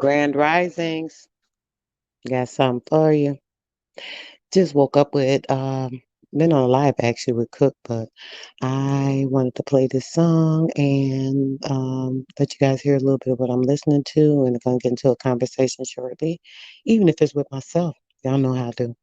Grand Risings. Got something for you. Just woke up with been on a live actually with Cook, but I wanted to play this song and let you guys hear a little bit of what I'm listening to, and gonna get into a conversation shortly, even if it's with myself. Y'all know how to.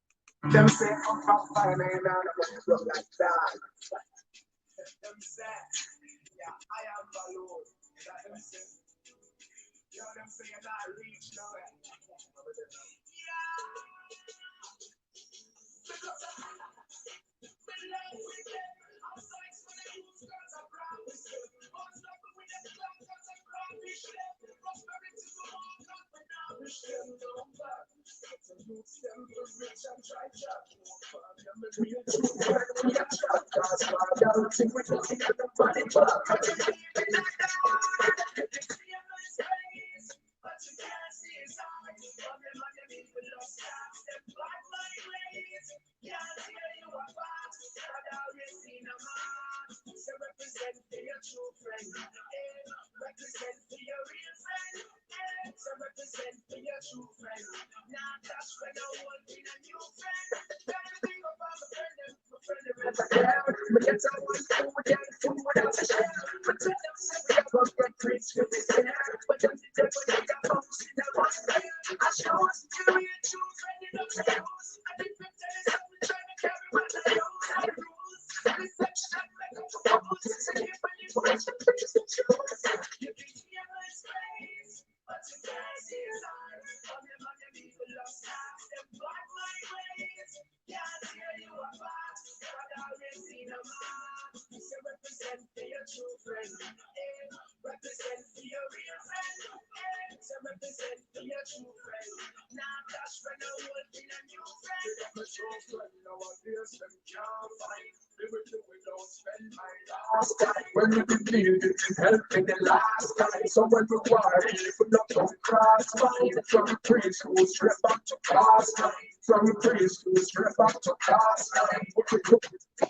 When we need you to help me the last time. So when we worry, we look on cross line. From preschool straight back to class time. From preschool straight back to class time.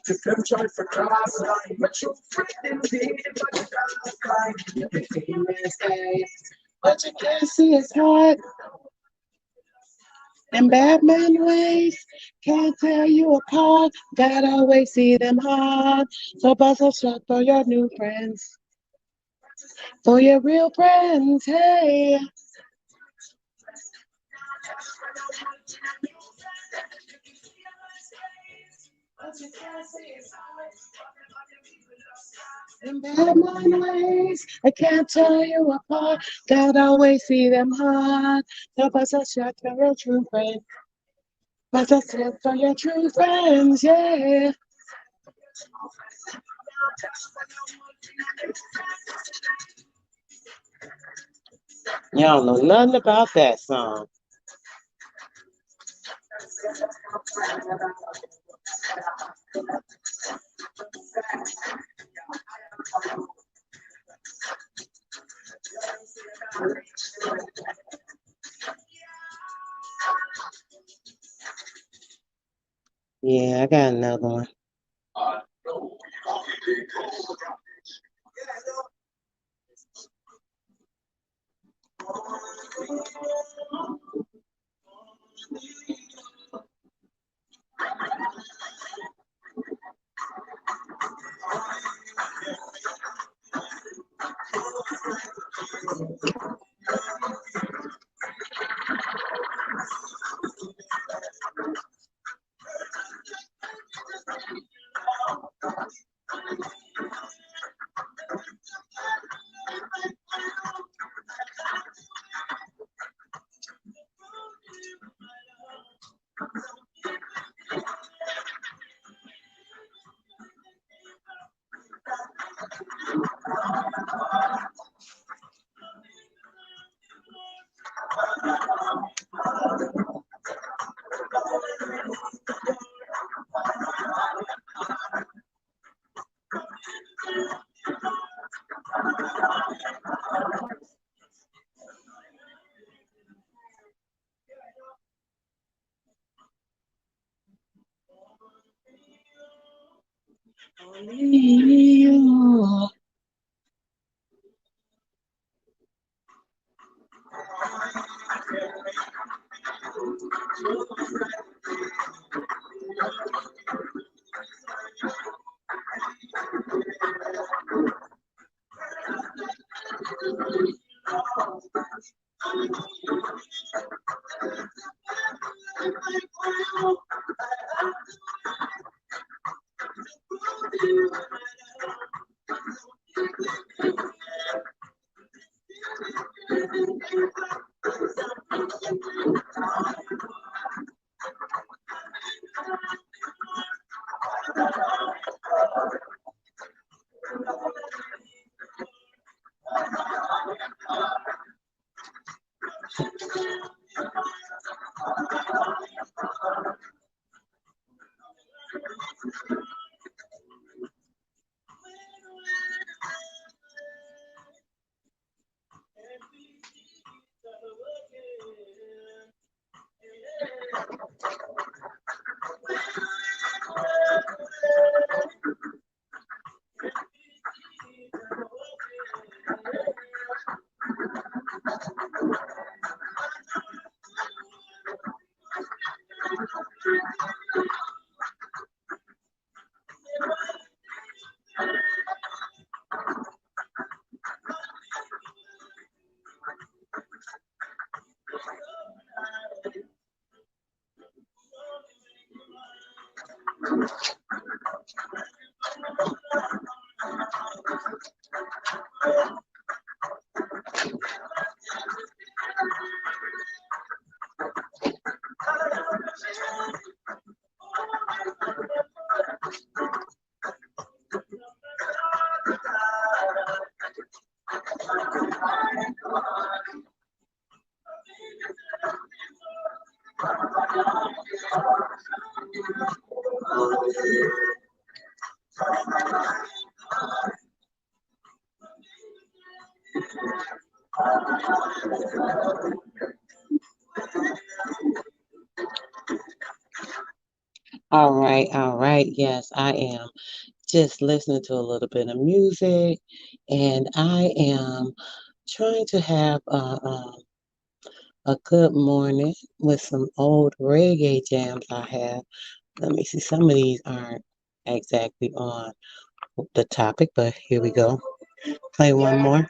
If them try for class line, but you friend indeed, but you can't cry. You can feel me say, but you can't see his heart. And Batman ways can't tell you apart. God always see them hard. So bust a shot for your new friends, for your real friends. Hey. In bad ways, I can't tell you apart. God always see them hard. So bust a shot for your true friends. Bust a shot for your true friends. Yeah. Y'all know nothing about that song. Yeah, I got another one. All right, all right. Yes, I am just listening to a little bit of music, and I am trying to have a good morning with some old reggae jams I have. Let me see, some of these aren't exactly on the topic, but here we go. Play one more.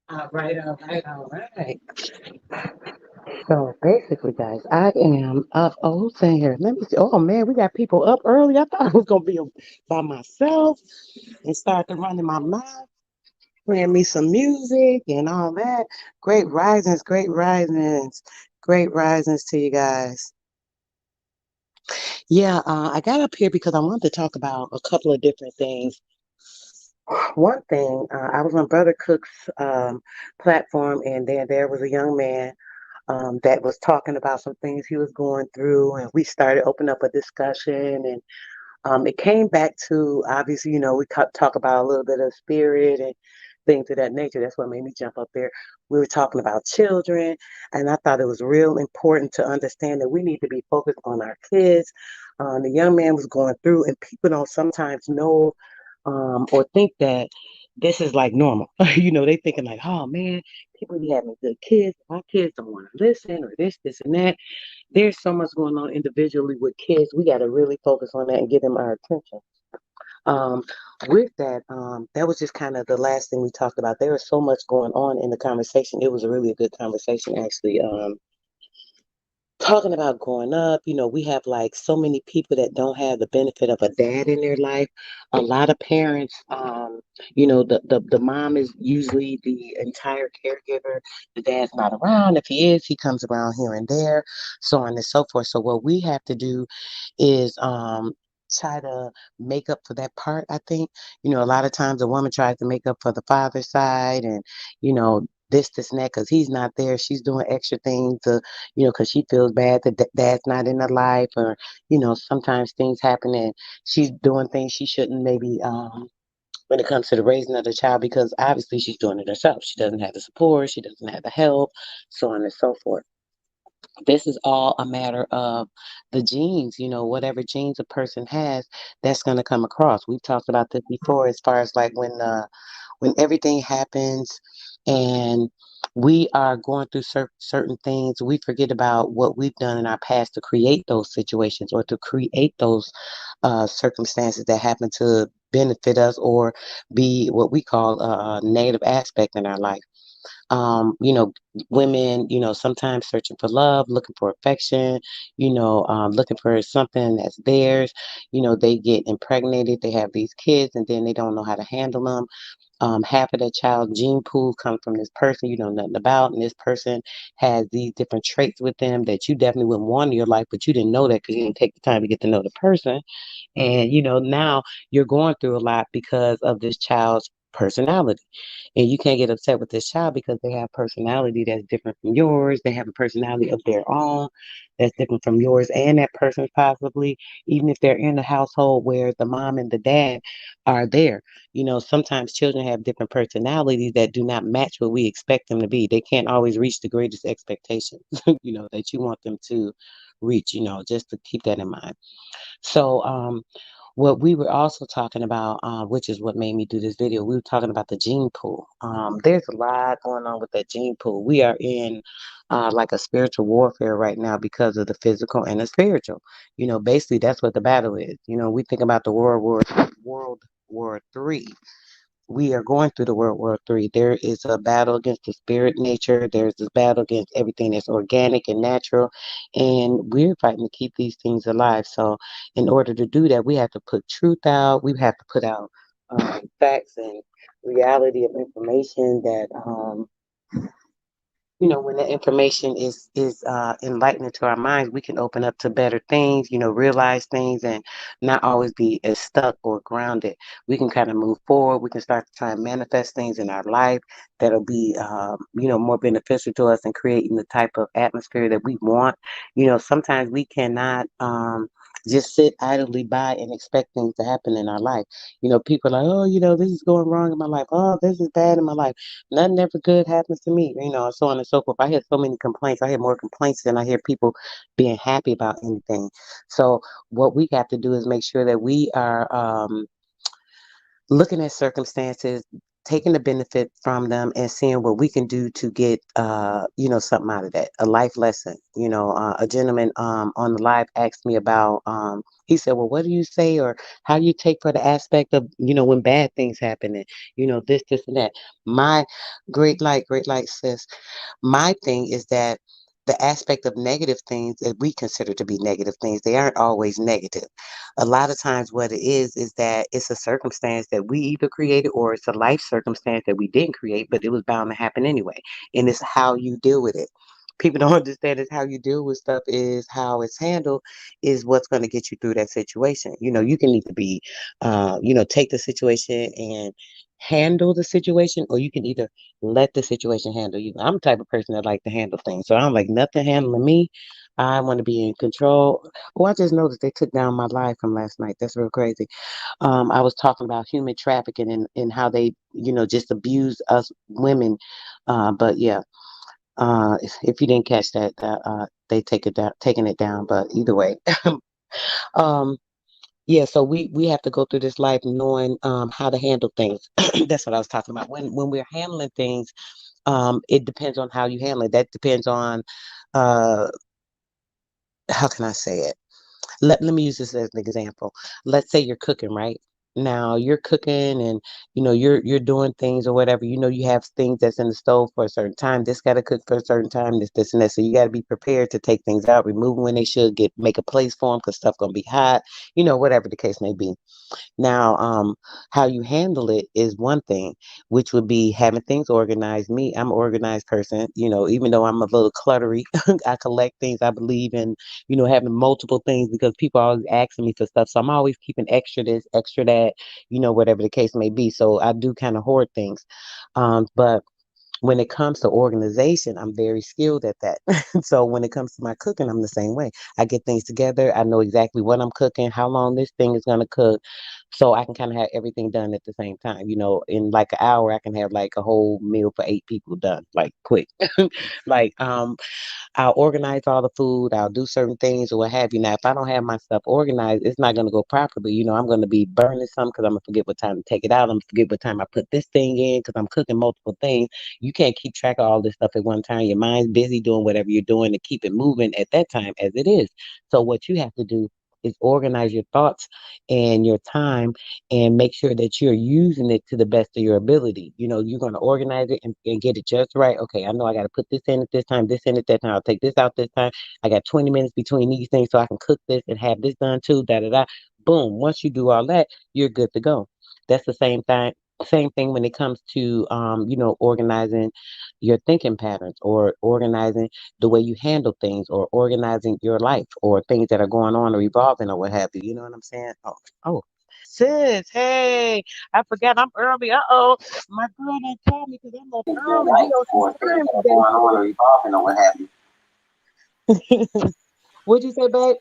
All right, all right, all right. So basically, guys, I am up. Oh, who's in here? Let me see. Oh man, we got people up early. I thought I was gonna be by myself and start to running my mouth, playing me some music and all that. Great risings, great risings to you guys. Yeah, I got up here because I wanted to talk about a couple of different things. One thing, I was on Brother Cook's platform, and there was a young man that was talking about some things he was going through, and we started opening up a discussion, and it came back to obviously, we talk about a little bit of spirit and things of that nature. That's what made me jump up there. We were talking about children, and I thought it was real important to understand that we need to be focused on our kids. The young man was going through, and people don't sometimes know or think that this is like normal. They thinking like, oh man, people be having good kids. My kids don't want to listen, or this, and that. There's so much going on individually with kids. We got to really focus on that and give them our attention. Um, with that, that was just kind of the last thing we talked about. There was so much going on in the conversation. It was a really good conversation, actually. Talking about growing up, we have like so many people that don't have the benefit of a dad in their life. A lot of parents, the mom is usually the entire caregiver. The dad's not around. If he is, he comes around here and there, so on and so forth. So what we have to do is try to make up for that part, I think. A lot of times a woman tries to make up for the father's side and, this and that, because he's not there. She's doing extra things to, because she feels bad that dad's not in her life, or, sometimes things happen and she's doing things she shouldn't, maybe, when it comes to the raising of the child, because obviously she's doing it herself. She doesn't have the support, she doesn't have the help, so on and so forth. This is all a matter of the genes, whatever genes a person has, that's going to come across. We've talked about this before, as far as like when everything happens and we are going through certain things, we forget about what we've done in our past to create those situations, or to create those circumstances that happen to benefit us, or be what we call a negative aspect in our life. Women, sometimes searching for love, looking for affection, looking for something that's theirs. They get impregnated, they have these kids, and then they don't know how to handle them. Half of that child gene pool comes from this person you know nothing about, and this person has these different traits with them that you definitely wouldn't want in your life, but you didn't know that because you didn't take the time to get to know the person. And now you're going through a lot because of this child's personality. And you can't get upset with this child because they have personality that's different from yours. They have a personality of their own that's different from yours and that person's, possibly, even if they're in a household where the mom and the dad are there. Sometimes children have different personalities that do not match what we expect them to be. They can't always reach the greatest expectations, that you want them to reach, just to keep that in mind. So, what we were also talking about, which is what made me do this video, we were talking about the gene pool. There's a lot going on with that gene pool. We are in like a spiritual warfare right now because of the physical and the spiritual. Basically, that's what the battle is. We think about the World War III. We are going through the World War III. There is a battle against the spirit nature. There's this battle against everything that's organic and natural. And we're fighting to keep these things alive. So in order to do that, we have to put truth out. We have to put out facts and reality of information that when the information is enlightening to our minds, we can open up to better things, realize things, and not always be as stuck or grounded. We can kind of move forward. We can start to try and manifest things in our life that'll be, more beneficial to us, and creating the type of atmosphere that we want. Sometimes we cannot just sit idly by and expect things to happen in our life. People are like, oh, this is going wrong in my life. Oh, this is bad in my life. Nothing ever good happens to me, and so on and so forth. I hear so many complaints. I hear more complaints than I hear people being happy about anything. So what we have to do is make sure that we are looking at circumstances, taking the benefit from them, and seeing what we can do to get, something out of that, a life lesson. A gentleman on the live asked me about, he said, well, what do you say, or how do you take for the aspect of, when bad things happen, and, this and that. My great light says, my thing is that the aspect of negative things that we consider to be negative things, they aren't always negative. A lot of times what it is that it's a circumstance that we either created, or it's a life circumstance that we didn't create, but it was bound to happen anyway. And it's how you deal with it. People don't understand is how you deal with stuff, is how it's handled, is what's going to get you through that situation. You can either be, take the situation and handle the situation, or you can either let the situation handle you. I'm the type of person that like to handle things. So I'm like, nothing handling me. I want to be in control. Oh, I just noticed they took down my live from last night. That's real crazy. I was talking about human trafficking, and how they, just abuse us women. But yeah, if you didn't catch that, they taking it down. But either way, um, yeah. So we have to go through this life knowing how to handle things. That's what I was talking about. When we're handling things, it depends on how you handle it. That depends on, uh, how can I say it? Let me use this as an example. Let's say you're cooking, right? now you're cooking and you're doing things or whatever. You have things that's in the stove for a certain time. This got to cook for a certain time. This and that. So you got to be prepared to take things out, remove them when they should, get make a place for them because stuff gonna be hot. Whatever the case may be. Now, how you handle it is one thing, which would be having things organized. Me, I'm an organized person, even though I'm a little cluttery, I collect things. I believe in, having multiple things because people are always asking me for stuff. So I'm always keeping extra this, extra that, whatever the case may be. So I do kind of hoard things. But when it comes to organization, I'm very skilled at that. So when it comes to my cooking, I'm the same way. I get things together. I know exactly what I'm cooking, how long this thing is going to cook. So I can kind of have everything done at the same time. In like an hour, I can have like a whole meal for 8 people done, like quick. like, I'll organize all the food, I'll do certain things or what have you. Now, if I don't have my stuff organized, it's not going to go properly. I'm going to be burning some because I'm going to forget what time to take it out. I'm going to forget what time I put this thing in because I'm cooking multiple things. You can't keep track of all this stuff at one time. Your mind's busy doing whatever you're doing to keep it moving at that time as it is. So, what you have to do is organize your thoughts and your time and make sure that you're using it to the best of your ability. You're going to organize it and get it just right. Okay, I know I got to put this in at this time, this in at that time. I'll take this out this time. I got 20 minutes between these things so I can cook this and have this done too. Da da da. Boom. Once you do all that, you're good to go. That's the same thing. Same thing when it comes to, organizing your thinking patterns or organizing the way you handle things or organizing your life or things that are going on or evolving or what have you. You know what I'm saying? Oh, sis, hey, I forgot I'm early. Uh-oh, my girl done called me because I'm up Your early. life She or things fine that are today. going on or evolving or what have you. What'd you say, babe?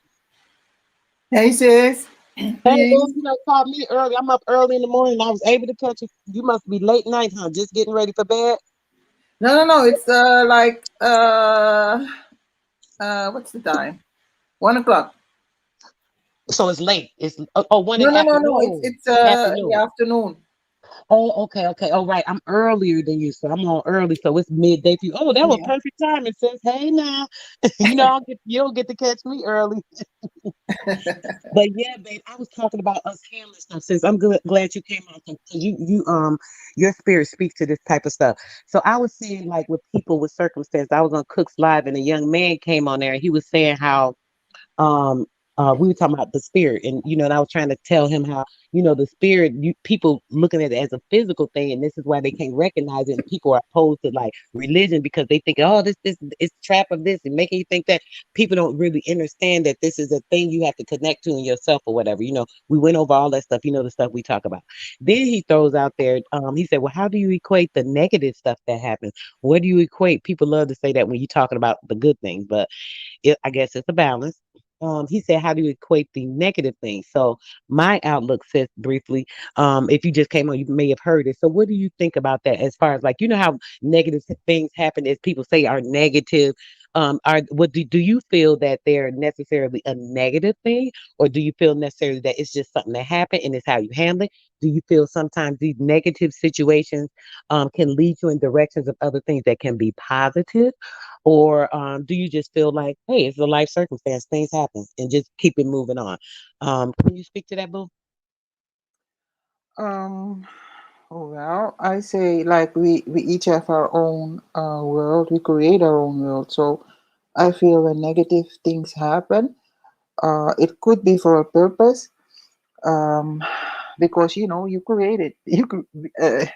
Hey sis, Hey, girl, please. you done called me early. I'm up early in the morning. I was able to catch you. You must be late night, huh? Just getting ready for bed. No, no, no. It's like what's the time? 1 o'clock. So it's late. It's oh, one No, in the no, no, no. It's afternoon. it's in the Afternoon. afternoon. Oh, okay, okay. Oh, right. I'm earlier than you, so I'm on early. So it's midday for you. Oh, that was Yeah. perfect time. It says, "Hey, now, you don't get to catch me early." But yeah, babe, I was talking about us handling stuff. Since I'm glad you came on, because your spirit speaks to this type of stuff. So I was seeing like with people with circumstance. I was on Cook's Live, and a young man came on there, and he was saying how um we were talking about the spirit and I was trying to tell him how the spirit people looking at it as a physical thing, and this is why they can't recognize it, and people are opposed to like religion because they think, oh, this is trap of this and making you think that. People don't really understand that this is a thing you have to connect to in yourself or whatever. We went over all that stuff, the stuff we talk about. Then he throws out there, he said, well, how do you equate the negative stuff that happens? What do you equate? People love to say that when you're talking about the good things, but I guess it's a balance. He said, how do you equate the negative things? So my outlook says briefly, if you just came on, you may have heard it. So what do you think about that as far as like, how negative things happen as people say are negative? Do you feel that they're necessarily a negative thing, or do you feel necessarily that it's just something that happened and it's how you handle it? Do you feel sometimes these negative situations can lead you in directions of other things that can be positive? Or do you just feel like, hey, it's a life circumstance, things happen, and just keep it moving on? Can you speak to that, boo? Um. Well, I say like we each have our own world. We create our own world. So I feel when negative things happen, it could be for a purpose. Um, because you create it. Uh,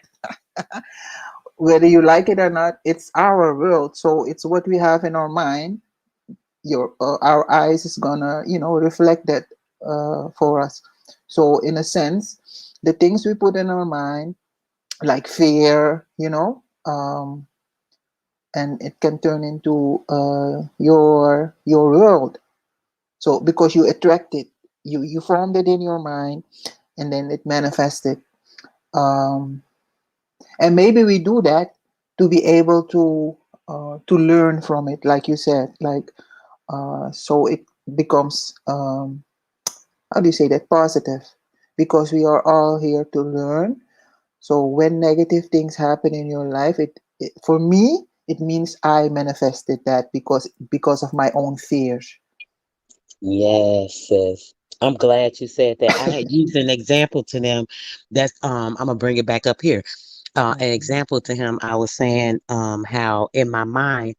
whether you like it or not, it's our world. So it's what we have in our mind. Your our eyes is gonna reflect that for us. So in a sense, the things we put in our mind, like fear, and it can turn into your world. So because you attract it, you formed it in your mind, and then it manifested. Um, and maybe we do that to be able to learn from it, like you said, like so it becomes how do you say that, positive, because we are all here to learn. So when negative things happen in your life, it for me it means I manifested that because of my own fears. Yes, sis. I'm glad you said that. I had used an example to them. That's I'm gonna bring it back up here. An Mhm. example to him. I was saying how in my mind.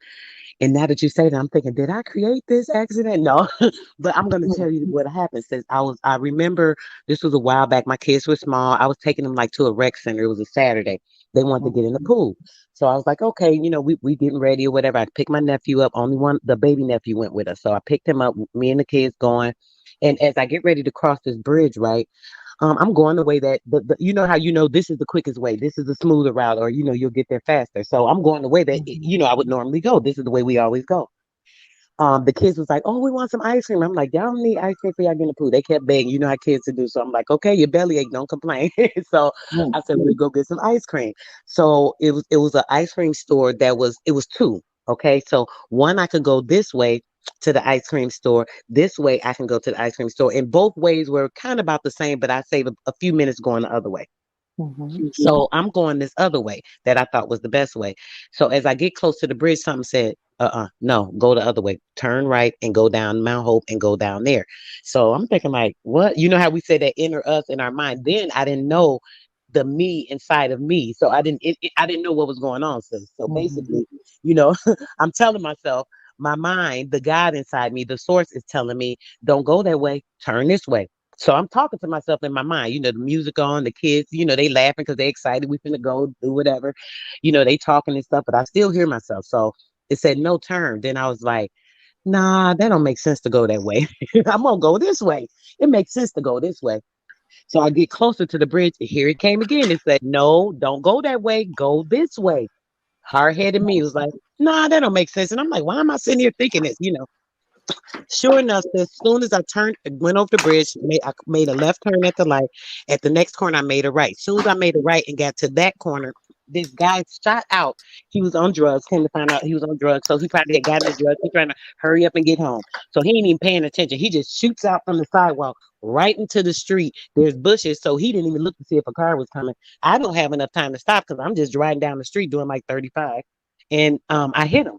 And now that you say that, I'm thinking, did I create this accident? No, but I'm going to tell you what happened. Since I remember this was a while back. My kids were small. I was taking them like to a rec center. It was a Saturday. They wanted to get in the Mhm. pool. So I was like, okay, we getting ready or whatever. I picked my nephew up. Only one, the baby nephew went with us. So I picked him up, me and the kids going. And as I get ready to cross this bridge, right? I'm going the way that you know how this is the quickest way, this is the smoother route, or you'll get there faster. So I'm going the way that Mhm. I would normally go. This is the way we always go. The kids was like, "Oh, we want some ice cream." I'm like, "Y'all don't need ice cream for y'all getting the pool." They kept begging, you know how kids to do. So I'm like, "Okay, your belly ache, don't complain." So Mhm. I said, "We'll go get some ice cream." So it was an ice cream store it was two. Okay, so one I could go this way to the ice cream store. This way I can go to the ice cream store. And both ways were kind of about the same, but I saved a few minutes going the other way. Mhm. So I'm going this other way that I thought was the best way. So as I get close to the bridge, something said, no, go the other way. Turn right and go down Mount Hope and go down there. So I'm thinking like, what? You know how we say that inner us in our mind? Then I didn't know the me inside of me. So I didn't know what was going on. So Mhm. basically, I'm telling myself, my mind, the God inside me, the source is telling me, don't go that way, turn this way. So I'm talking to myself in my mind, the music on, the kids, they laughing because they excited. We finna go do whatever, they talking and stuff, but I still hear myself. So it said no turn. Then I was like, nah, that don't make sense to go that way. I'm gonna go this way. It makes sense to go this way. So I get closer to the bridge. Here it came again. It said, no, don't go that way. Go this way. Hard headed me was like, nah, that don't make sense. And I'm like, why am I sitting here thinking this? Sure enough, as soon as I went over the bridge, I made a left turn at the light. At the next corner, I made a right. As soon as I made a right and got to that corner, this guy shot out. He was on drugs. Came to find out he was on drugs. So he probably had gotten the drugs. He's trying to hurry up and get home. So he ain't even paying attention. He just shoots out from the sidewalk right into the street. There's bushes. So he didn't even look to see if a car was coming. I don't have enough time to stop because I'm just driving down the street doing like 35. And I hit him.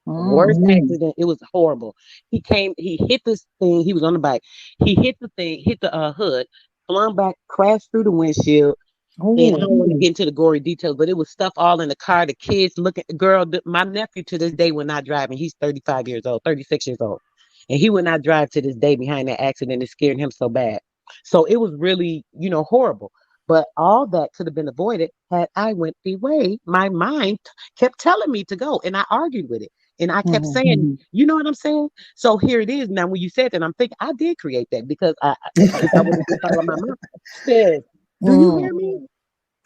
Worst Mhm. accident. It was horrible. He hit this thing. He was on the bike. He hit the thing, hit the hood, flung back, crashed through the windshield. And I Oh. don't want to get into the gory details, but it was stuff all in the car. The kids looking, girl, my nephew to this day will not drive, and he's 35 years old, 36 years old. And he would not drive to this day behind that accident. It scared him so bad. So it was really, horrible. But all that could have been avoided had I went the way my mind kept telling me to go. And I argued with it. And I kept Mhm. saying, you know what I'm saying? So here it is. Now, when you said that, I'm thinking I did create that because if I would have just followed my mind, sis, do you Mm. hear me?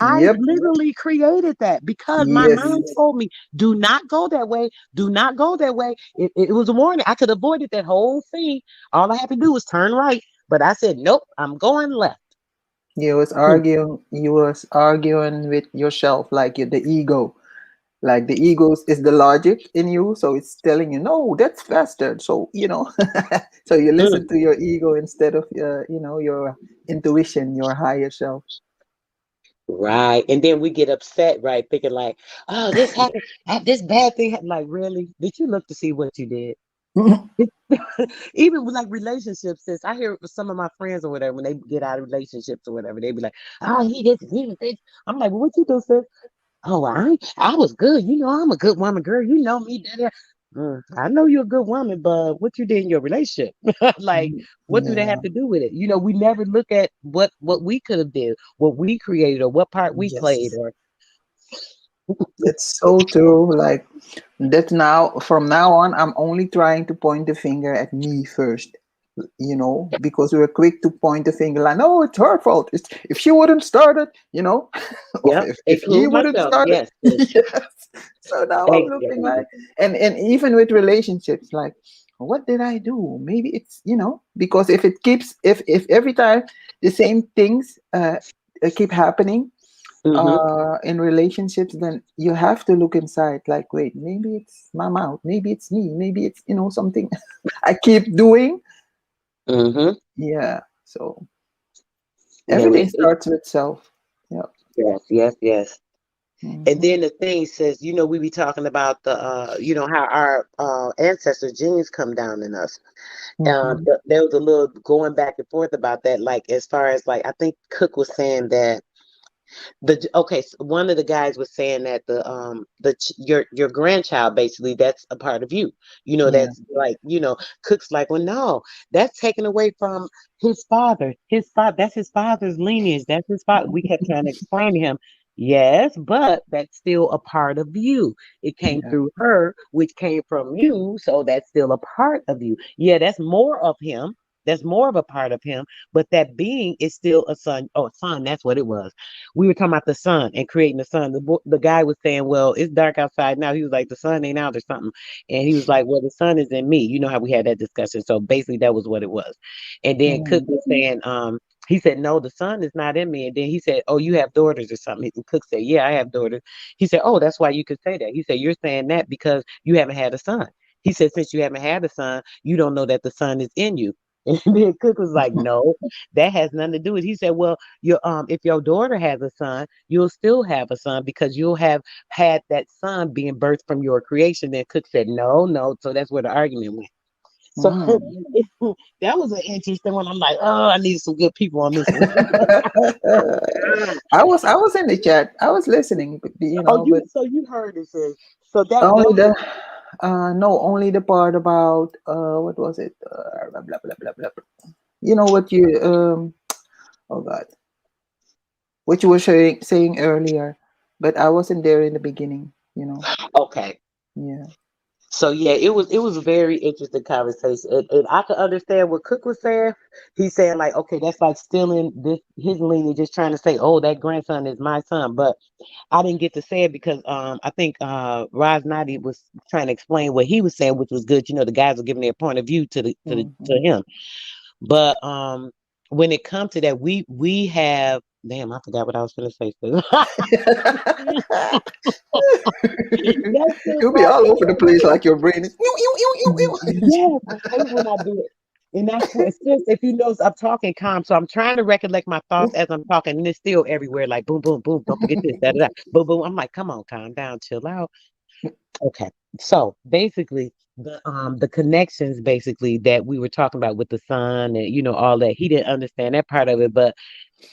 I Yep. literally created that because my Yes. mind told me, do not go that way. Do not go that way. It was a warning. I could have avoided that whole thing. All I had to do was turn right. But I said, nope, I'm going left. Hmm. You was arguing with yourself, like the ego. Like the ego is the logic in you, so it's telling you, no, that's faster. So, so you Mm. listen to your ego instead of, your intuition, your higher self. Right. And then we get upset, right? Thinking like, oh, this happened. This bad thing happened. Like, really? Did you look to see what you did? Even with like relationships, since I hear it with some of my friends or whatever, when they get out of relationships or whatever, they be like, oh, he was this. I'm like, well, what you do, sis? Oh, I was good. I'm a good woman, girl. You know me. Da, da. I know you're a good woman, but what you did in your relationship, like, what do they have Yeah. to do with it? We never look at what we could have did, what we created, or what part we played, Yes. or That's so true. Like that now, from now on, I'm only trying to point the finger at me first. Because we're quick to point the finger like, no, it's her fault. If she wouldn't start it, or yep, if he include wouldn't myself. start it, Yes, sis. yes. So now I'm looking Exactly. like, and even with relationships, like, what did I do? Maybe it's, because if it keeps, if every time the same things keep happening, Mm-hmm. in relationships, then you have to look inside like, wait, maybe it's my mouth, maybe it's me, maybe it's something I keep doing. Mm-hmm. Yeah, so No, everything starts with self. Yeah. yes, yes, yes. And Mm-hmm. then the thing says, we be talking about the, how our ancestor genes come down in us. Mm-hmm. There was a little going back and forth about that. Like as far as like, I think Cook was saying that okay, so one of the guys was saying that your grandchild basically that's a part of you. Yeah. That's like Cook's like, well, no, that's taken away from his father. His father, that's his father's lineage. That's his father. We kept trying to explain to him, yes, but that's still a part of you. It came Yeah. through her, which came from you, so that's still a part of you. Yeah, that's more of him. That's more of a part of him, but that being is still a son. Oh, son, that's what it was. We were talking about the sun and creating the sun. The guy was saying, well, it's dark outside now. He was like, the sun ain't out or something. And he was like, well, the sun is in me. You know how we had that discussion. So basically that was what it was. And then Cook Mm. was saying, he said, no, the sun is not in me. And then he said, oh, you have daughters or something. And Cook said, yeah, I have daughters. He said, oh, that's why you could say that. He said, you're saying that because you haven't had a son. He said, since you haven't had a son, you don't know that the son is in you. And then Cook was like, no, that has nothing to do with it. He said, well, if your daughter has a son, you'll still have a son because you'll have had that son being birthed from your creation. Then Cook said, no, no. So that's where the argument went. So Mm. that was an interesting one. I'm like, oh, I need some good people on this one. I was in the chat. I was listening, Oh, but you heard it, sis. So that only was the no, only the part about what was it? Blah, blah, blah, blah, blah, blah. You know what you oh God, what you were saying earlier, but I wasn't there in the beginning. okay. Yeah. So yeah, it was a very interesting conversation, and I could understand what Cook was saying. He's saying like, okay, that's like stealing this his lineage, just trying to say, oh, that grandson is my son. But I didn't get to say it because I think Roz Nadi was trying to explain what he was saying, which was good. The guys were giving their point of view to Hmm. him. But when it comes to that, we have damn, I forgot what I was gonna say. Sis. That's just You'll be right. all over the Okay. place like your brain is. Yes, I hate when I do it. And I swear, sis, if you notice, I'm talking calm, so I'm trying to recollect my thoughts as I'm talking, and it's still everywhere, like boom, boom, boom. Don't forget this, da da da, boom, boom. I'm like, come on, calm down, chill out. Okay, so basically, the connections basically that we were talking about with the sun and all that, he didn't understand that part of it, but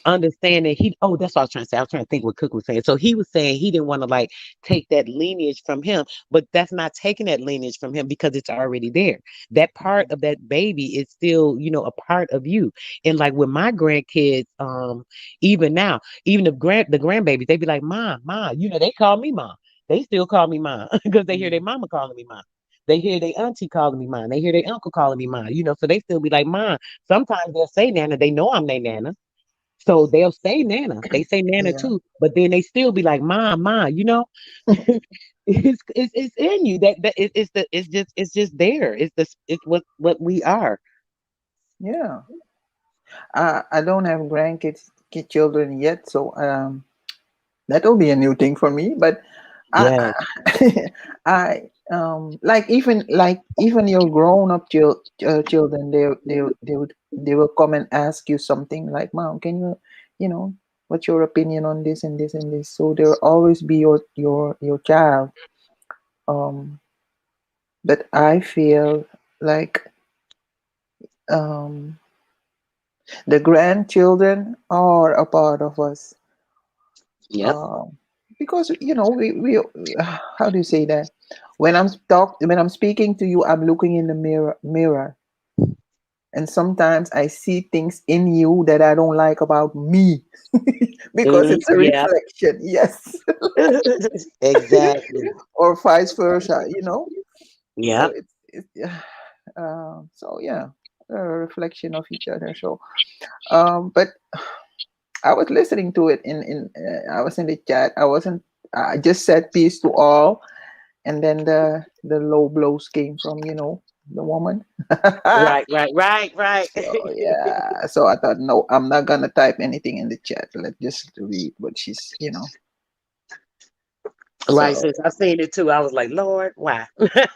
understanding that's what I was trying to say. I was trying to think what Cook was saying. So he was saying he didn't want to like take that lineage from him, but that's not taking that lineage from him because it's already there. That part of that baby is still, a part of you. And like with my grandkids, even now, even the grandbabies, they be like, Mom, Mom, they call me Mom. They still call me Mom because they hear their mama calling me Mom. They hear their auntie calling me mom. They hear their uncle calling me mom. So they still be like mom. Sometimes they'll say nana. They know I'm their nana. So they'll say Nana. They say Nana Yeah. too, but then they still be like Mom, Mom. It's in you. It's just there. It's what we are. Yeah. I don't have children yet, so that'll be a new thing for me. But I, Yes. even your grown up children, they will come and ask you something like, "Mom, can you know, what's your opinion on this and this and this?" So they'll always be your child. Um, but I feel like um, the grandchildren are a part of us. Yep. Um, because we how do you say that? When I'm speaking to you, I'm looking in the mirror, and sometimes I see things in you that I don't like about me because it's a Yep. reflection. Yes. Exactly. Or vice versa, so Yep. it's so yeah, a reflection of each other. So but I was listening to it I was in the chat. I just said peace to all, and then the low blows came from the woman. Right. Right. Right. Right. So yeah, so I thought, no, I'm not gonna type anything in the chat. Let's just read what she's. Right. So Since I seen it too, I was like, Lord, why?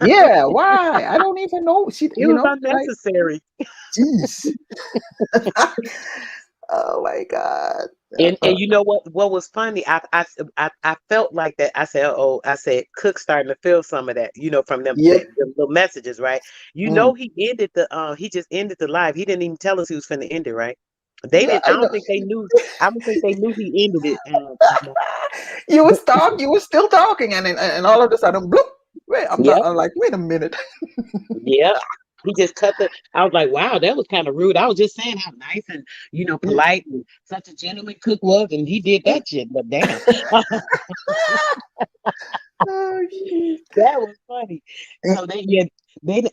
yeah, why? I don't even know. It was Like, unnecessary. geez. Oh my God. And you know what was funny? I felt like that. I said, oh, I said, Cook starting to feel some of that, from Yeah. them little messages, right? Mm. He just ended the live. He didn't even tell us he was finna end it, right? They Yeah, didn't. I I know. don't think they knew. I don't think they knew he ended it. You were still talking, and all of a sudden, bloop. Wait, Yep, I'm like, wait a minute. yep. He just cut the. I was like, wow, that was kind of rude. I was just saying how nice and polite and such a gentleman Cook was, and he did that shit. But damn. Oh, shit. That was funny. So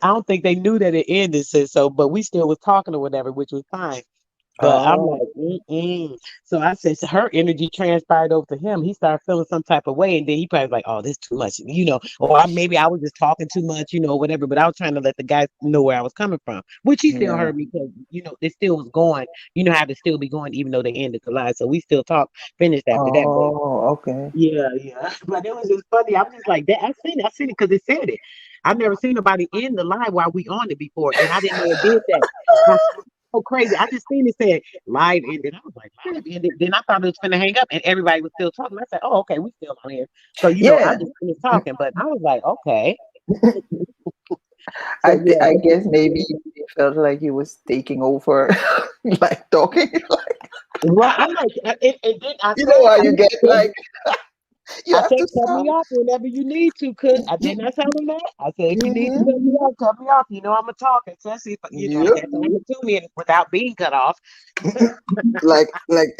I don't think they knew that it ended, so but we still was talking or whatever, which was fine. But I'm Oh. like, mm-mm. So I said, so her energy transpired over to him. He started feeling some type of way, and then he probably was like, oh, this too much, or maybe I was just talking too much, whatever. But I was trying to let the guy know where I was coming from, which he still Yeah. heard me because it still was going. You know how to still be going, even though they ended the lie. So we still talked, finished after that. But Oh, okay. yeah, yeah. But it was just funny. I'm just like that. I seen it because it said it. I've never seen nobody end the live while we on it before, and I didn't know it did that. I, so crazy. I just seen it said live ended. I was like, live ended. Then I thought it was finna hang up, and everybody was still talking. I said, oh, okay, we still on here. So I Yeah. just finished talking, but I was like, okay. So yeah, I guess maybe they felt like he was taking over, like talking. right. I'm like, and then You know how you get like you I have said, to cut me stop. off whenever you need to, Cook. I did not tell him that. I said, if you need to Hmm. cut me off, cut me off. I'm going to talk, especially if, I Yep. had the opportunity without being cut off. Like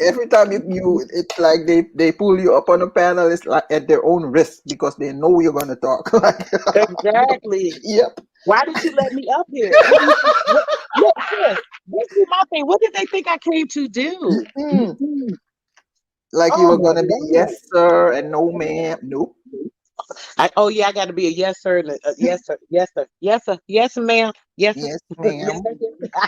every time you it's like they pull you up on a panel, it's like at their own risk because they know you're gonna talk. Like, Exactly. yep. Why did you let me up here? What do you think? Look, sis, this is my thing. What did they think I came to do? Mm. Like you Oh were my gonna be God. yes sir and no ma'am. Nope. Oh yeah, I got to be a yes sir and a yes sir, yes sir, yes sir, yes ma'am, yes sir, Yes, yes ma'am. sir. Yes, sir.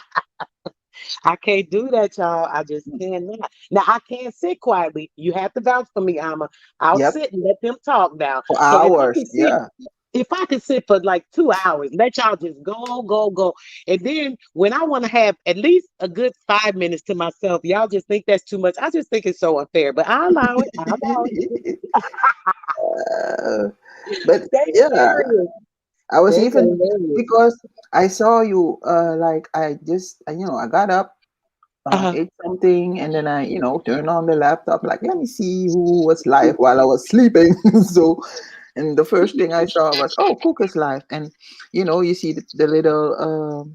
I can't do that, y'all. I just cannot. Now I can't sit quietly. You have to vouch for me, Alma. I'll Yep. sit and let them talk now. For So hours. Yeah. if I could sit for like 2 hours, let y'all just go, go, go. And then when I want to have at least a good 5 minutes to myself, y'all just think that's too much. I just think it's so unfair, but I allow it. I allow it. Uh, but They yeah, hilarious. I was They even hilarious. because I saw you like I just I got up, Uh, ate something, and then I turned on the laptop like let me see who was live while I was sleeping. So, and the first thing I saw was, oh, Cook is live, and you see the little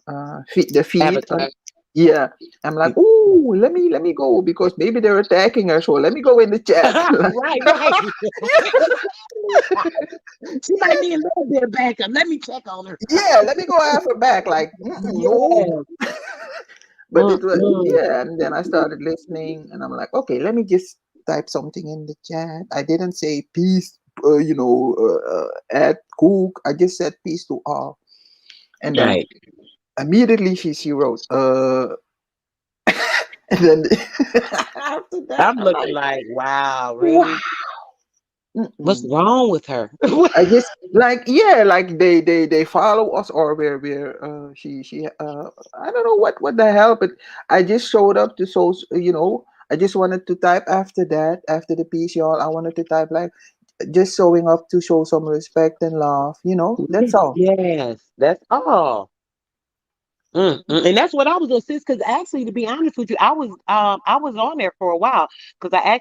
the feed. Avatar. Yeah, I'm like, oh, let me go because maybe they're attacking her. So let me go in the chat. Right, right. Exactly. She might need a little bit of backup. Let me check on her. Yeah, let me go have her back. Like, no. Yes. But it was, Mm-mm. yeah. And then I started listening, and I'm like, okay, let me just type something in the chat. I didn't say peace, at Cook. I just said peace to all. And then Right. immediately she wrote, and then after that, I'm I'm looking like, like, wow, wow. really? What's Mm-mm. wrong with her? I just like, yeah, like they follow us, or we're she I don't know what the hell, but I just showed up to I just wanted to type after that, after the piece, y'all. I wanted to type like just showing up to show some respect and love, that's all. Yes, that's all. And that's what I was gonna say. Because actually, to be honest with you, I was on there for a while because I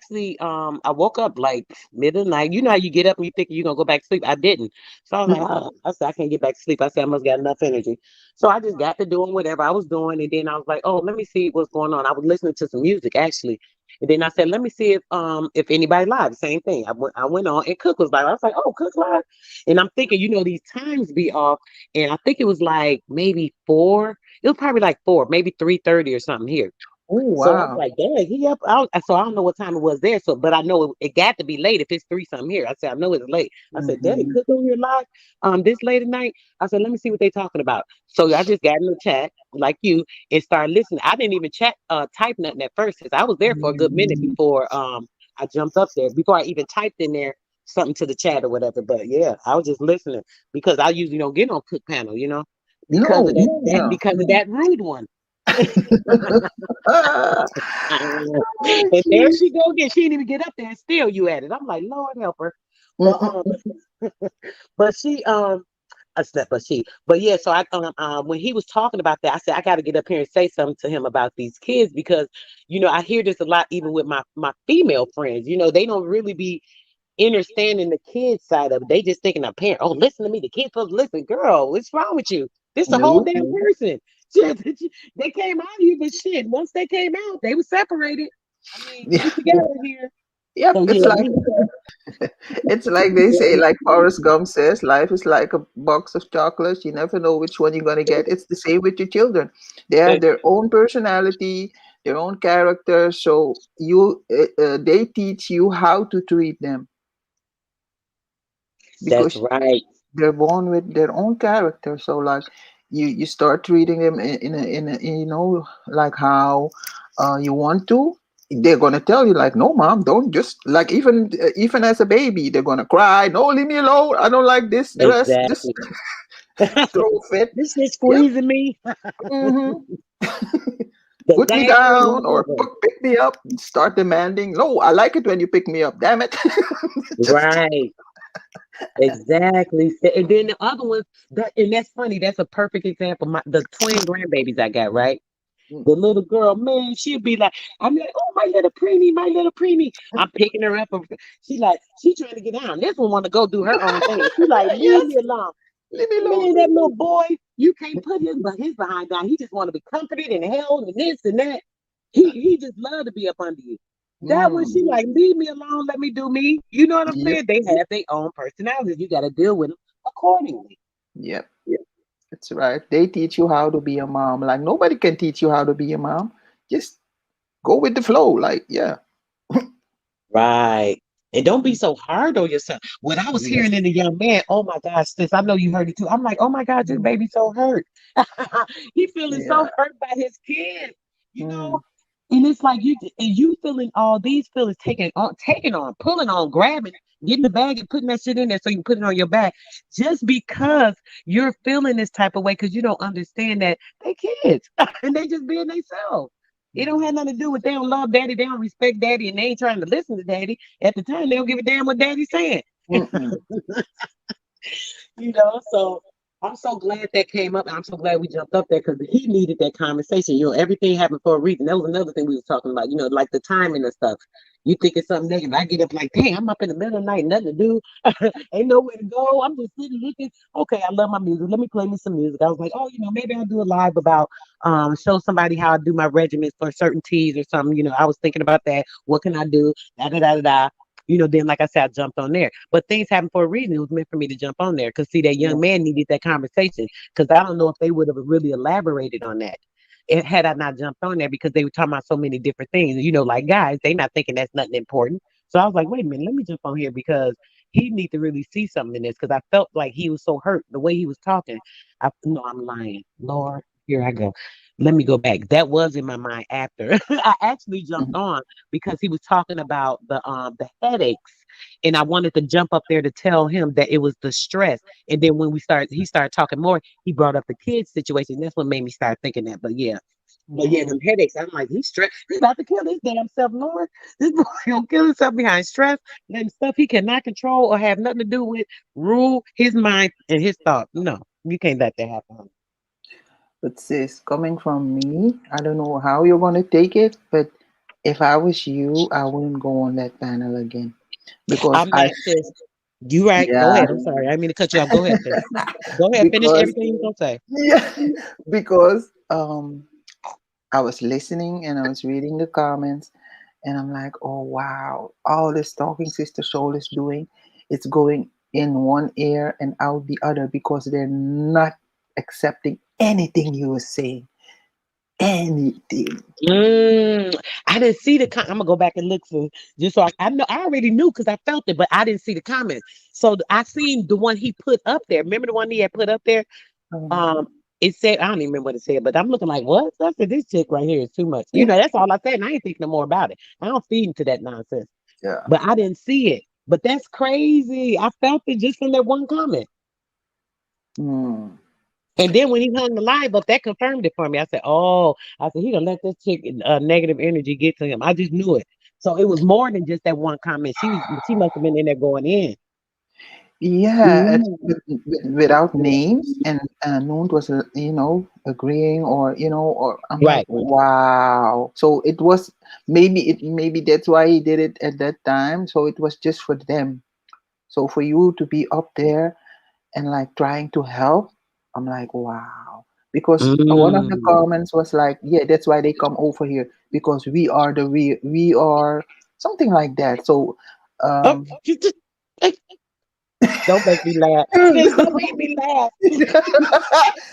woke up like middle of the night. You know how you get up and you think you're gonna go back to sleep. I didn't, so I was like, oh, I said I can't get back to sleep. I said I must got enough energy, so I just got to doing whatever I was doing, and then I was like, oh, let me see what's going on. I was listening to some music actually, and then I said, let me see if anybody live. Same thing. I went on and Cook was live. I was like, oh, Cook live, and I'm thinking, these times be off, and I think it was like maybe four. It was probably like four, maybe 3:30 or something here. Oh, So I was wow. like, dang, he up. So I don't know what time it was there. So, but I know it got to be late if it's three something here. I said, I know it's late. I said, dang, Hmm. Cook on here live this late at night. I said, let me see what they talking about. So I just got in the chat like you and started listening. I didn't even type nothing at first because I was there for a good minute before I jumped up there, before I even typed in there something to the chat or whatever. But yeah, I was just listening because I usually don't get on Cook panel, because of No. that Yeah. because of that rude one. Oh, And there jeez. she go again. She didn't even get up there and still you at it. I'm like, Lord help her. But Mm-mm. but she I said, but yeah, so when he was talking about that, I said, I gotta get up here and say something to him about these kids because, I hear this a lot even with my female friends. They don't really be understanding the kids side of it. They just thinking a parent, oh, listen to me, the kid's supposed to listen. Girl, what's wrong with you? This a whole No. damn person. Shit, they came out of you, but shit, once they came out, they were separated. I mean, Yeah. we together here. Yep. So It's yeah, like they say, like Forrest Gump says, life is like a box of chocolates. You never know which one you're gonna get. It's the same with your children. They have their own personality, their own character. So they teach you how to treat them that's because right. they're born with their own character. So like you start treating them like how you want to. They're gonna tell you like, no, mom, don't just like even as a baby, they're gonna cry. No, leave me alone. I don't like this dress. Just Exactly. throw a fit. This is Yep. squeezing me. Hmm. Put me Exactly. down or Whatever. pick me up. Start demanding. No, I like it when you pick me up. Damn it. Just Right. Exactly. And then the other ones and that's funny. That's a perfect example. The twin grandbabies I got, right? The little girl, man, she'll be like, I'm like, oh, my little preemie, my little preemie. I'm picking her up. She trying to get down. This one want to go do her own thing. She like, leave yes. me alone. Leave me alone. Man, that little boy, you can't put his behind down. He just want to be comforted and held and this and that. He just love to be up under you. That one, she Mm. like, leave me alone, let me do me. You know what I'm Yep. saying? They have their own personalities. You got to deal with them accordingly. Yep. That's right. They teach you how to be a mom. Like nobody can teach you how to be a mom. Just go with the flow. Like, yeah. Right. And don't be so hard on yourself. What I was hearing Yes. in the young man, oh my gosh, sis, I know you heard it too. I'm like, oh my God, this Mm. baby so hurt. He feeling so Yeah. hurt by his kid, you know? Mm. And it's like you feeling all these feelings taking on, pulling on, grabbing, getting the bag and putting that shit in there so you can put it on your back just because you're feeling this type of way because you don't understand that they kids and they just being themselves. It don't have nothing to do with they don't love daddy, they don't respect daddy, and they ain't trying to listen to daddy. At the time, they don't give a damn what daddy's saying. Mm-mm. So I'm so glad that came up. I'm so glad we jumped up there because he needed that conversation. Everything happened for a reason. That was another thing we was talking about, like the timing and stuff. You think it's something negative. I get up like, dang, I'm up in the middle of the night, nothing to do. Ain't nowhere to go. I'm just sitting looking. Okay, I love my music. Let me play me some music. I was like, oh, maybe I'll do a live about show somebody how I do my regimens for certain teas or something. I was thinking about that. What can I do? Da da da da da. Then like I said, I jumped on there. But things happen for a reason. It was meant for me to jump on there because see, that young Yeah. man needed that conversation. Because I don't know if they would have really elaborated on that. Had I not jumped on there because they were talking about so many different things. Like guys, they not thinking that's nothing important. So I was like, wait a minute, let me jump on here because he need to really see something in this because I felt like he was so hurt the way he was talking. I no, I'm lying. Lord, here I go. Let me go back. That was in my mind after. I actually jumped Mhm. on because he was talking about the headaches. And I wanted to jump up there to tell him that it was the stress. And then when he started talking more, he brought up the kids situation. That's what made me start thinking that. But yeah, them Mm. headaches. I'm like, he's stressed. He's about to kill his damn self, Lord. This boy gonna kill himself behind stress and stuff he cannot control or have nothing to do with. Rule his mind and his thought. No, you can't let that happen. But sis, coming from me, I don't know how you're gonna take it, but if I was you, I wouldn't go on that panel again because I'm I, not sis. You right. Go yeah, ahead. I'm sorry. I didn't mean to cut you off. Go ahead, sis. Go ahead. Finish because everything you gonna say. yeah, because I was listening and I was reading the comments, and I'm like, oh wow, all this talking Sister Soul is doing, it's going in one ear and out the other because they're not accepting anything you were saying. Anything. Mm, I didn't see the. I'm gonna go back and look for just so I know. I already knew because I felt it, but I didn't see the comments. So I seen the one he put up there. Remember the one he had put up there? Um, Um, it said I don't even remember what it said, but I'm looking like what? I said this chick right here is too much. yeah, That's all I said. And I ain't thinking no more about it. I don't feed into that nonsense. yeah. But I didn't see it. But that's crazy. I felt it just from that one comment. Hmm. And then when he hung the live up, that confirmed it for me. I said, "Oh," I said, "He gonna let this chick negative energy get to him." I just knew it. So it was more than just that one comment. She must have been in there going in. Yeah, Mm. without names, and Noon was, agreeing, or or I'm like, Right. wow. So it was, maybe that's why he did it at that time. So it was just for them. So for you to be up there and like trying to help, I'm like, wow. Because one of the Mm. comments was like, yeah, that's why they come over here, because we are something like that. So Oh, um eh, don't make me laugh, sis. Don't make me laugh.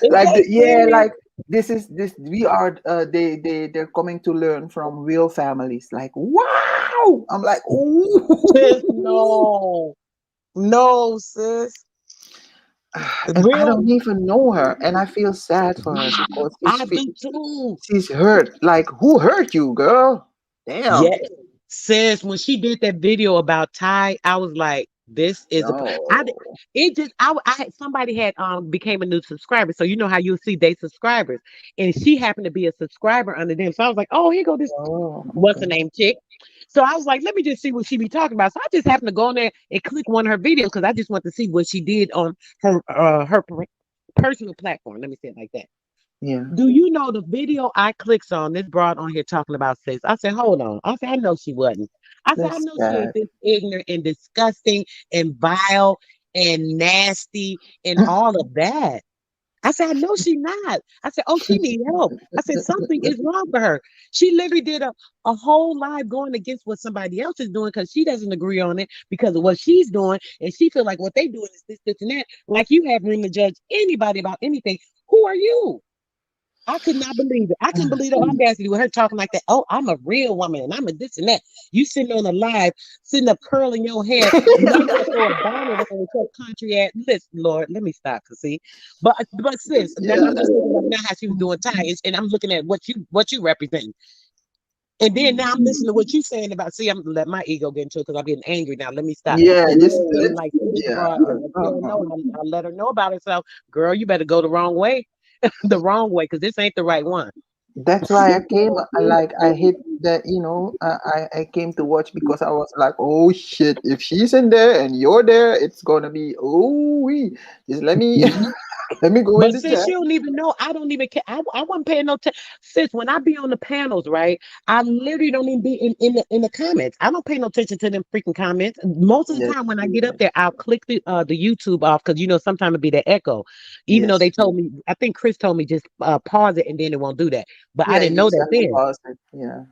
Is like that yeah, serious? like this we are, they're coming to learn from real families. Like, wow. I'm like, Sis, ooh. no, no, sis. And I Real. don't even know her, and I feel sad for her because I do too. she's hurt. Like, who hurt you, girl? Damn. Yes. Sis, when she did that video about Ty, I was like, this is a No. it just I had somebody had became a new subscriber. So you know how you'll see they subscribers. And she happened to be a subscriber under them. So I was like, oh, here go this Oh, what's her okay. name chick. So I was like, let me just see what she be talking about. So I just happened to go on there and click one of her videos because I just want to see what she did on her personal platform. Let me say it like that. Yeah. Do you know the video I clicked on? This broad on here talking about sex. I said, hold on. I said, I know she wasn't. I said, I That's know she ain't sad. this ignorant and disgusting and vile and nasty and all of that. I said, I know she not. I said, oh, she need help. I said, something is wrong with her. She literally did a whole live going against what somebody else is doing because she doesn't agree on it because of what she's doing. And she feel like what they doing is this, and that. Like you have room to judge anybody about anything. Who are you? I could not believe it. I couldn't believe the audacity with her talking like that. Oh, I'm a real woman and I'm a this and that. You sitting on a live, sitting up curling your hair. You might want to throw a bonnet on with your country ass. Listen, Lord, let me stop. Cause see, but sis, Yeah. I'm just thinking about now how she was doing ties, and I'm looking at what you represent. And then now I'm listening to what you saying about. See, I'm gonna let my ego get into it because I'm getting angry now. Let me stop. Yeah, And just now I'm feeling let's, like this yeah. broad. If she don't know, I'll let her know about herself. Girl, you better go the wrong way, the wrong way, because this ain't the right one. That's why I came. I hit that. I came to watch because I was like, oh shit! If she's in there and you're there, it's gonna be, oh we. Just let me let me go in But the since chat. you don't even know, I don't even care. I wasn't paying no attention. Sis, when I be on the panels, right? I literally don't even be in the comments. I don't pay no attention to them freaking comments. Most of the Yes, time when I get up there, I'll click the YouTube off because sometimes it be the echo. Even though yes, they told me, I think Chris told me just pause it and then it won't do that. But I yeah. didn't You know just that have to then. pause it. Yeah.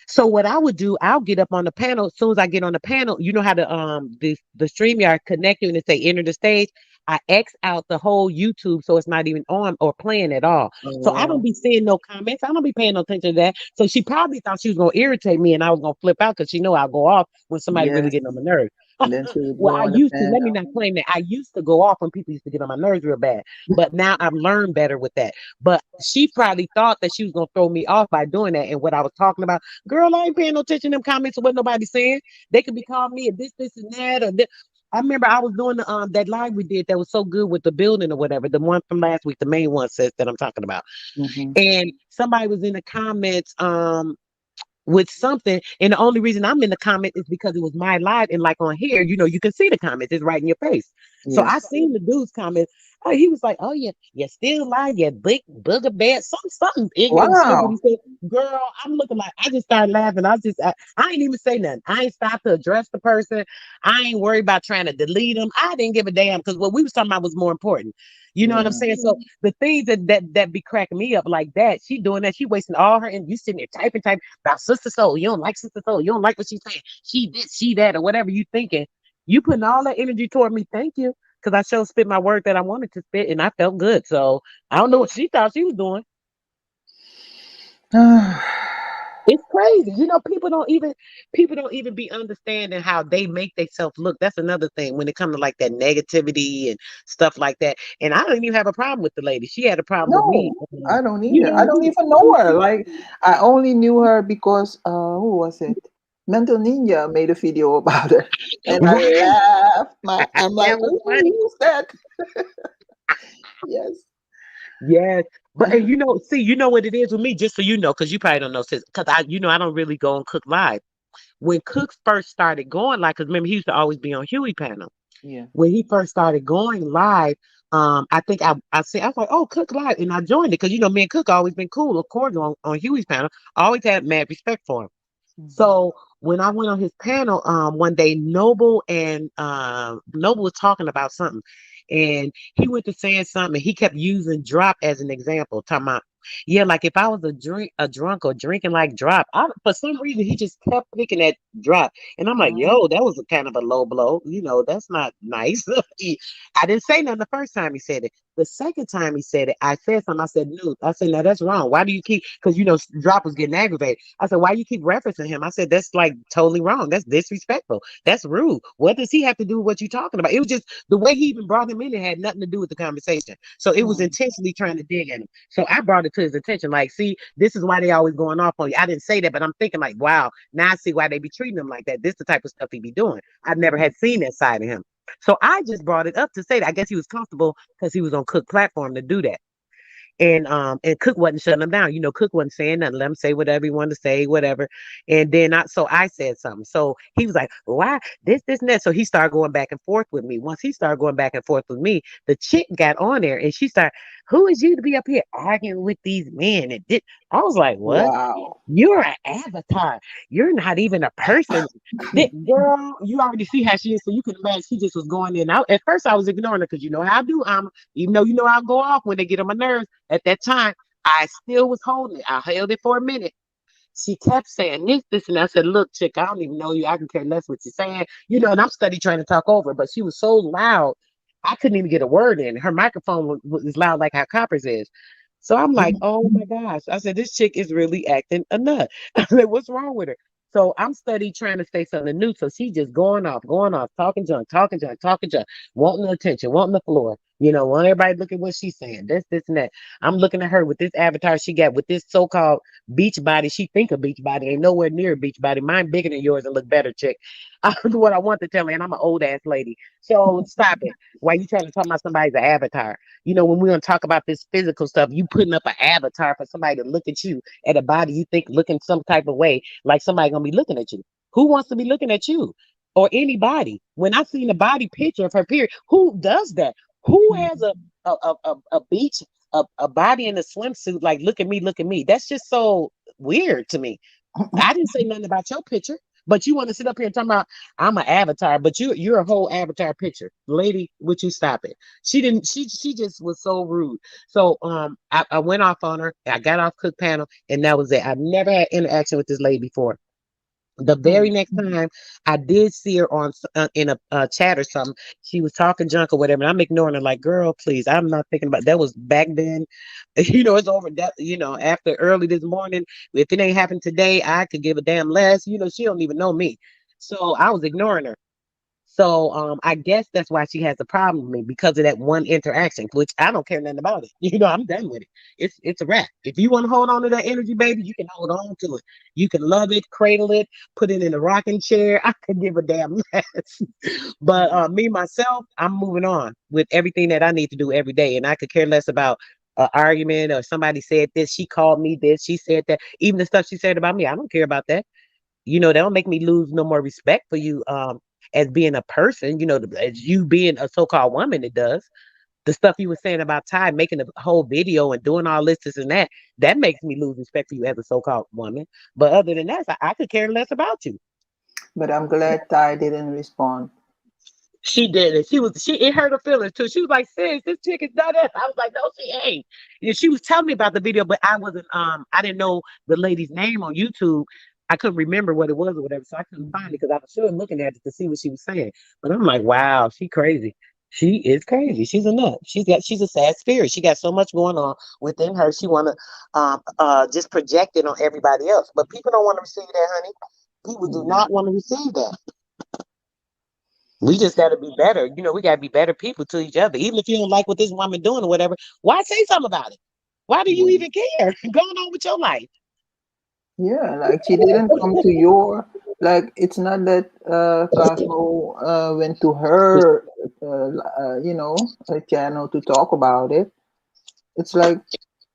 So what I would do, I'll get up on the panel. As soon as I get on the panel, you know how the StreamYard connect you and it say enter the stage. I X out the whole YouTube so it's not even on or playing at all. Oh So I don't wow. be seeing no comments. I don't be paying no attention to that. So she probably thought she was gonna irritate me and I was gonna flip out because she know I'll go off when somebody really Yes. getting on my nerves. And then she would Well, go I on the used to, let me panel. not claim that. I used to go off when people used to get on my nerves real bad. But now I've learned better with that. But she probably thought that she was going to throw me off by doing that. And what I was talking about, girl, I ain't paying no attention to them comments or what nobody's saying. They could be calling me a this, and that. Or this. I remember I was doing that live we did that was so good with the building or whatever, the one from last week, the main one says that I'm talking about. Mm-hmm. And somebody was in the comments, with something. And the only reason I'm in the comment is because it was my live. And like on here, you can see the comments. It's right in your face. So I Yes. seen the dude's comment. Oh, he was like, oh, yeah, you're still lying. You big booger bad. Something ignorant stuff. What he Wow. said, girl, I'm looking like, I just started laughing. I ain't even say nothing. I ain't stopped to address the person. I ain't worried about trying to delete them. I didn't give a damn because what we was talking about was more important. You know what I'm Yeah. saying? So the things that be cracking me up like that, she doing that, she wasting all her and you sitting there typing about Sister Soul. You don't like Sister Soul. You don't like what she's saying. She this, she that, or whatever you thinking. You putting all that energy toward me. Thank you. Because I showed spit my word that I wanted to spit and I felt good. So I don't know what she thought she was doing. It's crazy. People don't even be understanding how they make themselves look. That's another thing when it comes to like that negativity and stuff like that. And I don't even have a problem with the lady. She had a problem with me. No, I don't You either. I know, don't even know her. Like, I only knew her because who was it? Mental Ninja made a video about her, and I right. laughed. I'm like, That was ooh, funny. who's that? Yes. Yes. But and see, you know what it is with me, just so you know, because you probably don't know, because I don't really go and cook live. When Cooks first started going live, because remember he used to always be on Huey panel. Yeah. When he first started going live, I think I said I was like, oh, Cook live, and I joined it because me and Cook always been cool, of course, on Huey's panel. I always had mad respect for him. Mhm. So when I went on his panel, one day, Noble was talking about something, and he went to saying something, and he kept using drop as an example, talking about, yeah, like if I was a drunk or drinking like drop, for some reason he just kept picking at drop, and I'm like, Oh, yo, that was a kind of a low blow, that's not nice. I didn't say nothing the first time he said it. The second time he said it, I said something. I said, no, I said, now that's wrong. Why do you keep? Because drop was getting aggravated. I said, why you keep referencing him? I said, that's like totally wrong. That's disrespectful. That's rude. What does he have to do with what you're talking about? It was just the way he even brought him in. It had nothing to do with the conversation. So it was mm, intentionally trying to dig at him. So I brought it to his attention. Like, see, this is why they always going off on you. I didn't say that, but I'm thinking like, wow, now I see why they be treating him like that. This the type of stuff he be doing. I never had seen that side of him. So I just brought it up to say that I guess he was comfortable because he was on Cook platform to do that. And Cook wasn't shutting him down. Cook wasn't saying nothing. Let him say whatever he wanted to say, whatever. And then I said something. So he was like, why this and that. So he started going back and forth with me. Once he started going back and forth with me, the chick got on there and she started, who is you to be up here arguing with these men? I was like, what? wow. You're an avatar. You're not even a person. Girl, you already see how she is, so you can imagine she just was going in. Out. At first, I was ignoring her because you know how I do. Even though I'll go off when they get on my nerves. At that time, I still was holding it. I held it for a minute. She kept saying this, and I said, "Look, chick, I don't even know you. I can care less what you're saying, And I'm study trying to talk over, but she was so loud, I couldn't even get a word in. Her microphone was loud like how Copper's is. So I'm like, oh my gosh. I said, this chick is really acting a nut. I said, what's wrong with her? So I'm study trying to say something new. So she just going off, talking junk, talking junk, talking junk, wanting the attention, wanting the floor. Want everybody look at what she's saying. This, and that. I'm looking at her with this avatar she got with this so-called beach body. She think a beach body ain't nowhere near a beach body. Mine bigger than yours and look better, chick. I do what I want to tell her, and I'm an old ass lady. So stop it. Why you trying to talk about somebody's avatar? When we're gonna talk about this physical stuff, you putting up an avatar for somebody to look at you at a body you think looking some type of way, like somebody gonna be looking at you. Who wants to be looking at you? Or anybody. When I seen a body picture of her period, who does that? Who has a beach a body in a swimsuit like look at me? That's just so weird to me. I didn't say nothing about your picture, but you want to sit up here and talk about I'm an avatar, but you're a whole avatar picture, lady. Would you stop it? She didn't. She just was so rude. So I went off on her. I got off Cook panel, and that was it. I've never had interaction with this lady before. The very next time I did see her in a chat or something, she was talking junk or whatever, and I'm ignoring her like, girl, please, I'm not thinking about that was back then. It's over that, after early this morning. If it ain't happened today, I could give a damn less. She don't even know me. So I was ignoring her. So I guess that's why she has a problem with me because of that one interaction, which I don't care nothing about it. I'm done with it. It's a wrap. If you want to hold on to that energy, baby, you can hold on to it. You can love it, cradle it, put it in a rocking chair. I could give a damn less. But me myself, I'm moving on with everything that I need to do every day, and I could care less about an argument or somebody said this, she called me this, she said that. Even the stuff she said about me, I don't care about that. That don't make me lose no more respect for you as being a person, as you being a so-called woman, it does. The stuff you were saying about Ty making a whole video and doing all this and that makes me lose respect for you as a so-called woman. But other than that, I could care less about you. But I'm glad Ty didn't respond. She did it. It hurt her feelings too. She was like, sis, this chick is done it. I was like, no, she ain't. She was telling me about the video, but I didn't know the lady's name on YouTube. I couldn't remember what it was or whatever, so I couldn't find it because I was sure looking at it to see what she was saying. But I'm like, wow, she crazy. She is crazy. She's a nut. She's a sad spirit. She got so much going on within her. She wanna just project it on everybody else. But people don't want to receive that, honey. People do Mm. not want to receive that. We just got to be better. We got to be better people to each other. Even if you don't like what this woman doing or whatever, why say something about it? Why do you Yeah. even care? Going on with your life. Yeah, like she didn't come to your, like it's not that Cosmo went to her channel to talk about it. It's like,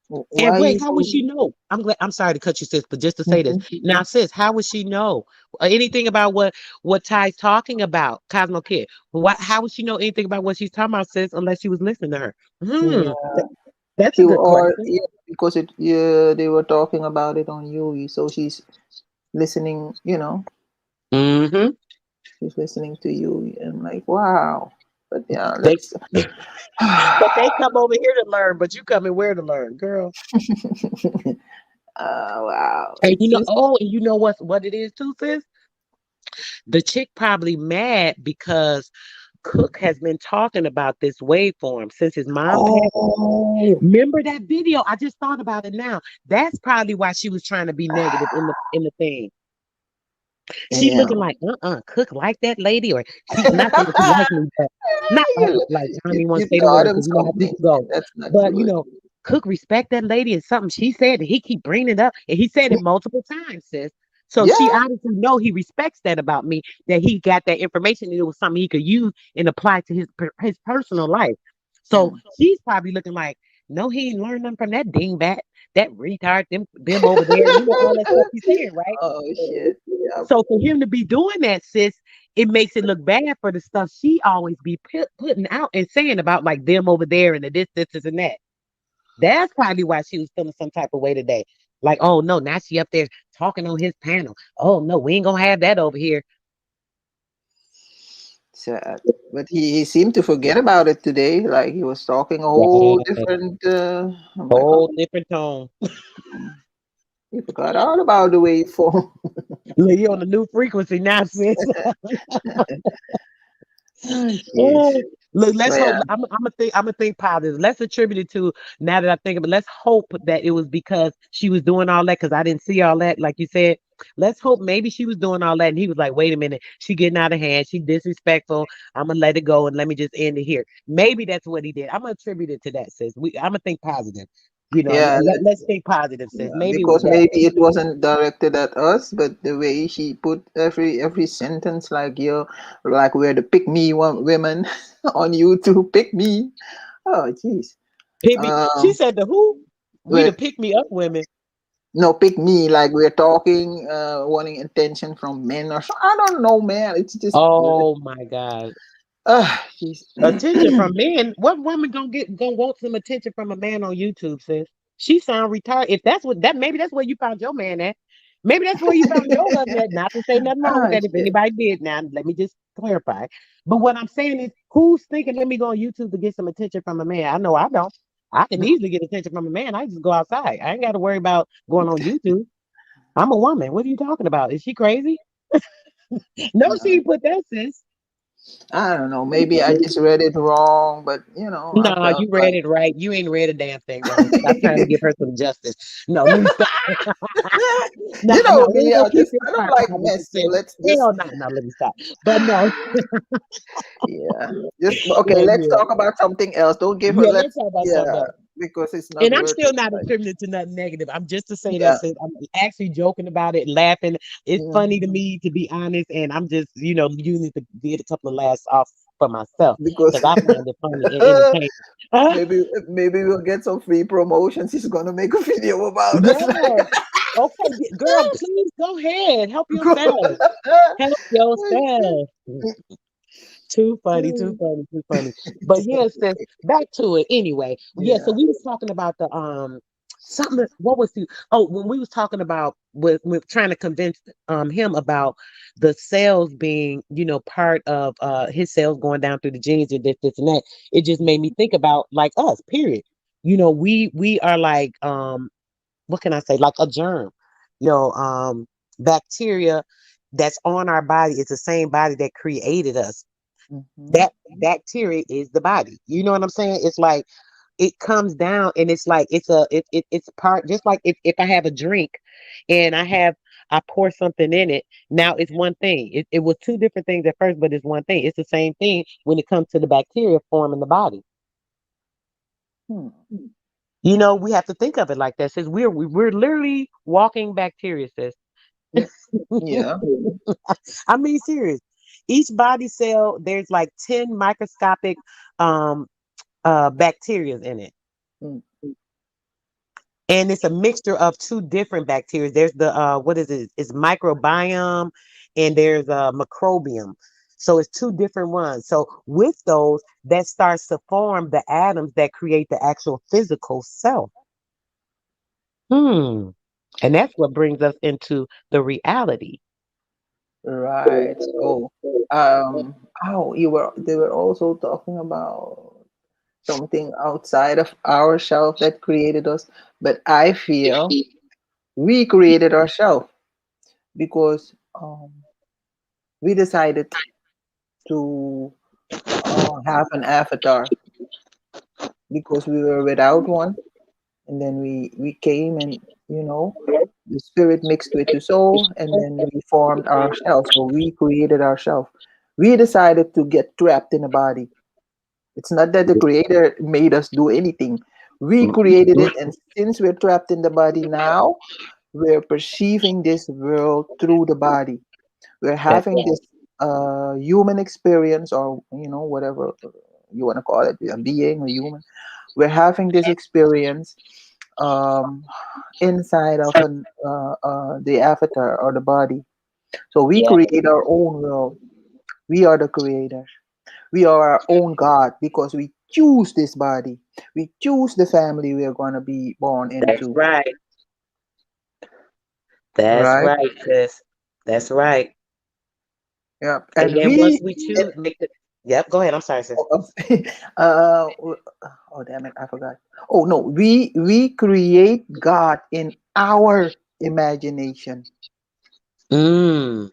And why wait, you how would feel? she know? I'm sorry to cut you, sis, but just to say this. Mhm. Now, sis, how would she know anything about what Ty's talking about, Cosmo Kid? What how would she know anything about what she's talking about, sis, unless she was listening to her? Yeah, That's a she good or question. yeah, because it yeah they were talking about it on Yui, so she's listening. Mm-hmm. She's listening to Yui, and like, wow. But yeah, They let's. but they come over here to learn, but you coming where to learn, girl? Wow, And it's just. and you know what it is too, sis? The chick probably mad because Cook has been talking about this waveform since his mom passed. Oh, Remember that video? I just thought about it now. That's probably why she was trying to be negative in the thing. She yeah. looking like, Cook like that lady, or she not saying that she like me, but not like I don't you, even want you to say the taught word him because you know how something. people go. That's not But good. Cook respect that lady and something she said, and he keep bringing it up, and he said it multiple times, sis. So Yeah. she obviously know he respects that about me, that he got that information, and it was something he could use and apply to his personal life. So Mm. she's probably looking like, no, he ain't learned nothing from that dingbat, that retard, them over there, all that stuff he's saying, right? Oh shit. Yeah. So for him to be doing that, sis, it makes it look bad for the stuff she always be putting out and saying about like them over there and the this, and that. That's probably why she was feeling some type of way today. Like, oh no, now she up there talking on his panel. Oh no, we ain't gonna have that over here. Sad. But he seemed to forget about it today. Like he was talking a whole Yeah, different. I'm like, oh, whole different tone. he forgot all about the waveform. Look, you on the new frequency now, sis. Oh, jeez. Oh, look, let's But yeah, hope. I'm gonna think positive. Let's attribute it to now that I think of it. Let's hope that it was because she was doing all that because I didn't see all that, like you said. Let's hope maybe she was doing all that and he was like, wait a minute, she getting out of hand. She disrespectful. I'm gonna let it go and let me just end it here. Maybe that's what he did. I'm gonna attribute it to that, sis. I'm gonna think positive. yeah. Let's think positive, sis. Maybe it was Because that. maybe it wasn't directed at us, but the way she put every sentence, like you, like we're the pick me women on YouTube, pick me. Oh, jeez. She Um, said the who? We the we're pick me up women. no pick me, like we're talking, wanting attention from men or so. I don't know, man. It's just, Oh my God. jeez. Attention from men. What woman gonna want some attention from a man on YouTube, sis? She sound retired. If that's what that maybe that's where you found your man at. Maybe that's where you found your husband at. Not to say nothing wrong with Ah, that if shit. anybody did. Now let me just clarify. But what I'm saying is who's thinking let me go on YouTube to get some attention from a man? I know I don't. I can easily get attention from a man. I just go outside. I ain't gotta worry about going on YouTube. I'm a woman. What are you talking about? Is she crazy? No, she No, ain't put that, sis. I don't know. Maybe I just read it wrong, but I No, felt you read like it right. You ain't read a damn thing wrong. Stop trying to give her some justice. No, let me stop. No, you know no, we're me. gonna I keep just this I don't part like positive. mess, so Sis. let's just Hell no, no, let me stop. But no, yeah. Just okay. well, Let's yeah, talk about something else. Don't give her. yeah. Let's Let's talk about yeah, something else. because it's not And I'm worth still it. not Like attributing it to nothing negative. I'm just to say that yeah, since I'm actually joking about it, laughing. It's yeah. funny to me, to be honest, and I'm just, using to get a couple of laughs off for myself Because because I find it funny and entertaining. maybe we'll get some free promotions. He's gonna make a video about us. Yes. Okay, girl, please go ahead. Help yourself. Help Like, yourself. Too funny, too funny, too funny. But yes, sis, back to it anyway. Yeah, so yeah. we was talking about the something what was the when we was talking about with trying to convince him about the cells being, part of his cells going down through the genes and this and that, it just made me think about like us, period. We are like what can I say? Like a germ. Bacteria that's on our body is the same body that created us. Hmm. That bacteria is the body. You know what I'm saying? It's like it comes down and it's like it's part just like if I have a drink and I pour something in it, now it's one thing. It was two different things at first, but it's one thing. It's the same thing when it comes to the bacteria forming the body. Hmm. We have to think of it like that. Since we're literally walking bacteria, sis. Yeah. I mean, serious. Each body cell, there's like 10 microscopic um bacteria in it. Hmm. and it's a mixture of two different bacteria. There's the what is it? It's microbiome, and there's a microbiome. So it's two different ones. So with those, that starts to form the atoms that create the actual physical self. Hmm. And that's what brings us into the reality. Right. So, oh, you were they were also talking about something outside of ourselves that created us, but I feel we created ourselves because we decided to have an avatar because we were without one, and then we came and the spirit mixed with the soul, and then we formed ourselves. So we created ourselves. We decided to get trapped in a body. It's not that the creator made us do anything. We created it, and since we're trapped in the body now, we're perceiving this world through the body. We're That's having this human experience, or whatever you want to call it, a being, a human. We're having this experience um, inside of the avatar or the body. So we yeah. create our own world. We are the creators. We are our own God because we choose this body. We choose the family we are going to be born That's into. right. That's Right? right, sis. That's right. Yep. And And then once we, we choose, make the. Yep. Go ahead. I'm sorry, sis. oh damn it, I forgot. Oh no, we create God in our imagination. Mm.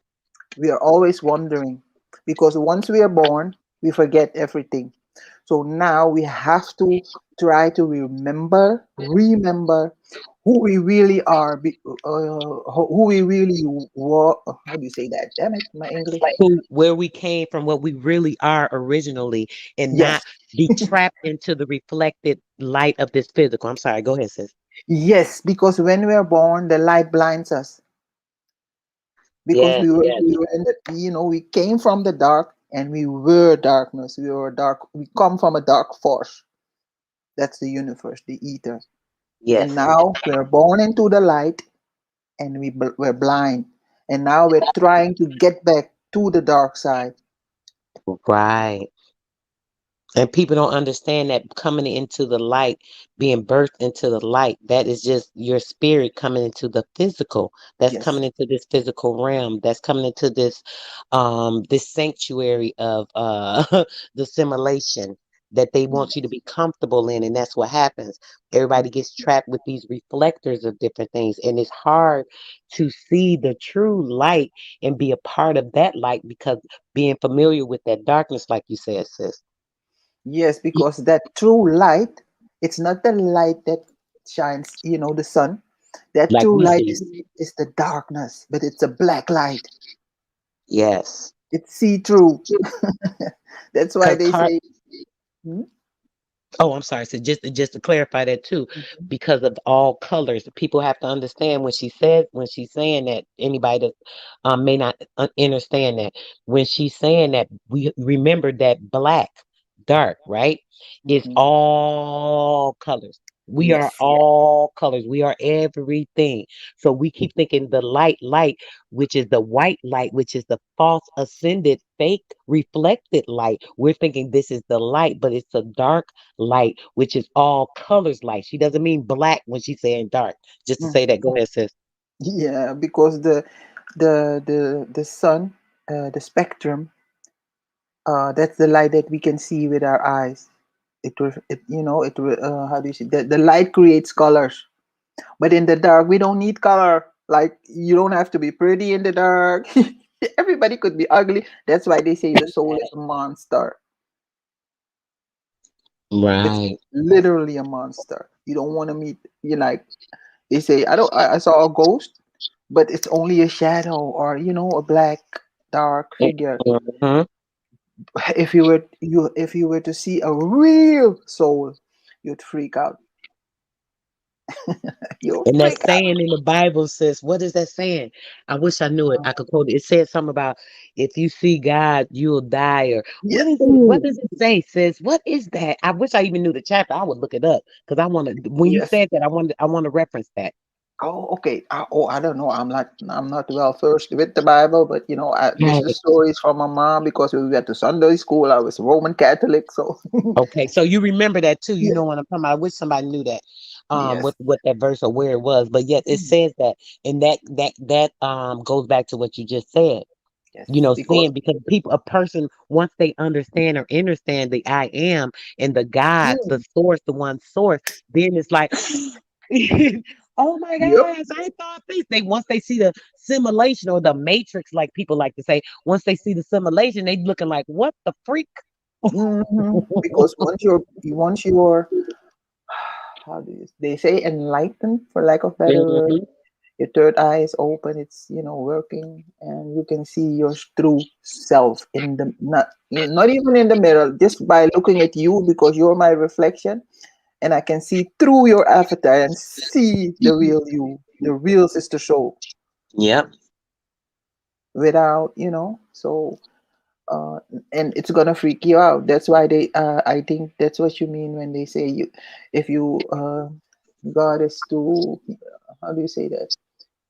We are always wondering because once we are born, we forget everything. So now we have to try to remember who we really are, who we really were. How do you say that? Damn it, my English. Where we came from, what we really are originally, and not Yes, be trapped into the reflected light of this physical. I'm sorry. Go ahead, sis. yes, because when we are born, the light blinds us because Yes. Yes. we were in the we came from the dark and we were darkness. We were dark. We come from a dark force. That's the universe, the ether. And Yes. now we're born into the light and we're blind. And now we're trying to get back to the dark side. Right. And people don't understand that coming into the light, being birthed into the light, that is just your spirit coming into the physical. That's Yes. coming into this physical realm. That's coming into this sanctuary of the simulation that they want you to be comfortable in. And that's what happens. Everybody gets trapped with these reflectors of different things. And it's hard to see the true light and be a part of that light because being familiar with that darkness, like you said, sis. Yes, because that true light, it's not the light that shines, the sun. That Like true we light see. is the darkness, but it's a black light. Yes. It's see through. That's why Because they say, hmm? oh, I'm sorry. So just to clarify that too, Mhm, because of all colors, people have to understand when she's saying that, anybody that may not understand that, when she's saying that, we remember that black, dark, right, is mhm. all colors. We are Yes. all colors. We are everything. So we keep thinking the light, which is the white light, which is the false ascended, fake reflected light. We're thinking this is the light, but it's a dark light, which is all colors light. She doesn't mean black when she's saying dark. Just to Mm. say that. Go ahead, sis. Yeah, because the sun, the spectrum, that's the light that we can see with our eyes. How do you say the light creates colors, but in the dark we don't need color. Like you don't have to be pretty in the dark. Everybody could be ugly. That's why they say the soul is a monster. It's Right. literally a monster. You don't want to meet. They say I don't. I saw a ghost, but it's only a shadow or a black dark figure. Mhm. If you were to see a real soul, you'd freak out. You'll And that freak out. saying in the Bible says, what is that saying? I wish I knew it. I could quote it. It said something about if you see God, you'll die. Or Yeah. what is it? What Ooh. does it say? Sis, what is that? I wish I even knew the chapter. I would look it up because I want to. When you Yes. said that, I want to reference that. Oh, okay. I don't know. I'm not well versed with the Bible, but this is Right. stories from my mom because we went to Sunday school. I was Roman Catholic, so Okay, so you remember that too. You yes, know what I'm talking about. I wish somebody knew that, yes, what that verse or where it was. But yet it mm, says that, and that goes back to what you just said. yes, because Saying because a person, once they understand or understand the I am and the God, the mm, source, the one source, then it's like, oh my yep, gosh, I thought this. They once they see the simulation or the matrix, like people like to say, once they see the simulation, they looking like, what the freak? because once you're how do you they say enlightened for lack of better word, Mhm. your third eye is open, it's working, and you can see your true self in the not even in the mirror, just by looking at you because you're my reflection, and I can see through your avatar and see the real you, the real sister show Yep. without so uh and it's gonna freak you out. That's why I think that's what you mean when they say you if you God is too, how do you say that,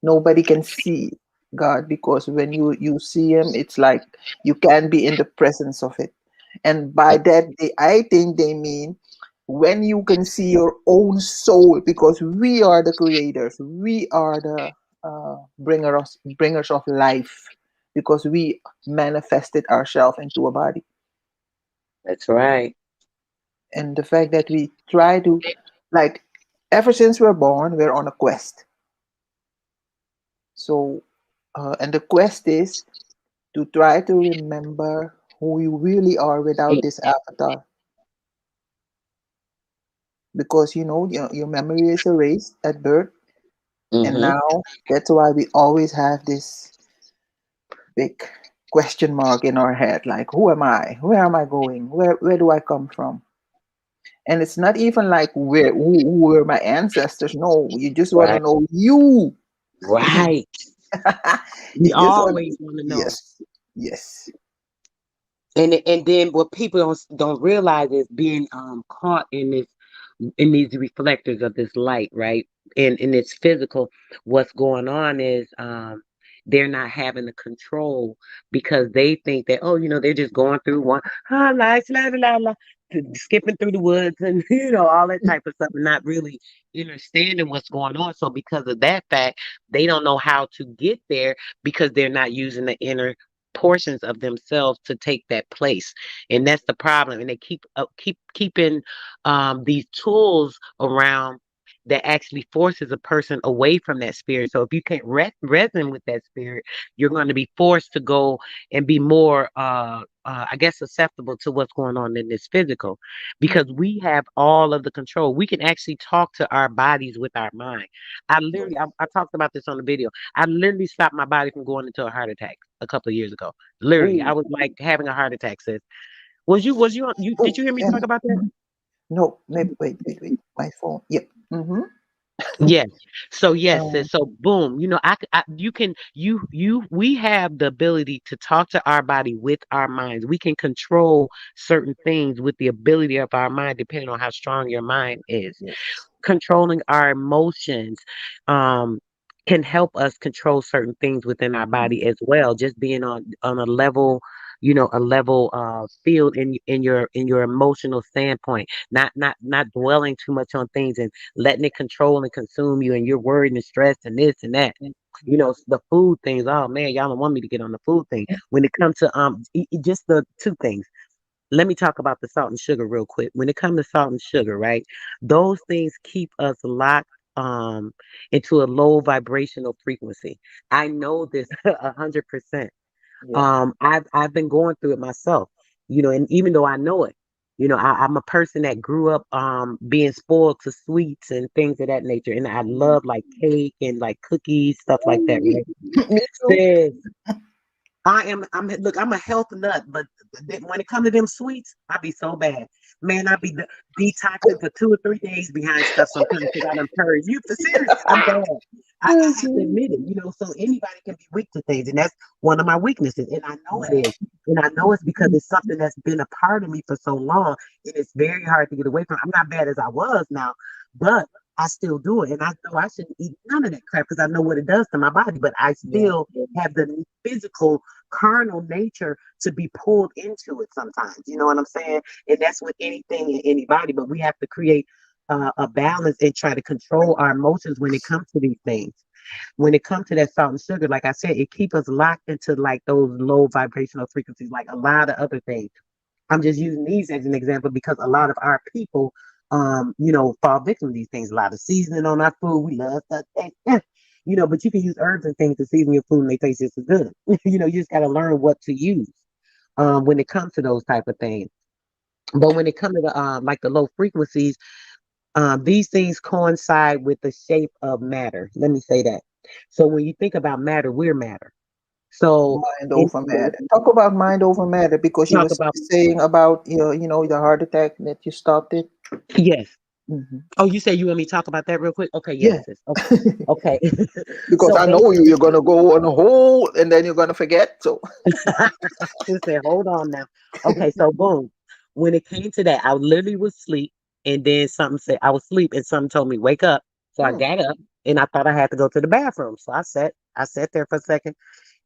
nobody can see God, because when you see him, it's like you can be in the presence of it. And by that, I think they mean when you can see your own soul, because we are the creators, we are the bringers of life, because we manifested ourselves into a body. That's right. And the fact that we try to, like, ever since we're born, we're on a quest. So and the quest is to try to remember who you really are without this avatar, because your memory is erased at birth, and Mm-hmm. now that's why we always have this big question mark in our head, like, who am I, where am I going, where do I come from? And it's not even like who were my ancestors. No, you just want to Right. know you. Right. We You just want, always want to know. yes, yes, And then what people don't realize is being caught in these reflectors of this light, right? And it's physical. What's going on is they're not having the control because they think that, oh, they're just going through one life, la la la la, skipping through the woods and all that type of stuff, and not really understanding what's going on. So because of that fact, they don't know how to get there because they're not using the inner portions of themselves to take that place, and that's the problem. And they keeping these tools around that actually forces a person away from that spirit. So if you can't reson with that spirit, you're going to be forced to go and be more, I guess, susceptible to what's going on in this physical, because we have all of the control. We can actually talk to our bodies with our mind. I talked about this on the video. I literally stopped my body from going into a heart attack a couple of years ago. Literally, I oh, was like having a heart attack. Sis, was you? Did oh, you hear me talk and about that? no, maybe, wait, my phone, yep, mm-hmm. Yes. So yes, uh, sis. So boom. You can. We have the ability to talk to our body with our minds. We can control certain things with the ability of our mind, depending on how strong your mind is. yes. Controlling our emotions um can help us control certain things within our body as well, just being on a level, a level field in your emotional standpoint, not dwelling too much on things and letting it control and consume you, and you're worried and stressed and this and that. The food things. Oh man, y'all don't want me to get on the food thing. When it comes to just the two things, let me talk about the salt and sugar real quick. When it comes to salt and sugar, right? Those things keep us locked into a low vibrational frequency. I know this 100%. Yeah. I've been going through it myself, and even though I know it, I'm a person that grew up being spoiled to sweets and things of that nature. And I love like cake and like cookies, stuff like that, Ooh, right? me too. Sis, Look, I'm a health nut, but when it comes to them sweets, I be so bad. Man, I be detoxing for 2 or 3 days behind stuff sometimes because I done purged. You for serious? I'm bad. I have to admit it, so anybody can be weak to things, and that's one of my weaknesses. And I know it is. And I know it's because it's something that's been a part of me for so long, and it's very hard to get away from. I'm not bad as I was now, but I still do it. And I know I shouldn't eat none of that crap because I know what it does to my body, but I Yeah. still have the physical carnal nature to be pulled into it sometimes. You know what I'm saying? And that's with anything and anybody, but we have to create a balance and try to control our emotions when it comes to these things. When it comes to that salt and sugar, like I said, it keeps us locked into like those low vibrational frequencies, like a lot of other things. I'm just using these as an example because a lot of our people, fall victim to these things. A lot of seasoning on our food. We love stuff. But you can use herbs and things to season your food and they taste just as good. You just got to learn what to use when it comes to those type of things. But when it comes to the like the low frequencies, these things coincide with the shape of matter. Let me say that. So when you think about matter, we're matter. So Mind in, over matter. Talk about mind over matter because you were talk about saying about the heart attack that you stopped it. yes. Hmm. Oh, you say you want me to talk about that real quick? Okay, yes, Yeah, sis. Okay. because So I know you. basically, You're gonna go on a whole, and then you're gonna forget. So. she said, hold on now. Okay, so boom. When it came to that, I literally was asleep, and then something said I was asleep, and something told me wake up. So I Hmm. got up, and I thought I had to go to the bathroom. So I sat there for a second,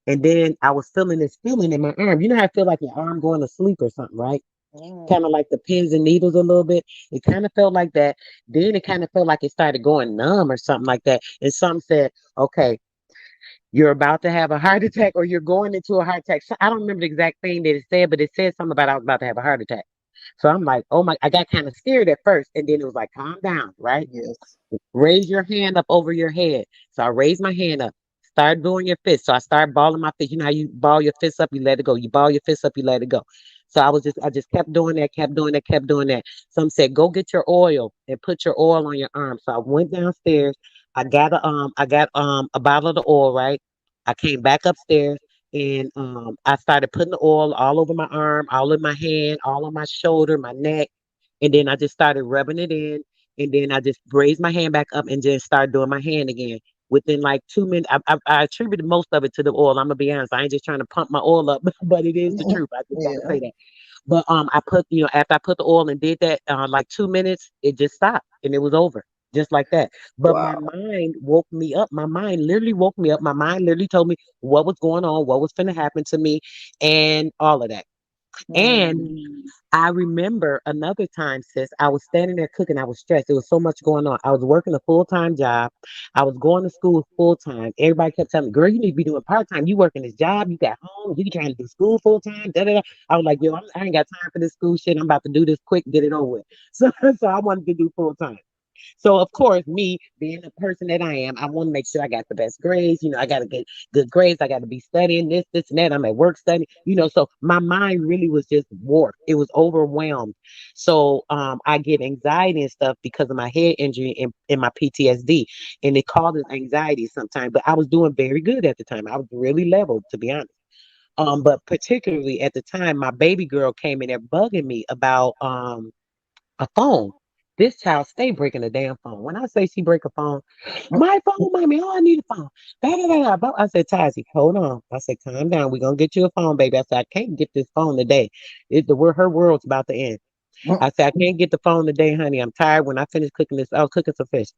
and then I was feeling this feeling in my arm. You know how I feel like your arm going to sleep or something, right? Mm. Kind of like the pins and needles a little bit. It kind of felt like that. Then it kind of felt like it started going numb or something like that. And some said, okay, you're about to have a heart attack or you're going into a heart attack. So I don't remember the exact thing that it said, but it said something about I was about to have a heart attack. So I'm like, oh my, I got kind of scared at first. And then it was like, calm down, right? Yes. Raise your hand up over your head. So I raised my hand up. Start doing your fist. So I started balling my fist. You know how you ball your fist up, you let it go. You ball your fist up, you let it go. So I just kept doing that, kept doing that, kept doing that. Some said, go get your oil and put your oil on your arm. So I went downstairs. I got a bottle of the oil, right? I came back upstairs and I started putting the oil all over my arm, all in my hand, all on my shoulder, my neck. And then I just started rubbing it in. And then I just raised my hand back up and just started doing my hand again. Within like 2 minutes, I attributed most of it to the oil. I'm gonna be honest. I ain't just trying to pump my oil up, but it is the Mhm. truth. I just gotta Yeah. say that. But I put, after I put the oil and did that, like 2 minutes, it just stopped and it was over, just like that. But my Wow. mind woke me up. My mind literally woke me up. My mind literally told me what was going on, what was going to happen to me, and all of that. And Mm. I remember another time, sis, I was standing there cooking. I was stressed. There was so much going on. I was working a full-time job. I was going to school full-time. Everybody kept telling me, girl, you need to be doing part-time. You working this job. You got home. You trying to do school full-time. Da, da, da. I was like, yo, I ain't got time for this school shit. I'm about to do this quick, get it over with. So I wanted to do full-time. So of course, me being the person that I am, I want to make sure I got the best grades. I got to get good grades. I got to be studying this, and that. I'm at work studying. So my mind really was just warped. It was overwhelmed. So I get anxiety and stuff because of my head injury and my PTSD, and it causes anxiety sometimes. But I was doing very good at the time. I was really leveled, to be honest. But particularly at the time, my baby girl came in there bugging me about a phone. This child stay breaking the damn phone. When I say she break a phone, my phone, mommy, oh, I need a phone. Da, da, da, da. I said, Tazi, hold on. I said, calm down. We're gonna get you a phone, baby. I said, I can't get this phone today. Her world's about to end. Mm. I said, I can't get the phone today, honey. I'm tired. When I finish cooking this, I was cooking some fish.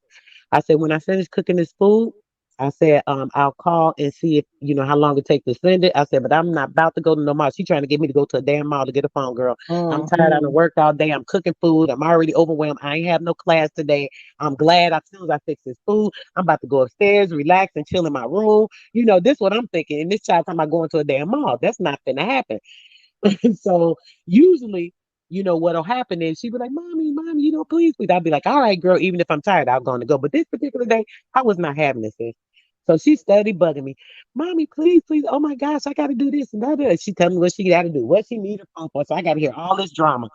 I said, when I finish cooking this food, I said, I'll call and see if how long it takes to send it. I said, but I'm not about to go to no mall. She trying to get me to go to a damn mall to get a phone, girl. I'm Mm. tired. I done worked all day. I'm cooking food. I'm already overwhelmed. I ain't have no class today. I'm glad as soon as I fix this food, I'm about to go upstairs, relax, and chill in my room. This what I'm thinking. And this child talking about going to a damn mall. That's not gonna happen. So usually, what'll happen is she be like, mommy, please, please. I'll be like, all right, girl, even if I'm tired, I'm going to go. But this particular day, I was not having this. Sis. So she studied bugging me. Mommy, please, please. Oh my gosh, I got to do this and that. She tell me what she got to do, what she need a phone for. So I got to hear all this drama.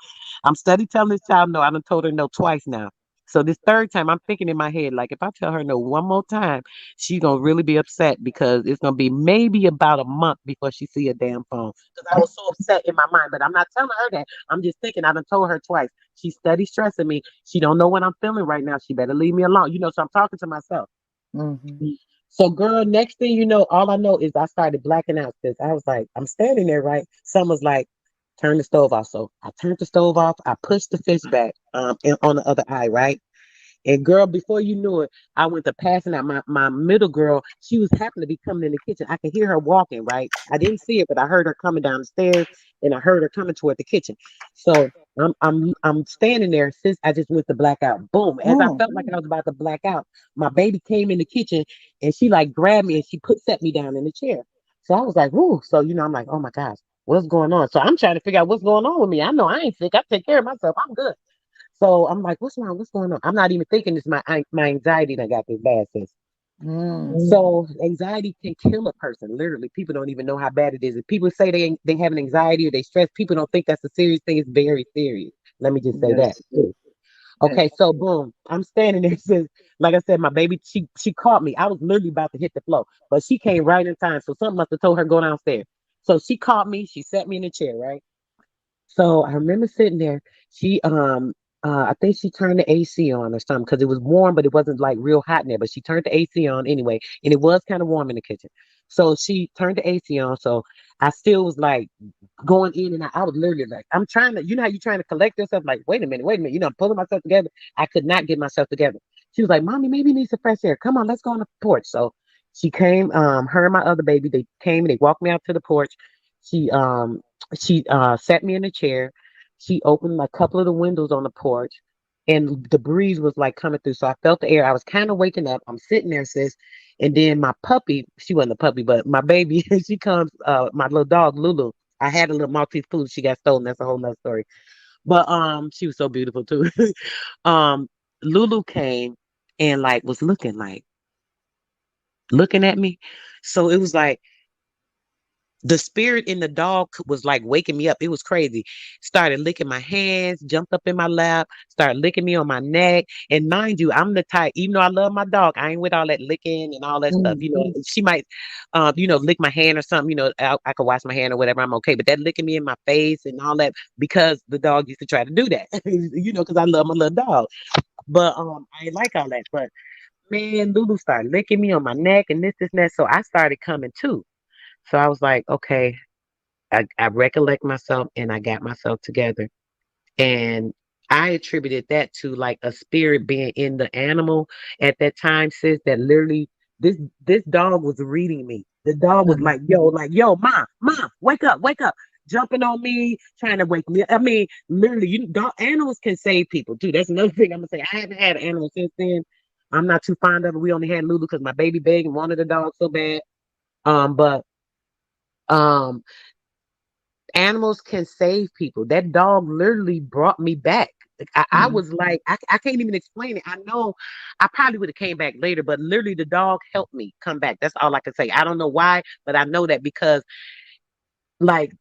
I'm study telling this child no. I done told her no twice now. So this third time, I'm thinking in my head, like if I tell her no one more time, she's gonna really be upset because it's gonna be maybe about a month before she see a damn phone. Because I was so upset in my mind, but I'm not telling her that. I'm just thinking. I done told her twice. She steady stressing me. She don't know what I'm feeling right now. She better leave me alone. So I'm talking to myself. Mm-hmm. So, girl, next thing you know, all I know is I started blacking out because I was like, I'm standing there, right? Someone's like, turn the stove off. So I turned the stove off. I pushed the fish back on the other eye, right? And girl, before you knew it, I went to passing out. My middle girl, she was happened to be coming in the kitchen. I could hear her walking, right? I didn't see it, but I heard her coming down the stairs and I heard her coming toward the kitchen. So I'm standing there since I just went to black out. Boom. As I Oh. felt like I was about to black out, my baby came in the kitchen and she like grabbed me and she set me down in the chair. So I was like, whoo. So I'm like, oh my gosh, what's going on? So I'm trying to figure out what's going on with me. I know I ain't sick. I take care of myself. I'm good. So I'm like, what's wrong? What's going on? I'm not even thinking it's my anxiety that got this bad, sis. Mm. So anxiety can kill a person. Literally, people don't even know how bad it is. If people say they have an anxiety or they stress, people don't think that's a serious thing. It's very serious. Let me just say that Yes. too. Yes. Okay, so boom, I'm standing there. Since, like I said, my baby, she caught me. I was literally about to hit the floor, but she came right in time. So something must have told her go downstairs. So she caught me. She set me in a chair, right? So I remember sitting there. She I think she turned the AC on or something because it was warm, but it wasn't like real hot in there. But she turned the AC on anyway, and it was kind of warm in the kitchen. So she turned the AC on. So I still was like going in and out. I was literally like, I'm trying to, how you trying to collect yourself? Like, wait a minute, wait a minute. I'm pulling myself together. I could not get myself together. She was like, Mommy, maybe you need some fresh air. Come on, let's go on the porch. So she came, her and my other baby, they came and they walked me out to the porch. She sat me in a chair. She opened a couple of the windows on the porch and the breeze was like coming through. So I felt the air. I was kind of waking up. I'm sitting there, sis. And then my puppy, she wasn't a puppy, but my baby, she comes, my little dog, Lulu. I had a little Maltese poodle. She got stolen. That's a whole nother story. But she was so beautiful too. um, Lulu came and like was looking at me. So it was like the spirit in the dog was like waking me up. It was crazy. Started licking my hands, jumped up in my lap, started licking me on my neck. And mind you, I'm the type, even though I love my dog, I ain't with all that licking and all that stuff. Mm. She might, lick my hand or something. I could wash my hand or whatever. I'm okay. But that licking me in my face and all that because the dog used to try to do that. Because I love my little dog. But I ain't like all that. But man, Lulu started licking me on my neck and this and that. So I started coming too. So I was like, okay, I recollect myself and I got myself together. And I attributed that to like a spirit being in the animal at that time, sis, that literally this dog was reading me. The dog was Mm. like, yo, mom, wake up, jumping on me, trying to wake me up. I mean, literally, animals can save people too. That's another thing I'm gonna say. I haven't had an animal since then. I'm not too fond of it. We only had Lulu because my baby begged and wanted a dog so bad. But um animals can save people. That dog literally brought me back. Like, I Mm. was like, I can't even explain it. I know I probably would have came back later, but literally the dog helped me come back. That's all I can say. I don't know why, but I know that because like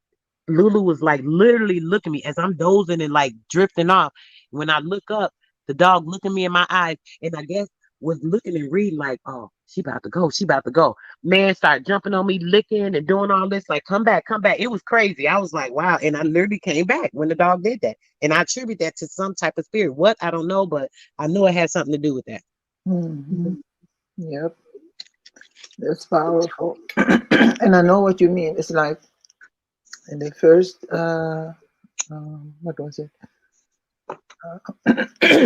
Lulu was like literally looking at me as I'm dozing and like drifting off. When I look up, the dog looking me in my eyes, and I guess was looking and reading like, oh, she about to go, she about to go. Man started jumping on me, licking and doing all this, like, come back, come back. It was crazy. I was like, wow. And I literally came back when the dog did that. And I attribute that to some type of spirit. What? I don't know, but I know it had something to do with that. Mm-hmm. Yep. That's powerful. And I know what you mean. It's like in the first, what was it?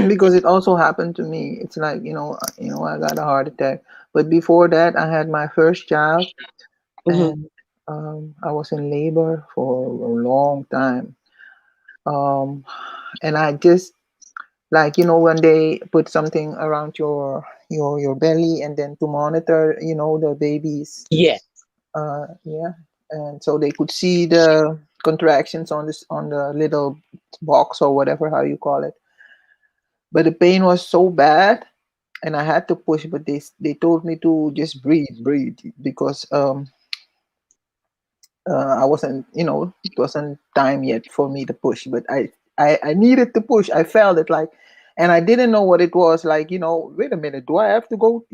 Because it also happened to me. It's like, I got a heart attack. But before that, I had my first child, Hmm. and I was in labor for a long time. Um, and I just like, when they put something around your belly, and then to monitor, the baby's, Yeah. yeah, and so they could see the contractions on the little box, or whatever how you call it. But the pain was so bad, and I had to push. But they told me to just breathe, because I wasn't, it wasn't time yet for me to push. But I needed to push. I felt it like. and I didn't know what it was. Like, wait a minute, do I have to go?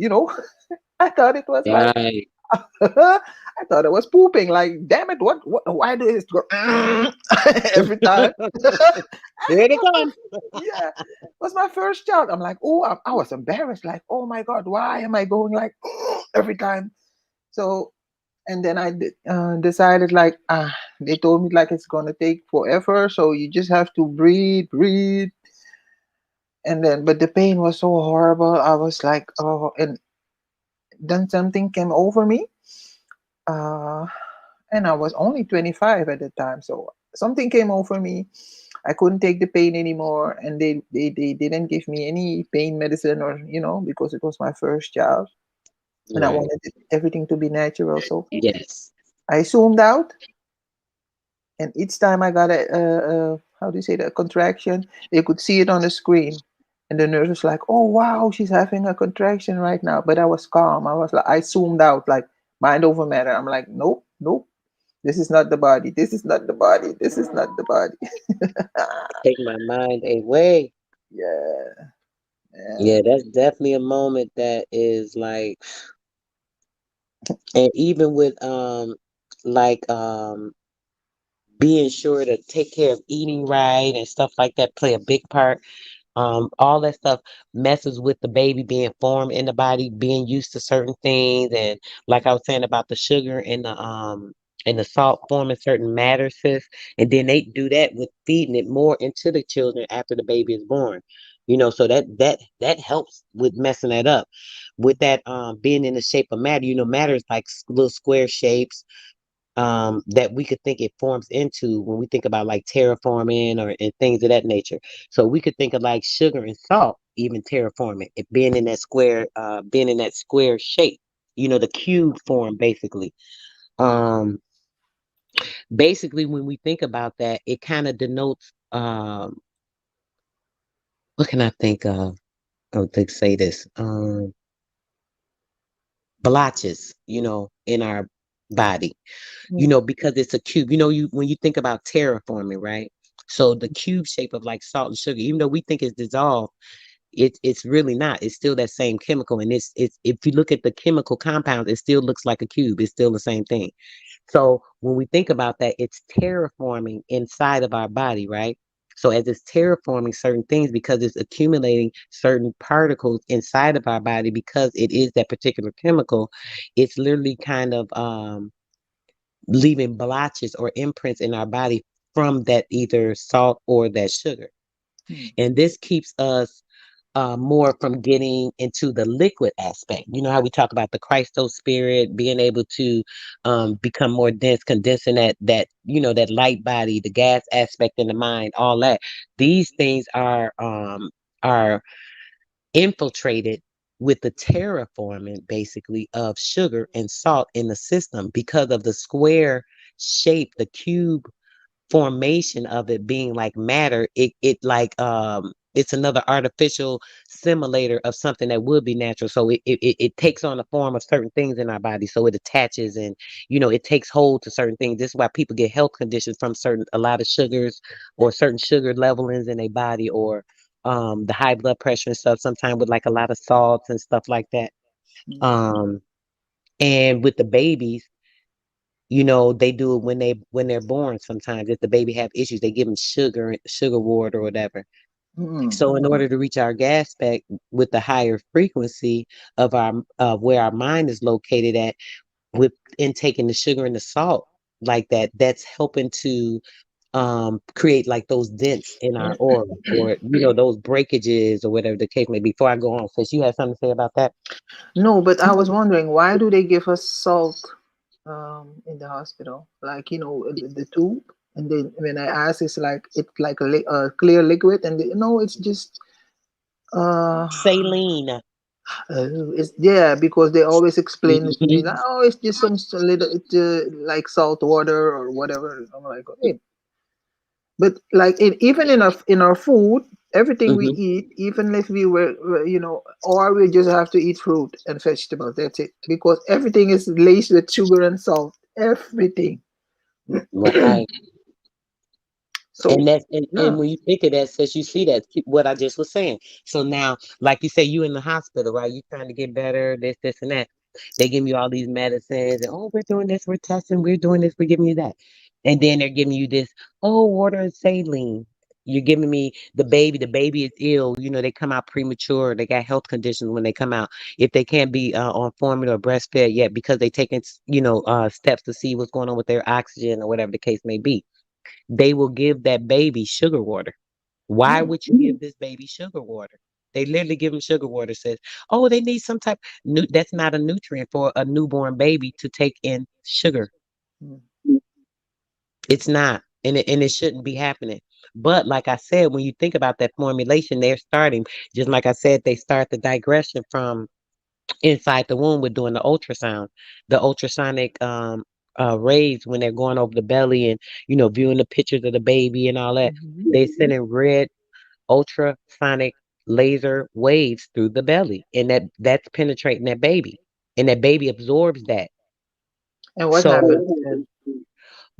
I thought it was like, Right. I thought it was pooping. Like, damn it, what why do it go every time? And Here it they was my, come. yeah, it was my first child. I'm like, oh, I was embarrassed. Like, oh my God, why am I going like every time? So, and then I decided like, they told me like it's gonna take forever, so you just have to breathe, breathe. And then, but the pain was so horrible. I was like, oh, and then something came over me. Uh, and I was only 25 at the time, so something came over me. I couldn't take the pain anymore, and they didn't give me any pain medicine, or because it was my first child, and I Right. wanted everything to be natural. So Yes. I zoomed out, and each time I got a how do you say that, a contraction, they could see it on the screen, and the nurse was like, "Oh wow, she's having a contraction right now." But I was calm. I was like, I zoomed out, like mind over matter. I'm like, nope, nope. This is not the body. This is not the body. This is not the body. Take my mind away. Yeah, Yeah, man. that's definitely a moment that is like, and even with like being sure to take care of eating right and stuff like that play a big part. All that stuff messes with the baby being formed in the body, being used to certain things, and like I was saying about the sugar and the salt forming certain matter, sis. And then they do that with feeding it more into the children after the baby is born. So that helps with messing that up. With that being in the shape of matter, matter is like little square shapes that we could think it forms into when we think about like terraforming or and things of that nature. So we could think of like sugar and salt, even terraforming, it being in that square shape, the cube form basically. Um, Basically, when we think about that, it kind of denotes what can I think of? I would think say this. Blotches, in our body. Mm, Because it's a cube. You when you think about terraforming, right? So the cube shape of like salt and sugar, even though we think it's dissolved, it's really not. It's still that same chemical, and it's if you look at the chemical compounds, it still looks like a cube. It's still the same thing. So when we think about that, it's terraforming inside of our body, right? So as it's terraforming certain things because it's accumulating certain particles inside of our body because it is that particular chemical, it's literally kind of leaving blotches or imprints in our body from that either salt or that sugar. mm, And this keeps us more from getting into the liquid aspect. You know how we talk about the Christo spirit being able to become more dense, condensing that light body, the gas aspect in the mind, all that. These things are infiltrated with the terraforming basically of sugar and salt in the system because of the square shape, the cube formation of it being like matter. It like it's another artificial simulator of something that would be natural. So it takes on the form of certain things in our body. So it attaches and it takes hold to certain things. This is why people get health conditions from a lot of sugars or certain sugar levelings in their body or the high blood pressure and stuff, sometimes with like a lot of salts and stuff like that. mm, Um, and with the babies, they do it when they're born. Sometimes if the baby have issues, they give them sugar water or whatever. mm, So in order to reach our gas spec with the higher frequency of where our mind is located at, with intaking the sugar and the salt like that, that's helping to create like those dents in our aura or those breakages or whatever the case may be. Before I go on, since you have something to say about that. No, but I was wondering, why do they give us salt in the hospital? Like, the tube. And then when I asked, it's like a clear liquid, and no, it's just uh, Saline. it's yeah, because they always explain it to me like, Mhm. oh, it's just little, it's like salt water or whatever. I'm like, okay, but like even in our food, everything we Mhm. eat, even if we or we just have to eat fruit and vegetables. That's it, because everything is laced with sugar and salt. Everything. Right. So And that's and yeah. when you think of that, since you see that, what I just was saying. So now, like you say, you in the hospital, right? You trying to get better, this, and that. They give you all these medicines, and oh, we're doing this, we're testing, we're doing this, we're giving you that, and then they're giving you this, oh, water and saline. You're giving me the baby is ill. You know, they come out premature. They got health conditions when they come out. If they can't be on formula or breastfed yet because they taking, steps to see what's going on with their oxygen or whatever the case may be, they will give that baby sugar water. Why Mm, would you give this baby sugar water? They literally give them sugar water. Says, oh, they need some type. That's not a nutrient for a newborn baby to take in sugar. mm, It's not, and it shouldn't be happening. But like I said, when you think about that formulation, they're starting just like I said. They start the digression from inside the womb with doing the ultrasonic rays when they're going over the belly and viewing the pictures of the baby and all that. mhm. They sending red ultrasonic laser waves through the belly, and that's penetrating that baby, and that baby absorbs that. And what So happens then?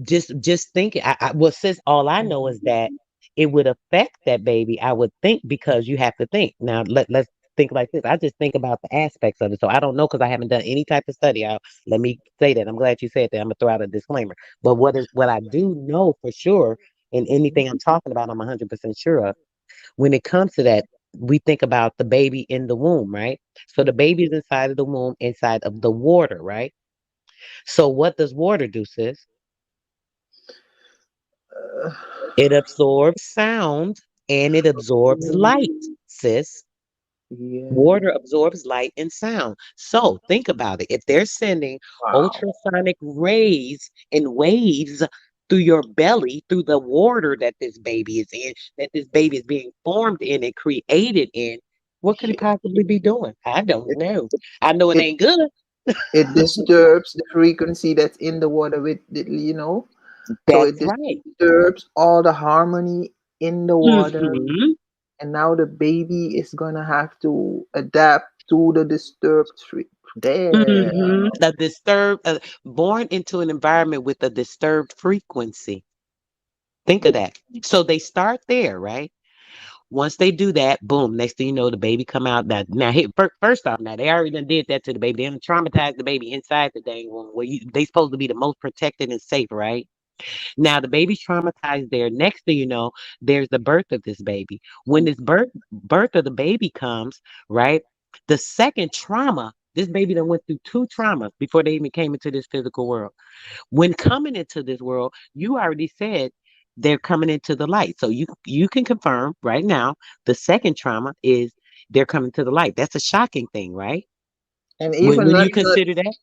just thinking, well, sis, all I know is that it would affect that baby. I would think because you have to think. Now let's think like this. I just think about the aspects of it, so I don't know because I haven't done any type of study. Let me say that. I'm glad you said that. I'm gonna throw out a disclaimer. But what I do know for sure, and anything I'm talking about, I'm 100% sure of. When it comes to that, we think about the baby in the womb, right? So the Mhm. baby is inside of the womb, inside of the water, right? So what does water do, sis? Uh, It absorbs sound and it absorbs light, sis. yeah. Water absorbs light and sound. So think about it. If they're sending Wow. ultrasonic rays and waves through your belly, through the water that this baby is in, that this baby is being formed in and created in, what could it Yeah. possibly be doing? I don't It, know. I know it it ain't good. it disturbs the frequency that's in the water with so it That's right. disturbs all the harmony in the water, Hmm. and now the baby is gonna have to adapt to the disturbed there. The disturbed, born into an environment with a disturbed frequency. Think of that. So they start there, right? Once they do that, boom. Next thing you know, the baby come out. Now, first off, now they already done did that to the baby. They done traumatized the baby inside the dang womb, where they supposed to be the most protected and safe, right? Now the baby's traumatized there. Next thing you know, there's the birth of this baby. When this birth of the baby comes, right? The second trauma, this baby done went through two traumas before they even came into this physical world. When coming into this world, you already said they're coming into the light. So you can confirm right now the second trauma is they're coming to the light. That's a shocking thing, right? And When even when not you consider that,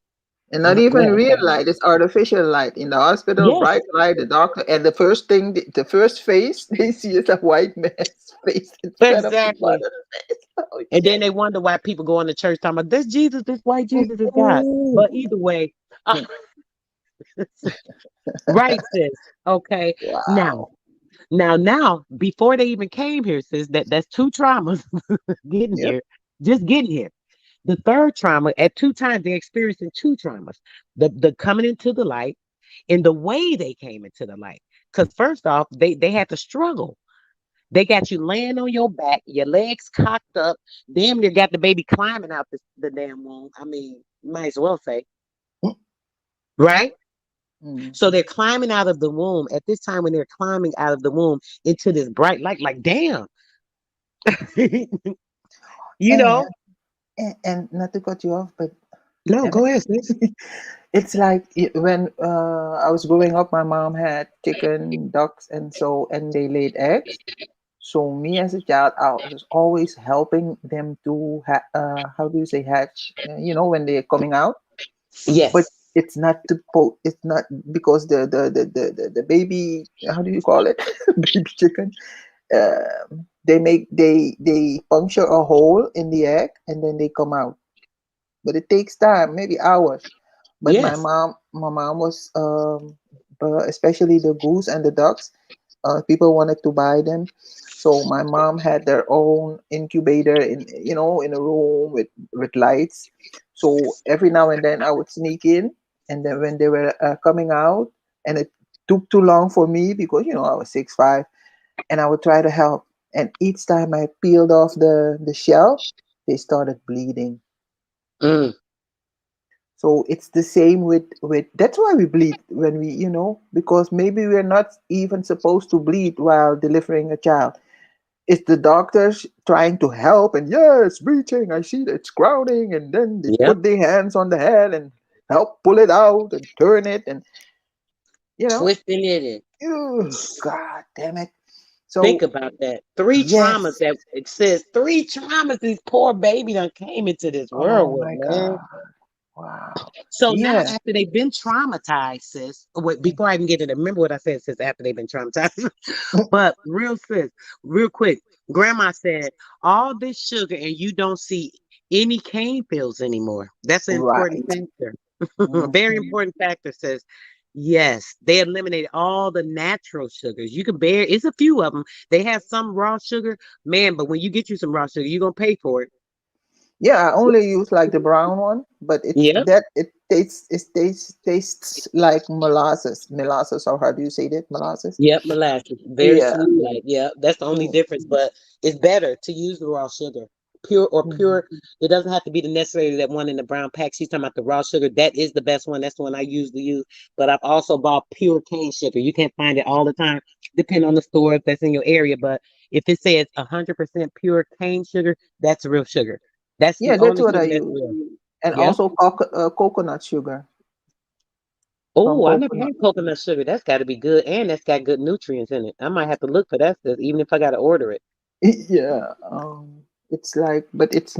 not go even ahead. I'm real sorry. light, it's artificial light in the hospital, bright Yes, light, the doctor, and the first thing, the first face they see is a white man's face instead of the exactly. mother's face. Oh And then shit. they wonder why people go into church talking about this Jesus, this white Jesus is God. Ooh. But either way, right, sis. Okay. Now, Wow. now, before they even came here, sis, that's two traumas getting Yep. here, just getting here. The third trauma, at two times, they're experiencing two traumas. The coming into the light and the way they came into the light. Because first off, they had to struggle. They got you laying on your back, your legs cocked up, damn near got the baby climbing out the damn womb. I mean, might as well say, right? Mm. So they're climbing out of the womb at this time when they're climbing out of the womb into this bright light, like, damn, you know? And, and not to cut you off, but No, damn go it. ahead, sis. It's like when I was growing up, my mom had chicken, ducks, and so, and they laid eggs. So me as a child, I was always helping them to how do you say hatch? When they're coming out. But Yes. it's not it's not because the baby, how do you call it? Baby chicken. They puncture a hole in the egg and then they come out. But it takes time, maybe hours. But Yes. my mom was especially the goose and the ducks. People wanted to buy them, so my mom had their own incubator in a room with lights. So every now and then I would sneak in, and then when they were coming out, and took too long for me because I was 6'5", and I would try to help. And each time I peeled off the shell, they started bleeding. Mm, So it's the same with that's why we bleed when we because maybe we're not even supposed to bleed while delivering a child. It's the doctors trying to help, and yeah, it's breaching. I see that it's crowding, and then they yep. put their hands on the head and help pull it out and turn it, and you know, Twisting it and God damn it. think So about that. Three traumas yes, that it says three traumas this poor baby done came into this world oh with, my man. God, wow, So now yeah, after they've been traumatized, sis, wait, before I even get to that, remember what I said, sis, after they've been traumatized. But real sis, real quick, grandma said, all this sugar and you don't see any cane pills anymore. That's an important right. factor. A very Mhm. important factor, says. Yes, they eliminated all the natural sugars. You can bear it's a few of them. They have some raw sugar, man, but when you get you some raw sugar, you're gonna pay for it. Yeah, I only use like the brown one, but Yep. it tastes like molasses, or how do you say that? Molasses. Yep, molasses. Very Yeah. sweet like. Yep. That's the only Mm, difference. But it's better to use the raw sugar. Pure or mhm. pure. It doesn't have to be the necessarily that one in the brown pack. She's talking about the raw sugar. That is the best one. That's the one I usually use. But I've also bought pure cane sugar. You can't find it all the time, depending on the store if that's in your area. But if it says 100% pure cane sugar, that's real sugar. That's the Yeah, that's only what I sugar that's use, real. and Yep. also coconut sugar from Oh, I never coconut. had coconut sugar. That's got to be good, and that's got good nutrients in it. I might have to look for that stuff, even if I got to order it. Yeah, it's like, but it's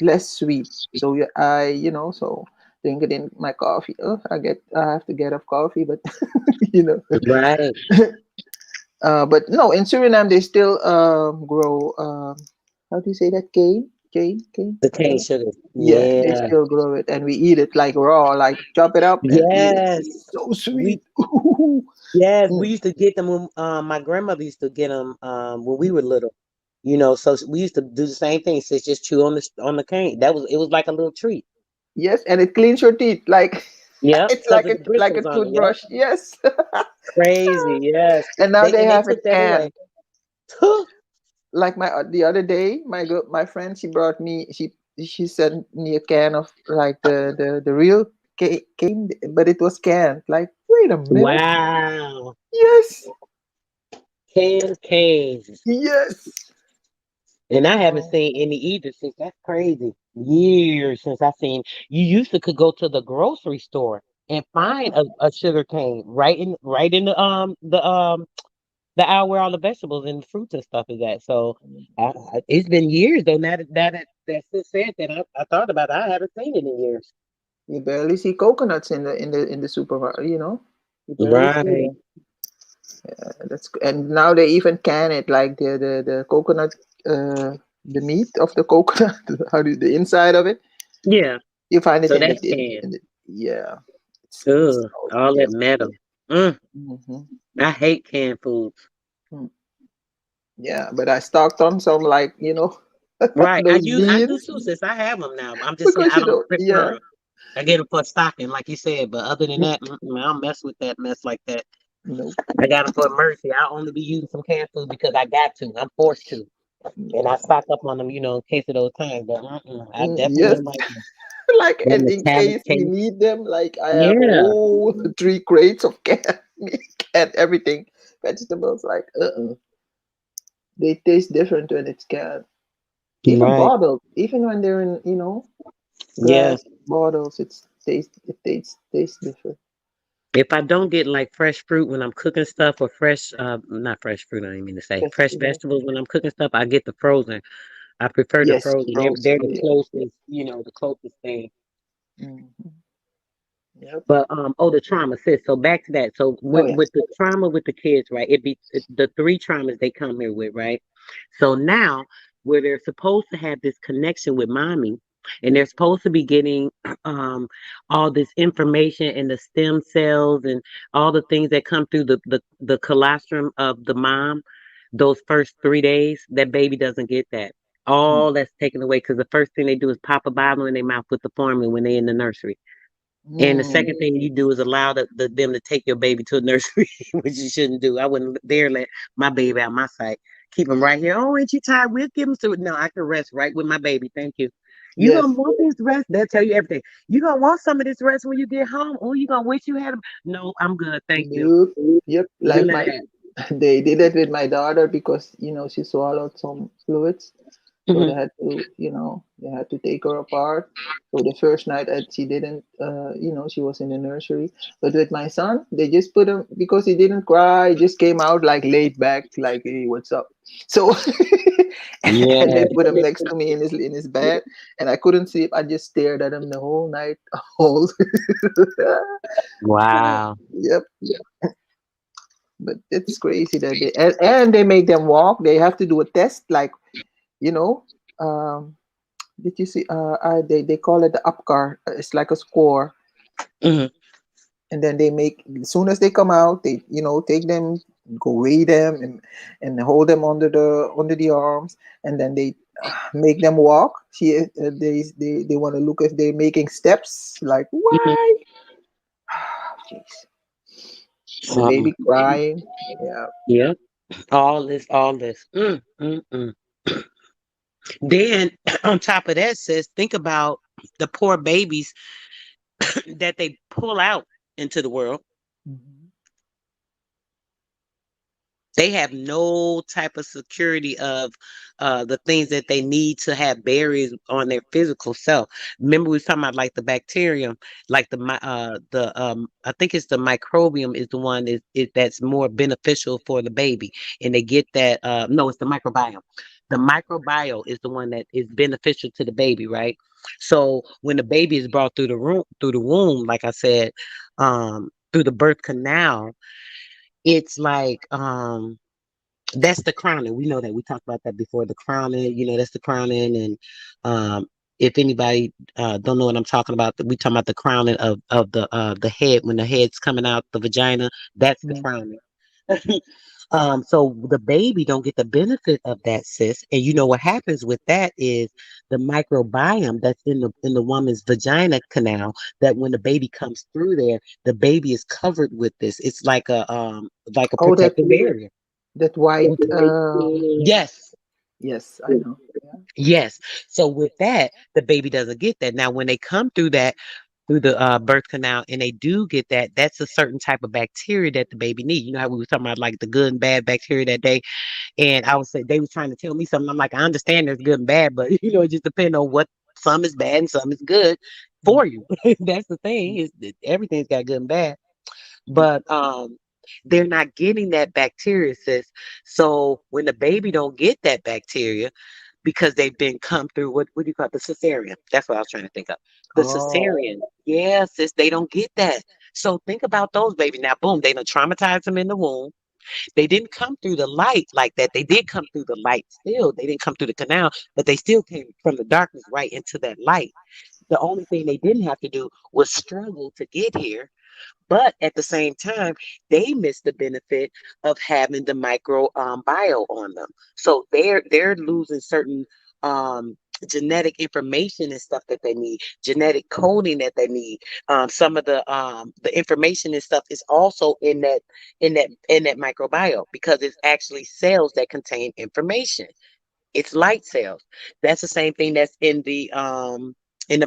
less sweet. So yeah, so drink it in my coffee. Oh, I have to get off coffee, but you know. Right. But no, in Suriname they still grow. How do you say that? Cane. The cane Yeah, sugar. yeah, they Yeah. still grow it, and we eat it like raw, like chop it up and eat it. Yes. It's so We sweet. yes, we Mm. used to get them when my grandmother used to get them when we were little. So we used to do the same thing. So just chew on the cane. It was like a little treat. Yes, and it cleans your teeth like Yep, it's because like of a the like a bristles on it. Yep. toothbrush. Yes, Crazy. Yes. and now they They have it took that away. canned. Like the other day, my friend, she brought me she sent me a can of like the real cane, but it was canned. Like, wait a minute. Wow. Yes, Canned canes. yes. And I haven't Oh, seen any either since that's crazy. Years since I seen you used to could go to the grocery store and find ah, a sugar cane right in the aisle where all the vegetables and fruits and stuff is at. So it's been years though. Now that sis said that I thought about it. I haven't seen it in years. you barely see coconuts in the supermarket. You barely see Right. them. And now they even can it, like the coconut, the meat of the coconut. How do the inside of it? Yeah. You find it So in the that's canned. yeah. It's Ugh, so all that metal. different. Mm, Hmm. I hate canned foods. Yeah, but I stocked on some, like Right. those I do beans too, since I have them now. I'm just saying because I don't prefer yeah, 'em. I get them for stocking, like you said. But other than that, I don't mess with that mess like that. nope. I got them for emergency. I only be using some canned food because I got to. I'm forced to, and I stock up on them, in case of those times. But I definitely Yes, don't like them. like, Them and in metallic case we case. need them, like I have a Yeah. whole 3 crates of canned meat and everything, vegetables. Like, they taste different when it's canned. Even Right. bottled, even when they're in Yeah. glass bottles, it tastes different. If I don't get like fresh fruit when I'm cooking stuff or fresh, not fresh fruit, I didn't mean to say fresh Vegetable. vegetables when I'm cooking stuff, I get the frozen. I prefer the Yes, frozen. They're frozen. the Yeah. closest, the closest thing. Hmm. Yep. But the trauma, sis. So back to that. So Oh with yes. the trauma with the kids, right? The three traumas they come here with, right? So now where they're supposed to have this connection with mommy, and they're supposed to be getting um all this information and the stem cells and all the things that come through the colostrum of the mom. Those first 3 days, that baby doesn't get that. Mm, All that's taken away because the first thing they do is pop a Bible in their mouth with the formula when they're in the nursery. And the Mm, second thing you do is allow them to take your baby to a nursery, which you shouldn't do. I wouldn't dare let my baby out my sight. Keep him right here. Oh, ain't you tired? We'll give him to it. No, I can rest right with my baby. Thank you. You gonna yes. want this rest? They'll tell you everything. You gonna want some of this rest when you get home? Oh, you gonna wish you had him? No, I'm good. Thank you. Nope. Yep. Like None of my, that. they did it with my daughter because she swallowed some fluids, so Hmm. they had to take her apart. So the first night that she didn't, she was in the nursery. But with my son, they just put him because he didn't cry. He just came out like laid back, like, hey, what's up? So, and Yeah. they put him next to me in his bed, and I couldn't sleep. I just stared at him the whole night. Whole. Wow. Yep. But it's crazy that and they make them walk. They have to do a test, like, you know. Um, did you see? They call it the UPCAR. It's like a score, Hmm. and then they make as soon as they come out, they take them, go weigh them, and hold them under the arms, and then they make them walk. They want to look if they're making steps. Like, Hmm. why? Jeez. And the Uh-uh. baby crying. Yeah. Yep. All this, all this. Mm. Then on top of that, sis, think about the poor babies that they pull out into the world. Mhm. They have no type of security of the things that they need to have barriers on their physical self. Remember, we was talking about like the bacterium, like I think it's the microbiome is the one that's more beneficial for the baby, and they get that. No, it's the microbiome. The microbiome is the one that is beneficial to the baby, right? So when the baby is brought through the womb, like I said, through the birth canal, it's like that's the crowning. We know that we talked about that before. The crowning, that's the crowning. And if anybody don't know what I'm talking about, we talking about the crowning of the head when the head's coming out the vagina. That's the Yeah. crowning. So the baby don't get the benefit of that, sis. And you know what happens with that is the microbiome that's in the woman's vagina canal. That when the baby comes through there, the baby is covered with this. It's like a Oh, protective barrier. that white. Yes, Yes, I know. Yeah. yes. So with that, the baby doesn't get that. Now, when they come through the birth canal and they do get that, that's a certain type of bacteria that the baby needs. You know how we were talking about like the good and bad bacteria that day, and I was say they was trying to tell me something. I'm like, I understand there's good and bad, but it just depends on what some is bad and some is good for you. That's the thing is that everything's got good and bad. But they're not getting that bacteria, sis. So when the baby don't get that bacteria because they've been come through what do you call it? The cesarean. That's what I was trying to think of. The Oh, cesarean. Yeah, sis, they don't get that. So think about those babies. Now, boom, they don't traumatize them in the womb. They didn't come through the light like that. They did come through the light still. They didn't come through the canal, but they still came from the darkness right into that light. The only thing they didn't have to do was struggle to get here, but at the same time, they miss the benefit of having the micro bio on them. So they're losing certain um, genetic information and stuff that they need, genetic coding that they need. Some of the information and stuff is also in that microbiome because it's actually cells that contain information. It's light cells. That's the same thing that's in the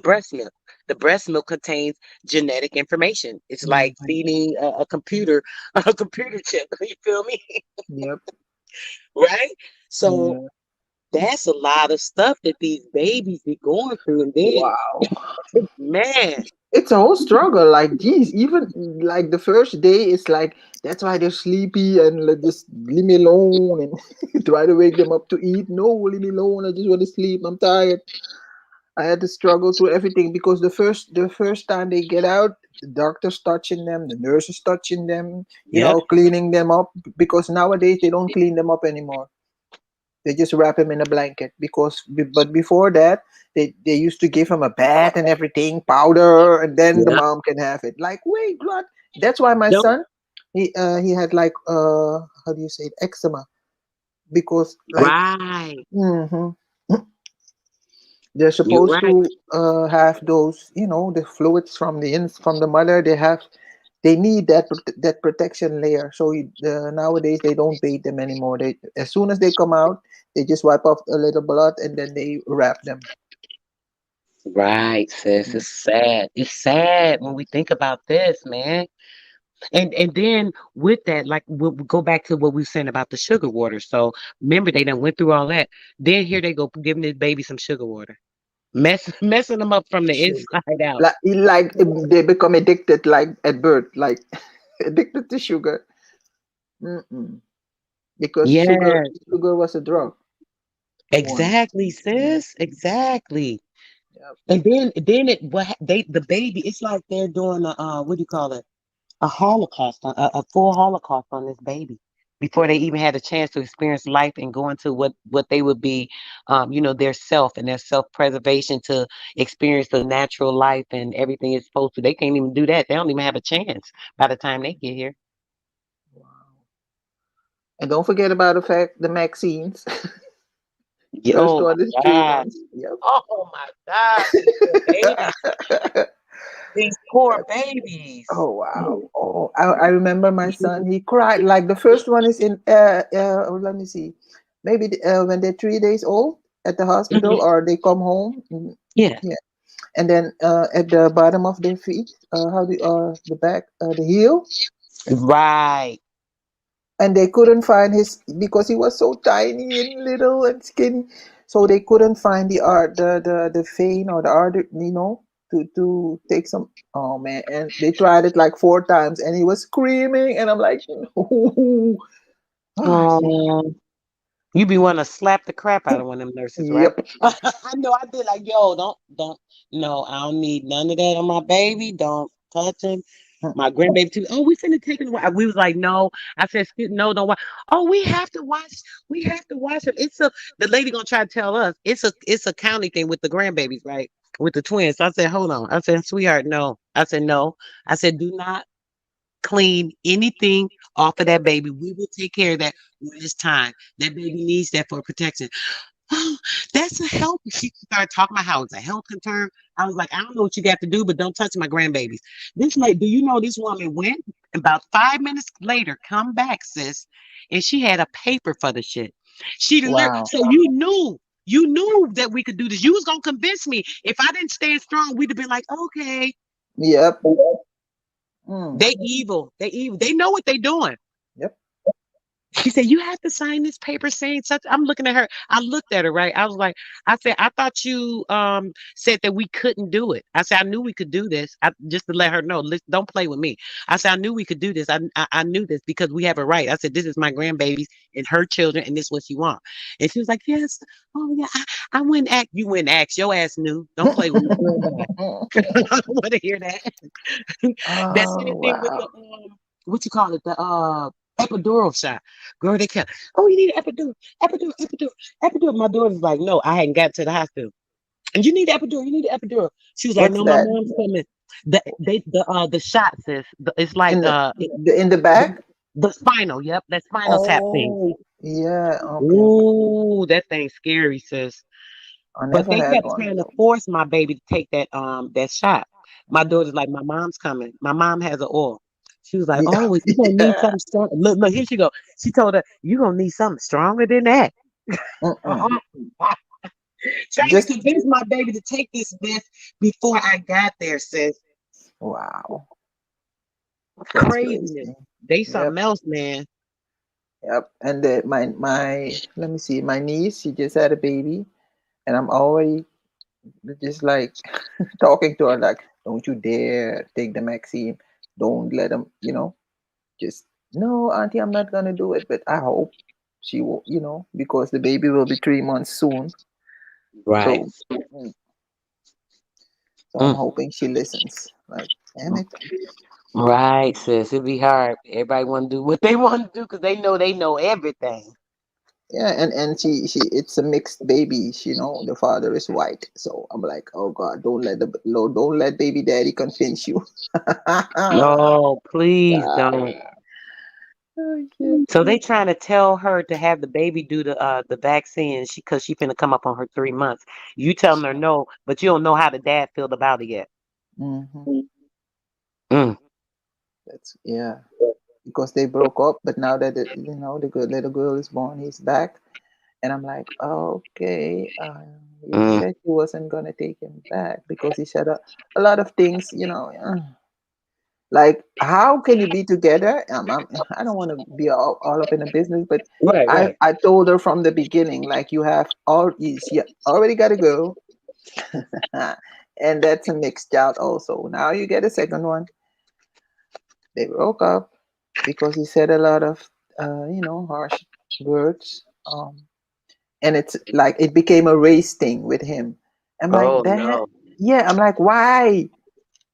breast milk. The breast milk contains genetic information. It's like mhm. feeding a computer a computer chip. You feel me? Yep. Right? So Yeah. that's a lot of stuff that these babies be going through. And then, Wow. man, It's a whole struggle. Like, geez, even like the first day, it's like that's why they're sleepy and like, just leave me alone and try to wake them up to eat. No, leave me alone. I just want to sleep. I'm tired. I had to struggle through everything because the first time they get out, the doctor's touching them, the nurse is touching them, yep, cleaning them up because nowadays they don't clean them up anymore. They just wrap him in a blanket but before that, they used to give him a bath and everything, powder, and then the yep. mom can have it. Like, wait, what? That's why my Don't son, he had like how do you say it, eczema, because like, right. hmm They're You're supposed right. to have those, the fluids from from the mother. They need that protection layer. So nowadays they don't bathe them anymore. They as soon as they come out, they just wipe off a little blood and then they wrap them. Right, sis. Mm. It's sad. It's sad when we think about this, man. And then with that, like we'll go back to what we were saying about the sugar water. So remember, they done went through all that. Then here they go giving this baby some sugar water, messing them up from the Sugar. inside out. Like they become addicted, like at birth, like addicted to sugar. Mm-mm. Because Yeah, sugar was a drug once. exactly, sis. Exactly. Yep. And then it what they the baby. It's like they're doing a what do you call it? A holocaust, a full holocaust on this baby before they even had a chance to experience life and go into what they would be, their self and their self preservation to experience the natural life and everything it's supposed to. They can't even do that. They don't even have a chance by the time they get here. Wow. And don't forget about the vaccines. Yeah, First oh my one is three God. months. Yep. Oh my God. These poor babies. These poor babies. Oh wow. Oh, I remember my son. He cried like the first one is in. Let me see. Maybe when they're 3 days old at the hospital Mhm. or they come home. Yeah. Yeah, and then at the bottom of their feet, how the back, the heel, Right. and they couldn't find his because he was so tiny and little and skinny, so they couldn't find the vein or the artery, to take some. Oh man, and they tried it like 4 times, and he was screaming, and I'm like, no. Ah, Oh. You be wanting to slap the crap out of one of them nurses, right? yep. I know. I be like, yo, don't, no, I don't need none of that on my baby. Don't touch him. My grandbaby too. Oh, we finna take it away. We was like, no. I said, no, don't watch. Oh, we have to watch. We have to watch him. The lady gonna try to tell us it's a county thing with the grandbabies, right? With the twins. So I said, hold on. I said, sweetheart, no. I said, no. I said, do not clean anything off of that baby. We will take care of that when it's time. That baby needs that for protection. Oh, that's a health. She started talking about how it's a health concern. I was like, I don't know what you got to do, but don't touch my grandbabies. This lady, do you know this woman went about 5 minutes later, come back, sis, and she had a paper for the shit. Wow. So you knew that we could do this. You was gonna convince me. If I didn't stand strong, we'd have been like, okay, Yep. Mm. they evil. They evil. They know what they doing. Yep. She said, "You have to sign this paper saying such." I'm looking at her. I looked at her, right? I was like, I said, I thought you said that we couldn't do it. I said, I knew we could do this. Just to let her know, listen, don't play with me. I said, I knew we could do this. I knew this because we have a right. I said, this is my grandbabies and her children, and this is what she want. And she was like, yes. Oh yeah. I went act. You went act. Your ass knew. Don't play with me. Girl, bye. I don't want to hear that. That Oh same thing with the wow. what you call it, the epidural shot. Girl, they kept, oh, you need an epidural, epidural, epidural, epidural. My daughter's like, no, I hadn't got to the hospital. And you need the epidural, you need the epidural. She was like, What's no, my that? mom's coming. The shot, sis. It's like In the the, back? the spinal, yep, that spinal tap thing. Oh, yeah. Okay, okay. Ooh, that thing's scary, sis. I But never they had kept one. trying to So. force my baby to take that shot. My Mm. daughter's like, my mom's coming. My mom has an oil. She was like, Yeah. oh, if you gonna need Yeah. something strong. Look, here she go. She told her, you gonna need something stronger than that. Mm-mm. Trying to Just convince my baby to take this mess before I got there, sis. wow. That's Craziness. crazy. They Yep. something else, man. Yep. And my let me see, my niece, she just had a baby, and I'm already just like talking to her like, don't you dare take the Maxine. Don't let them, just no, auntie, I'm not gonna do it. But I hope she will, because the baby will be 3 months soon. Right. So, so I'm Mm. hoping she listens. Like, damn it. Right, sis. It'd be hard. Everybody want to do what they want to do because they know everything. Yeah, and she it's a mixed baby. The father is white. So I'm like, oh God, don't let baby daddy convince you. No, please God. don't. Oh shit. So they trying to tell her to have the baby do the vaccine, she cause she finna come up on her 3 months. You telling her no, but you don't know how the dad feel about it yet. Hmm. Mm. That's yeah. Because they broke up, but now that the good little girl is born, he's back, and I'm like, okay, you Mm. said you wasn't gonna take him back because he said a lot of things, like how can you be together? I don't want to be all up in the business, but Right, right. I told her from the beginning, like she already got to go, and that's a mixed child also. Now you get a second one. They broke up because he said a lot of harsh words. And it's like it became a race thing with him. I'm like Oh that. no. Yeah, I'm like, why?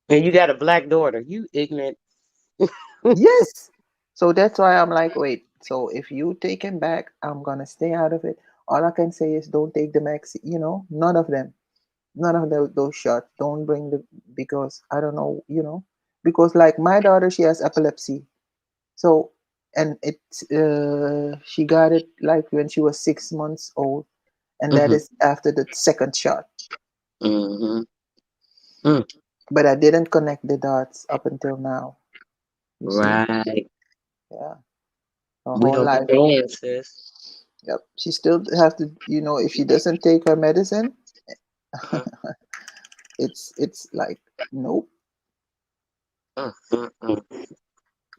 And you got a black daughter. You ignorant. Yes. So that's why I'm like, wait. So if you take him back, I'm gonna stay out of it. All I can say is don't take the max. None of them, none of those shots. Don't bring the because I don't know. Because like my daughter, she has epilepsy. So and she got it like when she was 6 months old, and that Hmm. is after the second shot. Hmm. Mm. But I didn't connect the dots up until now. You see? Right. Yeah. Her We whole don't life. understand, sis. Yep. She still have to, if she doesn't take her medicine, Mm, it's like nope. mm, mm, mm.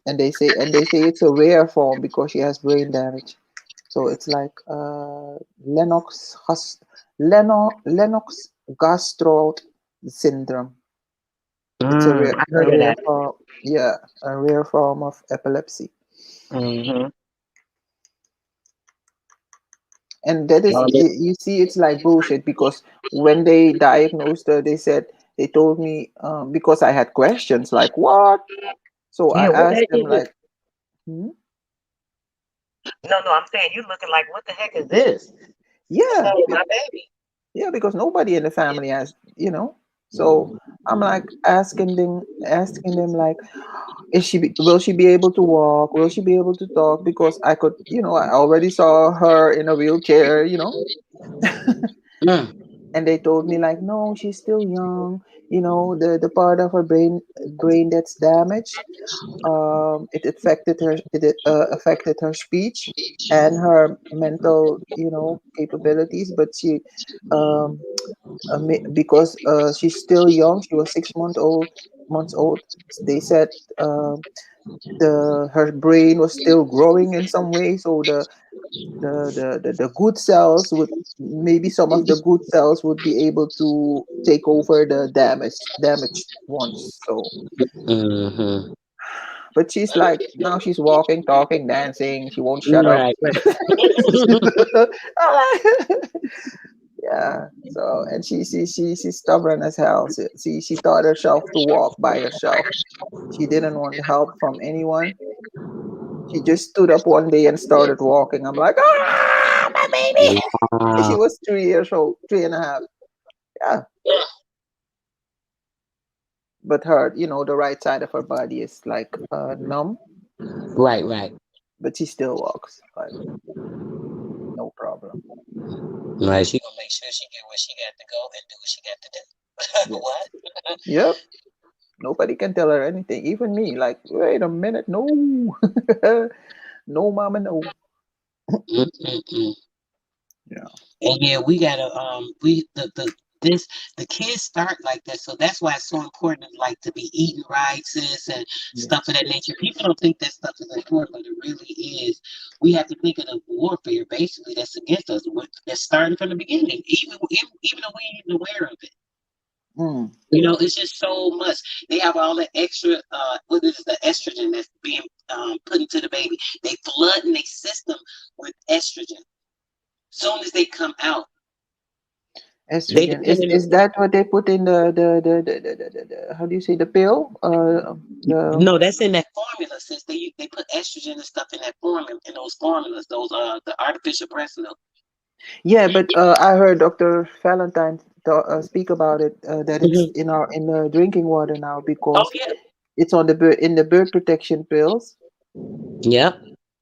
And they say it's a rare form because she has brain damage. So it's like Lennox gastrode syndrome. It's a Mm, rare I a heard of rare that. form. Yeah, a rare form of epilepsy. Mm-hmm. And that is you see it's like bullshit because when they diagnosed her they said they told me because I had questions like what, so I Yeah, what the asked heck them is this? like, hmm? No, no, I'm saying you looking like, what the heck is this? What's Yeah, wrong with my baby? yeah, because nobody in the family has, so I'm like asking them like, will she be able to walk, will she be able to talk, because I could, I already saw her in a wheelchair, Mm, and they told me like, no, she's still young, the part of her brain that's damaged, it affected her speech and her mental capabilities, but she um because she's still young, she was 6 months old. They said her brain was still growing in some way, so the good cells would, maybe some of the good cells would be able to take over the damaged ones. So mm-hmm. but she's like, now she's walking, talking, dancing, she won't shut up. Right, right. Yeah, so and she's stubborn as hell. She taught herself to walk by herself. She didn't want help from anyone. She just stood up one day and started walking. I'm like, ah, my baby. She Wow. was 3 years old, 3.5. Yeah, but her, the right side of her body is like numb, Right, right. but she still walks like no problem. Right, she gonna make sure she get where she got to go and do what she got to do. Yes. What? Yep. Nobody can tell her anything. Even me. Like, wait a minute, no, no, mama, no. Mm-mm-mm. Yeah. And yeah, we gotta we the this the kids start like that, so that's why it's so important like to be eating right, sis, and stuff of Yes. that nature. People don't think that stuff is important, but it really is. We have to think of the warfare basically that's against us. That's starting from the beginning, even though we ain't even aware of it. Mm. It's just so much. They have all the extra what is the estrogen that's being put into the baby. They flood in their system with estrogen. Soon as they come out, they Estrogen. Is depending. is that what they put in the how do you say the pill? The No, that's in that formula. Since they put estrogen and stuff in that formula, in those formulas, those the artificial breast milk. Yeah, but I heard Dr. Valentine speak about it, that it's Hmm. in the drinking water now Oh because yeah. it's on the in the birth protection pills. Yep.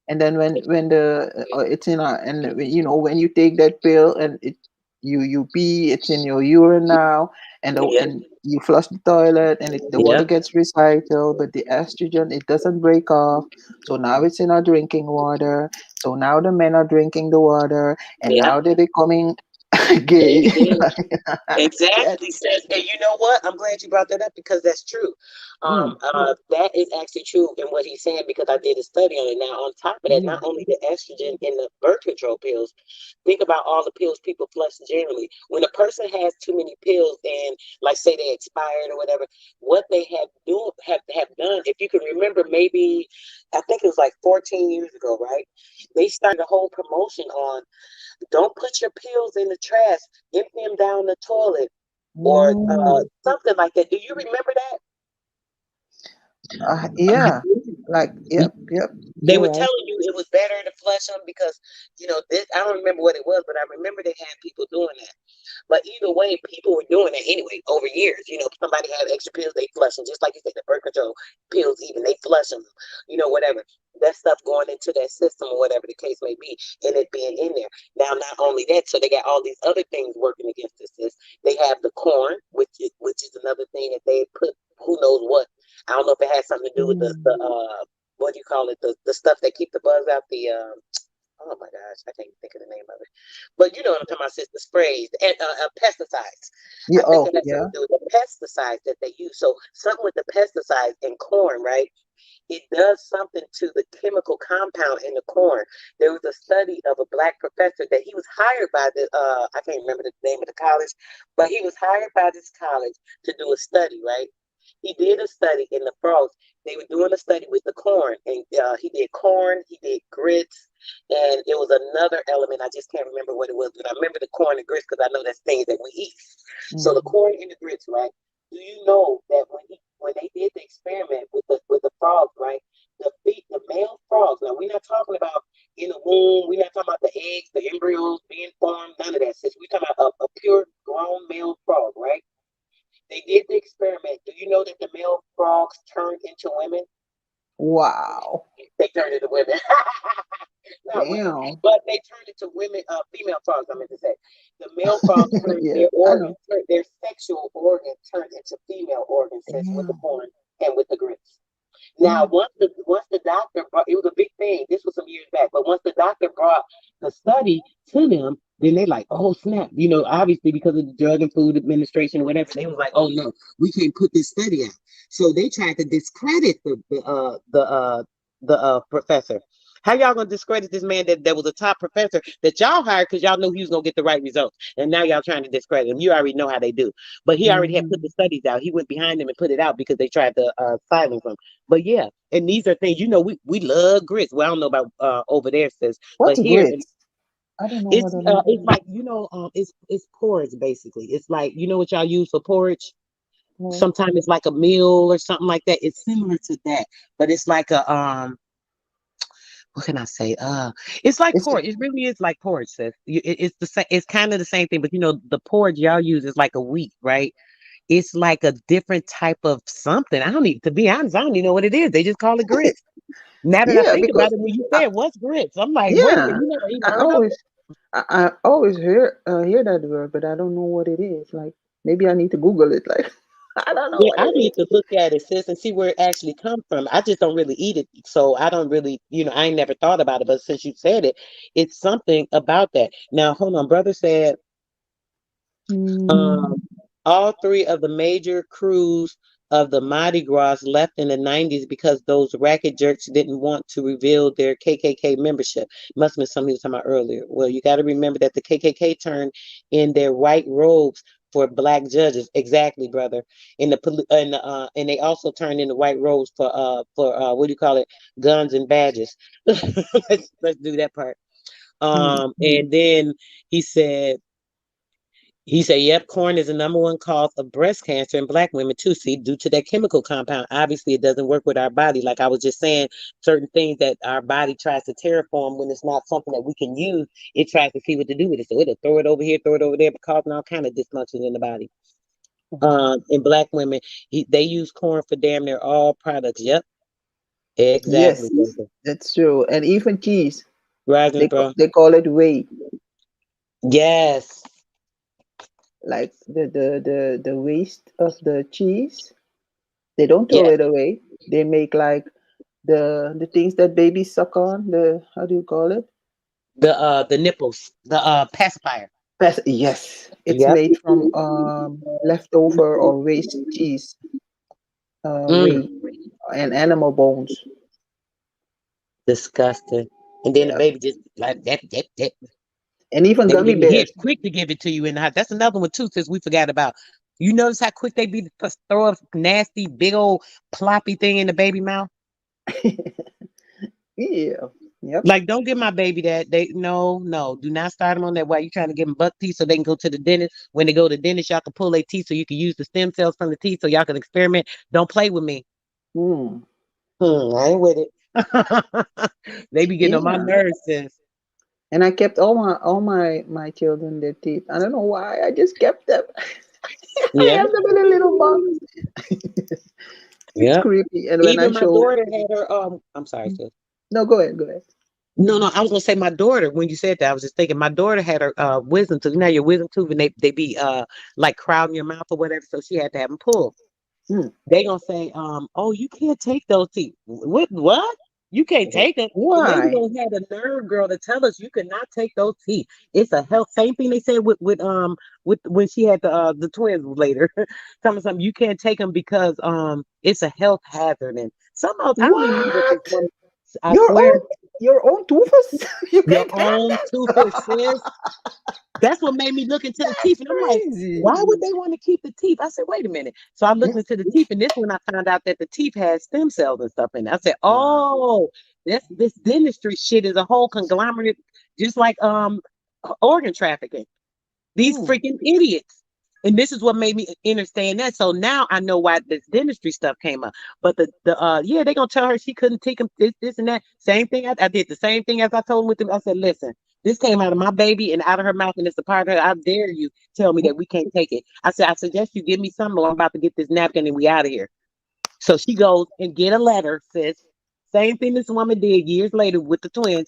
And then when the it's in a, and you know, when you take that pill and it, you pee, it's in your urine now, Yep. and you flush the toilet and the water Yep. gets recycled, but the estrogen, it doesn't break off, so now it's in our drinking water. So now the men are drinking the water, and Yep. now they're becoming There gay. you go. That- Exactly, sis. And you know what? I'm glad you brought that up because that's true. mm, That is actually true in what he's saying because I did a study on it. Now, on top of that, yeah. not only the estrogen in the birth control pills, think about all the pills people flush generally. When a person has too many pills and, like, say they expired or whatever, what they have done, if you can remember, maybe I think it was like 14 years ago, right? They started a whole promotion on don't put your pills in the trash, empty them down the toilet, or Mm, something like that. Do you remember that? yeah, like, yep, yep, They you're were right. telling you it was better to flush them because, I don't remember what it was, but I remember they had people doing that. But either way, people were doing it anyway over years. Somebody had extra pills, they flush them. Just like you said, the birth control pills, even they flush them. Whatever. That stuff going into that system or whatever the case may be, and it being in there. Now, not only that, so they got all these other things working against this. They have the corn, which is another thing that they put. Who knows what? I don't know if it has something to do with the Mm, what do you call it? The stuff that keep the bugs out. Oh my gosh, I can't even think of the name of it. But you know what I'm talking about, sis, the sprays and pesticides. yeah, I think oh it has yeah. something to do with the pesticides that they use. So something with the pesticides in corn, right? It does something to the chemical compound in the corn. There was a study of a black professor that he was hired by I can't remember the name of the college, but he was hired by this college to do a study, right? He did a study in the frogs. They were doing a study with the corn, and he did corn, he did grits, and it was another element. I just can't remember what it was, but I remember the corn and grits because I know that's things that we eat. So the Mm. corn and the grits, right? Do you know that when they did the experiment with the frogs, right? The male frogs. Now we're not talking about in the womb. We're not talking about the eggs, the embryos being formed. None of that. Since we're talking about a pure grown male frog, right? They did the experiment. Do you know that the male frogs turned into women? Wow. They turned into women. Not really, Damn. but they turned into women, female frogs, I meant to say. The male frogs turned Yeah, their I organ, know. their sexual organ turned into female organ cis with the Damn. corn and with the grits. Now, Damn. once the doctor brought, it was a big thing. This was some years back, but once the doctor brought the study to them, then they like, oh snap! Obviously because of the Drug and Food Administration or whatever, they was like, oh no, we can't put this study out. So they tried to discredit the professor. How y'all gonna discredit this man that was a top professor that y'all hired because y'all knew he was gonna get the right results, and now y'all trying to discredit him? You already know how they do. But he already had put the Mm. studies out. He went behind them and put it out because they tried to silence him. But yeah, and these are things we love grits. Well, I don't know about over there, sis, but What's here grits? I don't know what it's that is. it's like it's porridge basically. It's like what y'all use for porridge. No. Sometimes it's like a meal or something like that. It's similar to that, but it's like a what can I say? It's like It's porridge. It really is like porridge, sis. It's the same. It's kind of the same thing, but the porridge y'all use is like a wheat, right? It's like a different type of something. I don't need to be honest. I don't even know what it is. They just call it grits. Now that I yeah, think about because it, when you I, said what's grits, I'm like, wait a minute, yeah, you never even I heard of always it? I always hear that word, but I don't know what it is. Like, maybe I need to Google it. Like, I don't know Yeah, what I it need is. to look at it, sis, and see where it actually comes from. I just don't really eat it, so I don't really, I ain't never thought about it. But since you said it, it's something about that. Now, hold on, brother said Mm, Um, all three of the major crews of the Mardi Gras left in the 90s because those racket jerks didn't want to reveal their KKK membership. Must have been something he was talking about earlier. Well, you got to remember that the KKK turned in their white robes for black judges. Exactly, brother. And they also turned in the white robes for what do you call it? Guns and badges. Let's do that part. mm, And then he said yep, corn is the number one cause of breast cancer in black women too. See, due to that chemical compound, obviously it doesn't work with our body. Like I was just saying, certain things that our body tries to terraform when it's not something that we can use, it tries to see what to do with it. So it'll throw it over here, throw it over there, but causing all kind of dysfunctions in the body. wow. In black women, they use corn for damn near all products. Yep. Exactly, Yes, brother. that's true. And even cheese, Rising, bro. they call it whey. Yes. Like the waste of the cheese, they don't throw Yes. it away. They make like the things that babies suck on. The how do you call it? The nipples. The pacifier. Yes, it's Yep. made from leftover or waste cheese, whey, Mm, and animal bones. disgusting. And then the Yeah, baby just like that. and even They gummy be here bears. quick to give it to you in the house. That's another one too, since we forgot about. You notice how quick they be to just throw a nasty big old ploppy thing in the baby mouth? Yeah. Yep. Like, don't give my baby that. They no, do not start them on that. While you trying to give them buck teeth so they can go to the dentist. When they go to the dentist, y'all can pull their teeth so you can use the stem cells from the teeth so y'all can experiment. Don't play with me. Hmm. I ain't with it. They be getting on my Yeah. nerves, sis. And I kept all my children their teeth. I don't know why. I just kept them. I Yeah, have them in a little box. It's yeah. creepy. And when I Even my show, daughter had her. I'm sorry, sis. no, go ahead, go ahead. No, no, I was gonna say my daughter. When you said that, I was just thinking my daughter had her wisdom tooth. You know your wisdom tooth, and they be like crowding your mouth or whatever. So she had to have them pulled. Hmm. They gonna say, oh, you can't take those teeth. What? You can't take them. The lady Why? gonna have the nerve, girl, to tell us you cannot take those teeth. It's a health. Same thing they said with when she had the twins later. Tell me something. You can't take them because it's a health hazard. And some else I don't even know what this What? woman. I Your swear, own your own tooths? You your can't have own toothpaste says. That's what made me look into the teeth. And I'm like, crazy. why would they want to keep the teeth? I said, wait a minute. So I looked Mm. into the teeth, and this when I found out that the teeth had stem cells and stuff in it. I said, Wow. oh, this dentistry shit is a whole conglomerate, just like organ trafficking. These Hmm. freaking idiots. And this is what made me understand that. So now I know why this dentistry stuff came up. But yeah, they gonna tell her she couldn't take them this and that. Same thing. I did the same thing as I told them with them. I said, listen, this came out of my baby and out of her mouth, and it's a part of her. I dare you tell me that we can't take it. I said, I suggest you give me some, or I'm about to get this napkin and we out of here. So she goes and get a letter, sis. Same thing this woman did years later with the twins.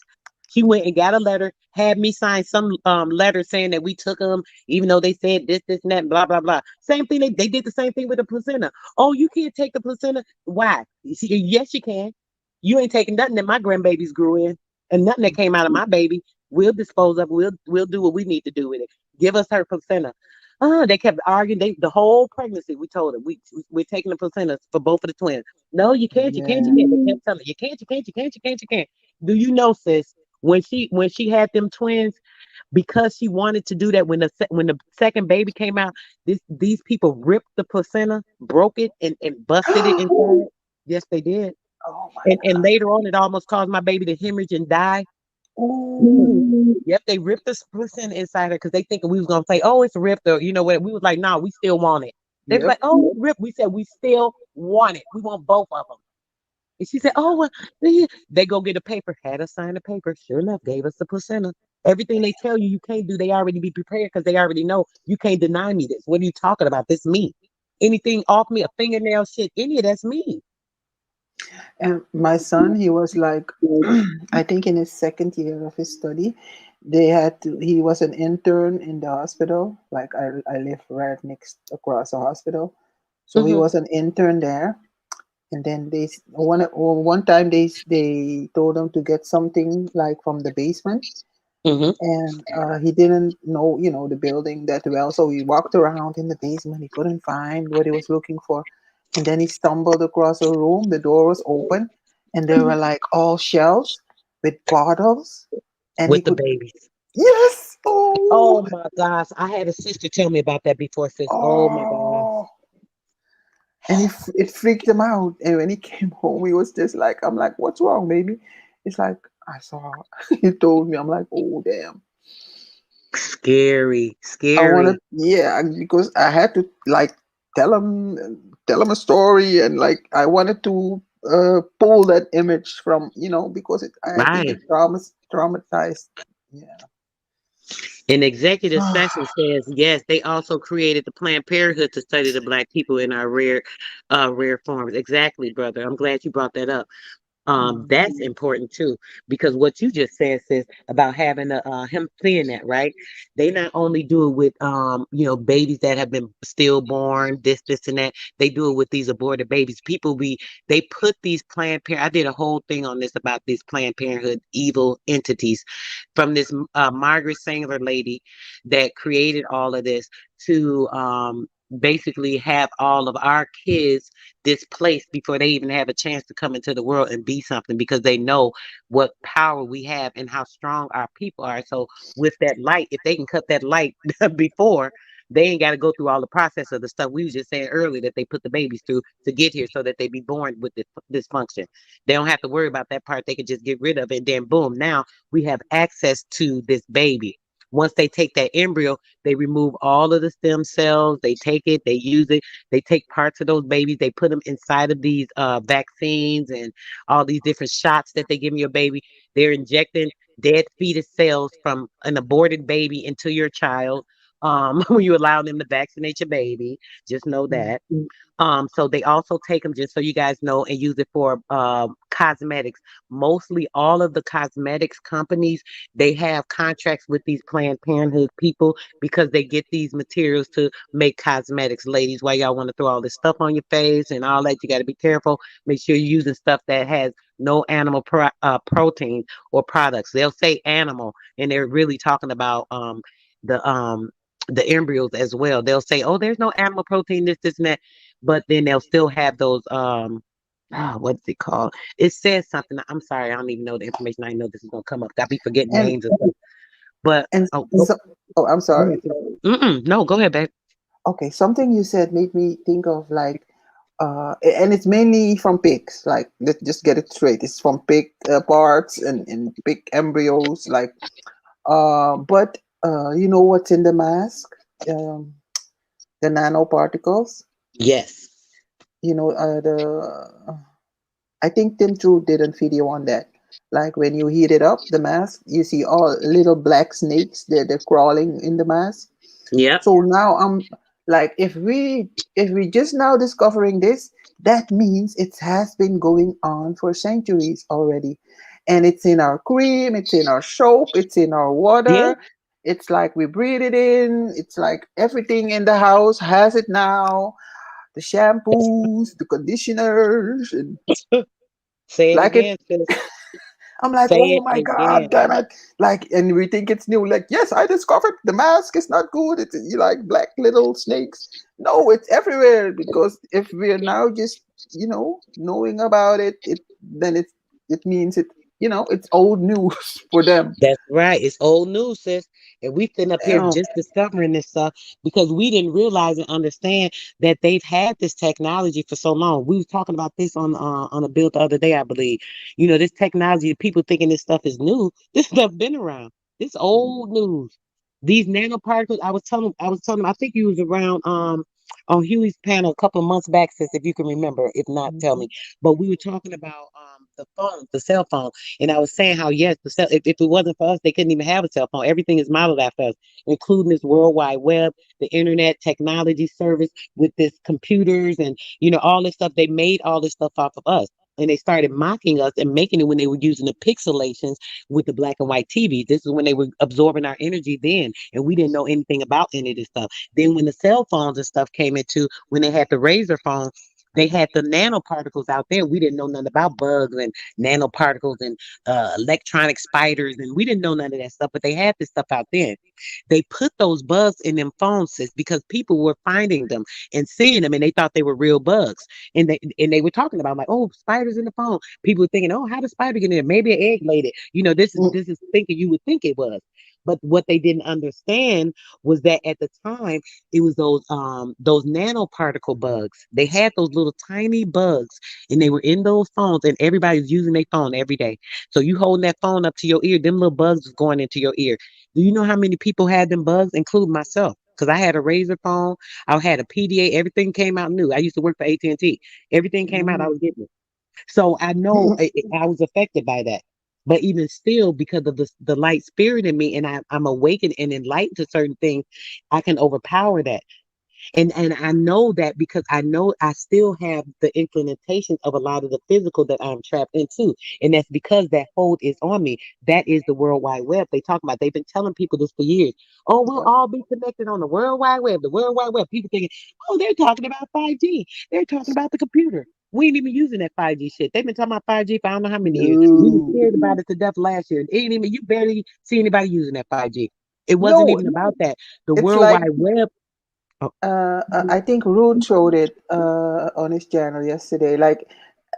She went and got a letter, had me sign some letter saying that we took them, even though they said this, and that, blah, blah, blah. Same thing, they did the same thing with the placenta. Oh, you can't take the placenta? Why? Yes, you can. You ain't taking nothing that my grandbabies grew in, and nothing that came out of my baby. We'll dispose of it. We'll do what we need to do with it. Give us her placenta. They kept arguing. The whole pregnancy. We told her we're taking the placenta for both of the twins. No, you can't. You can't. You Yeah. can't. They kept telling her, you can't. You can't. You can't. You can't. You can't. Do you know, sis? When she had them twins, because she wanted to do that when the second baby came out, these people ripped the placenta, broke it, and busted it inside. Yes, they did. Oh my And God. later on, it almost caused my baby to hemorrhage and die. Oh. Yep, they ripped the placenta inside her because they thinking we was gonna say, "Oh, it's ripped," or you know what? We was like, "No, we still want it." They was Yep. like, "Oh, it's ripped." We said, "We still want it. We want both of them." And she said, "Oh, well, they go get a paper, had us sign the paper. Sure enough, gave us the placenta. Everything they tell you can't do, they already be prepared because they already know you can't deny me this. What are you talking about? This me. Anything off me, a fingernail, shit, any of that's me." And my son, he was like, I think in his second year of his study, he was an intern in the hospital. Like I live right next across the hospital. So he Mm-hmm. was an intern there. And then one time they told him to get something like from the basement. Mm-hmm. And he didn't know, the building that well. So he walked around in the basement. He couldn't find what he was looking for. And then he stumbled across a room. The door was open, and there were like all shelves with bottles. And he With the could, babies. yes, oh, Oh my gosh. I had a sister tell me about that before, sis. Oh my gosh. oh. And it freaked him out. And when he came home, he was just like, I'm like, what's wrong, baby? It's like, I saw, he told me, I'm like, oh, damn. Scary. I wanted, Scary. yeah, because I had to like tell him a story, and like I wanted to pull that image from, because I think Right. it traumatized. Yeah. An executive session says yes, they also created the Planned Parenthood to study the black people in our rare forms. Exactly, brother. I'm glad you brought that up. That's important too, because what you just said says about having him seeing that, right? They not only do it with babies that have been stillborn, this and that. They do it with these aborted babies. They put these Planned Parent. I did a whole thing on this about these Planned Parenthood evil entities, from this Margaret Sanger lady that created all of this to basically have all of our kids displaced before they even have a chance to come into the world and be something, because they know what power we have and how strong our people are. So with that light, if they can cut that light before, they ain't got to go through all the process of the stuff we was just saying earlier that they put the babies through to get here, so that they be born with this dysfunction. They don't have to worry about that part. They can just get rid of it, and then boom, now we have access to this baby. Once they take that embryo, they remove all of the stem cells. They take it, they use it, they take parts of those babies, they put them inside of these vaccines and all these different shots that they give your baby. They're injecting dead fetus cells from an aborted baby into your child. When you allow them to vaccinate your baby, just know Mm. that. So they also take them, just so you guys know, and use it for cosmetics. Mostly all of the cosmetics companies, they have contracts with these Planned Parenthood people because they get these materials to make cosmetics. Ladies, why y'all want to throw all this stuff on your face and all that? You got to be careful. Make sure you're using stuff that has no animal protein or products. They'll say animal, and they're really talking about the um the embryos as well. They'll say, "Oh, there's no animal protein, this, and that," but then they'll still have those what's it called? It says something. I'm sorry, I don't even know the information. I know this is gonna come up. I be forgetting And names and stuff. But and oh, so, oh, I'm go sorry. ahead. No, go ahead, babe. Okay, something you said made me think of like, and it's mainly from pigs. Like, let's just get it straight. It's from pig parts and pig embryos. Like, but you know what's in the mask? Um, the nanoparticles. Yes. You know, the I think Tim True did a video on that. Like when you heat it up, the mask, you see all little black snakes. They're crawling in the mask. Yep. So now I'm like, if we just now discovering this, that means it has been going on for centuries already, and it's in our cream, it's in our soap, it's in our Yeah. water. It's like we breathe it in. It's like everything in the house has it now. The shampoos, the conditioners, and Say it like it again, sis. I'm like, Say oh it my god, again. damn it! Like, and we think it's new. Like, yes, I discovered the mask is not good. It's you like black little snakes. No, it's everywhere because if we're now just knowing about it, then it means it's old news for them. That's right. It's old news, sis. And we sitting up here Oh, just discovering this stuff because we didn't realize and understand that they've had this technology for so long. We was talking about this on a bill the other day, I believe. This technology, people thinking this stuff is new. This stuff been around. This old news. These nanoparticles, I was telling him, I think you was around on Huey's panel a couple of months back, sis, if you can remember. If not, tell me. mhm. But we were talking about the phone, the cell phone. And I was saying how, yes, if it wasn't for us, they couldn't even have a cell phone. Everything is modeled after us, including this World Wide Web, the internet technology service with this computers and, all this stuff. They made all this stuff off of us. And they started mocking us and making it when they were using the pixelations with the black and white TV. This is when they were absorbing our energy then. And we didn't know anything about any of this stuff. Then when the cell phones and stuff came into, when they had the razor phone, they had the nanoparticles out there. We didn't know nothing about bugs and nanoparticles and electronic spiders, and we didn't know none of that stuff. But they had this stuff out there. They put those bugs in them phones, sis, because people were finding them and seeing them, and they thought they were real bugs. And they were talking about like, oh, spiders in the phone. People were thinking, oh, how did spider get in there? Maybe an egg laid it. This is thinking you would think it was. But what they didn't understand was that at the time it was those nanoparticle bugs. They had those little tiny bugs, and they were in those phones, and everybody's using their phone every day. So you holding that phone up to your ear, them little bugs is going into your ear. Do you know how many people had them bugs, including myself? Because I had a razor phone, I had a PDA, everything came out new. I used to work for AT&T. Everything came out, I Mm. was getting it. So I know I was affected by that. But even still, because of the light spirit in me, and I'm awakened and enlightened to certain things, I can overpower that. And I know that because I know I still have the inclinations of a lot of the physical that I'm trapped into. And that's because that hold is on me. That is the World Wide Web they talk about. They've been telling people this for years. Oh, we'll Yep. all be connected on the World Wide Web, the World Wide Web. People thinking, oh, they're talking about 5G. They're talking about the computer. We ain't even using that 5G shit. They've been talking about 5G for I don't know how many years. We were No. scared about it to death last year. It ain't even you barely see anybody using that 5G. It wasn't No, even about that. The it's World like Wide Web. Oh, I think Rude showed it on his channel yesterday. Like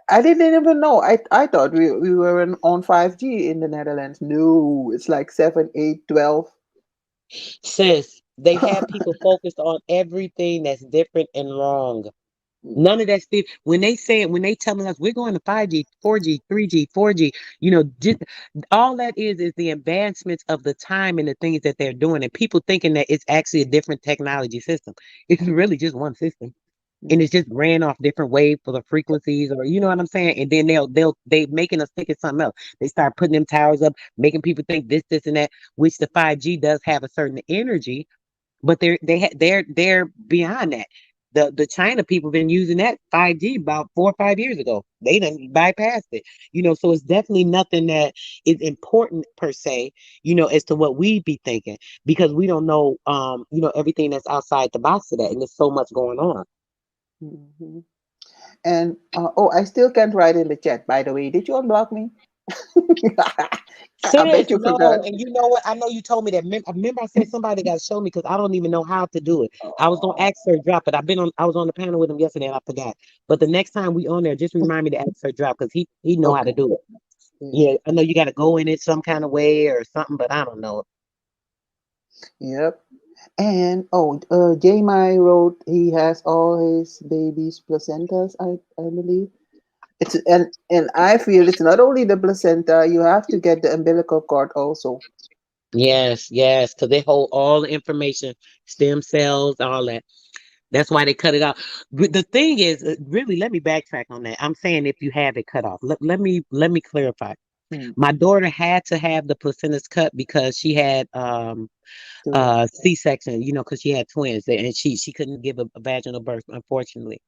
I didn't even know. I thought we were on 5G in the Netherlands. No, it's like 7, 8, 12. sis, they have people focused on everything that's different and wrong. None of that stuff. When they telling us we're going to 5G, 4G, 3G, 4G, just all that is the advancements of the time and the things that they're doing, and people thinking that it's actually a different technology system. It's really just one system. And it's just ran off different wave for the frequencies, or you know what I'm saying. And then they making us think it's something else. They start putting them towers up, making people think this and that. Which the 5G does have a certain energy, but they're beyond that. The China people been using that 5G about 4 or 5 years ago. They done bypassed it. So it's definitely nothing that is important per se, as to what we be thinking, because we don't know everything that's outside the box of that, and there's so much going on. Mm-hmm. And oh, I still can't write in the chat. By the way, did you unblock me? I Sis, bet you forgot. no, and you know what? I know you told me that. Remember, I said somebody got to show me because I don't even know how to do it. I was gonna Oh, ask her to drop it. I was on the panel with him yesterday and I forgot. But the next time we on there, just remind me to ask her to drop because he know how to okay. do it. Yeah. Yeah, I know you got to go in it some kind of way or something, but I don't know. Yep. And oh, J. Mai wrote he has all his baby's placentas. I believe it's and I feel it's not only the placenta. You have to get the umbilical cord also. Yes, yes, because they hold all the information, stem cells, all that. That's why they cut it off. But the thing is, really, let me backtrack on that. I'm saying if you have it cut off, let me clarify. Hmm. My daughter had to have the placentas cut because she had So C-section, because she had twins and she couldn't give a vaginal birth, unfortunately.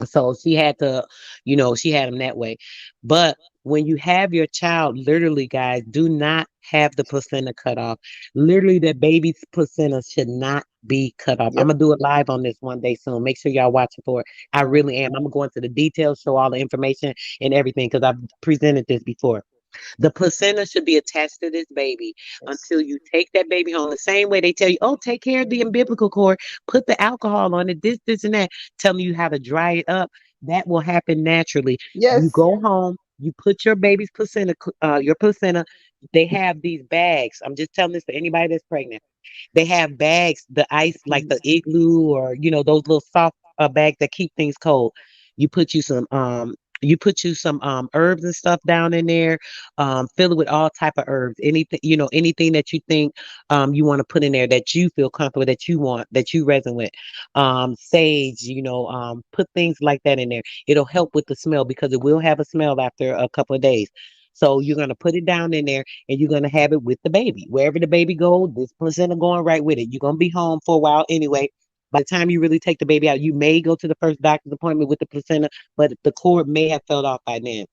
So she had to, she had them that way. But when you have your child, literally, guys, do not have the placenta cut off. Literally, the baby's placenta should not be cut off. I'm yep. gonna do it live on this one day soon. Make sure y'all watching for it. I Uh, really am. I'm gonna go into the details, show all the information and everything because I've presented this before. The placenta should be attached to this baby yes. until you take that baby home. The same way they tell you, oh, take care of the umbilical cord, put the alcohol on it, this, and that, telling you how to dry it up. That will happen naturally. You Yes. go home, you put your baby's placenta, your placenta. They have these bags. I'm just telling this to anybody that's pregnant. They have bags, the ice, like the igloo, or those little soft bags that keep things cold. You put you some herbs and stuff down in there. Fill it with all type of herbs. Anything that you think you want to put in there that you feel comfortable, that you want, that you resonate with. Sage, put things like that in there. It'll help with the smell because it will have a smell after a couple of days. So you're gonna put it down in there and you're gonna have it with the baby. Wherever the baby goes, this placenta going right with it. You're gonna be home for a while anyway. By the time you really take the baby out, you may go to the first doctor's appointment with the placenta, but the cord may have fell off by then.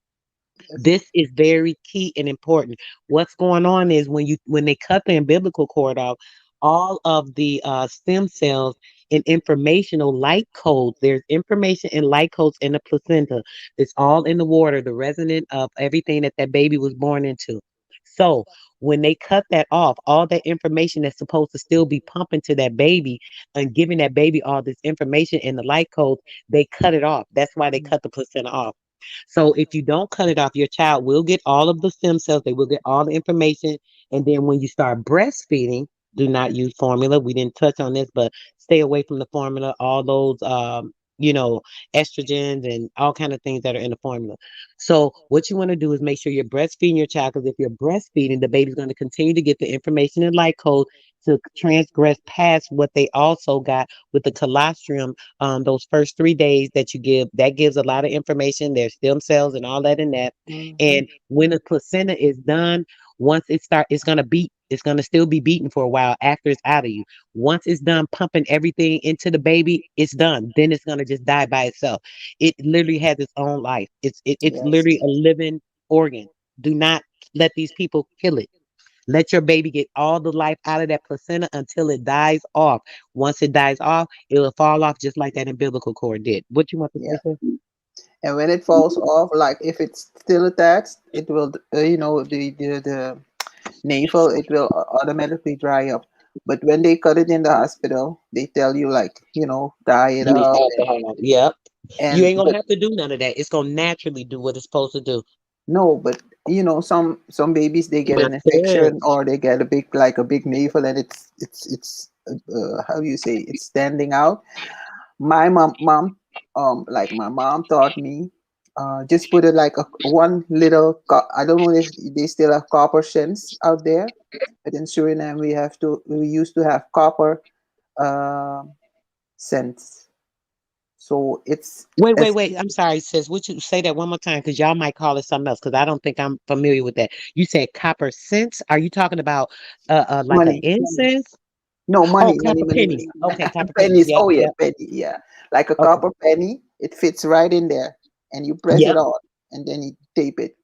Yes. This is very key and important. What's going on is when they cut the umbilical cord off, all of the stem cells and informational light codes. There's information and light codes in the placenta. It's all in the water, the resonant of everything that baby was born into. So when they cut that off, all that information that's supposed to still be pumping to that baby and giving that baby all this information in the light codes, they cut it off. That's why they cut the placenta off. So if you don't cut it off, your child will get all of the stem cells. They will get all the information. And then when you start breastfeeding, do not use formula. We didn't touch on this, but stay away from the formula. All those, you know, estrogens and all kind of things that are in the formula. So what you want to do is make sure you're breastfeeding your child because if you're breastfeeding, the baby's going to continue to get the information and light code to transgress past what they also got with the colostrum those first 3 days that you give, that gives a lot of information. There's stem cells and all that in that. Mm-hmm. And when the placenta is done, Once it start, it's gonna beat. It's gonna still be beating for a while after it's out of you. Once it's done pumping everything into the baby, it's done. Then it's gonna just die by itself. It literally has its own life. It's Yes. literally a living organ. Do not let these people kill it. Let your baby get all the life out of that placenta until it dies off. Once it dies off, it'll fall off just like that umbilical cord did. What you want to say, Yeah. sir? And when it falls off, like if it's still attached, it will, the navel, it will automatically dry up. But when they cut it in the hospital, they tell you like, dye it You up, have to have. Yep. You and ain't gonna but have to do none of that. It's gonna naturally do what it's supposed to do. no, but some babies, they get My an sis. infection, or they get a big navel, and it's how do you say, it's standing out. My like my mom taught me, just put it like a one little I don't know if they still have copper cents out there, but in Suriname we used to have copper uh, cents. So it's Wait, wait, as wait. I'm sorry, sis. Would you say that one more time? Because y'all might call it something else. Because I don't think I'm familiar with that. You said copper cents. Are you talking about like an money. incense? No, Oh, money, money, copper money, pennies. money. Okay, copper pennies. Pennies. Yep, Oh yeah, yep. penny. Yeah, like a Okay. copper penny. It fits right in there, and you press it Yep. on, and then you tape it.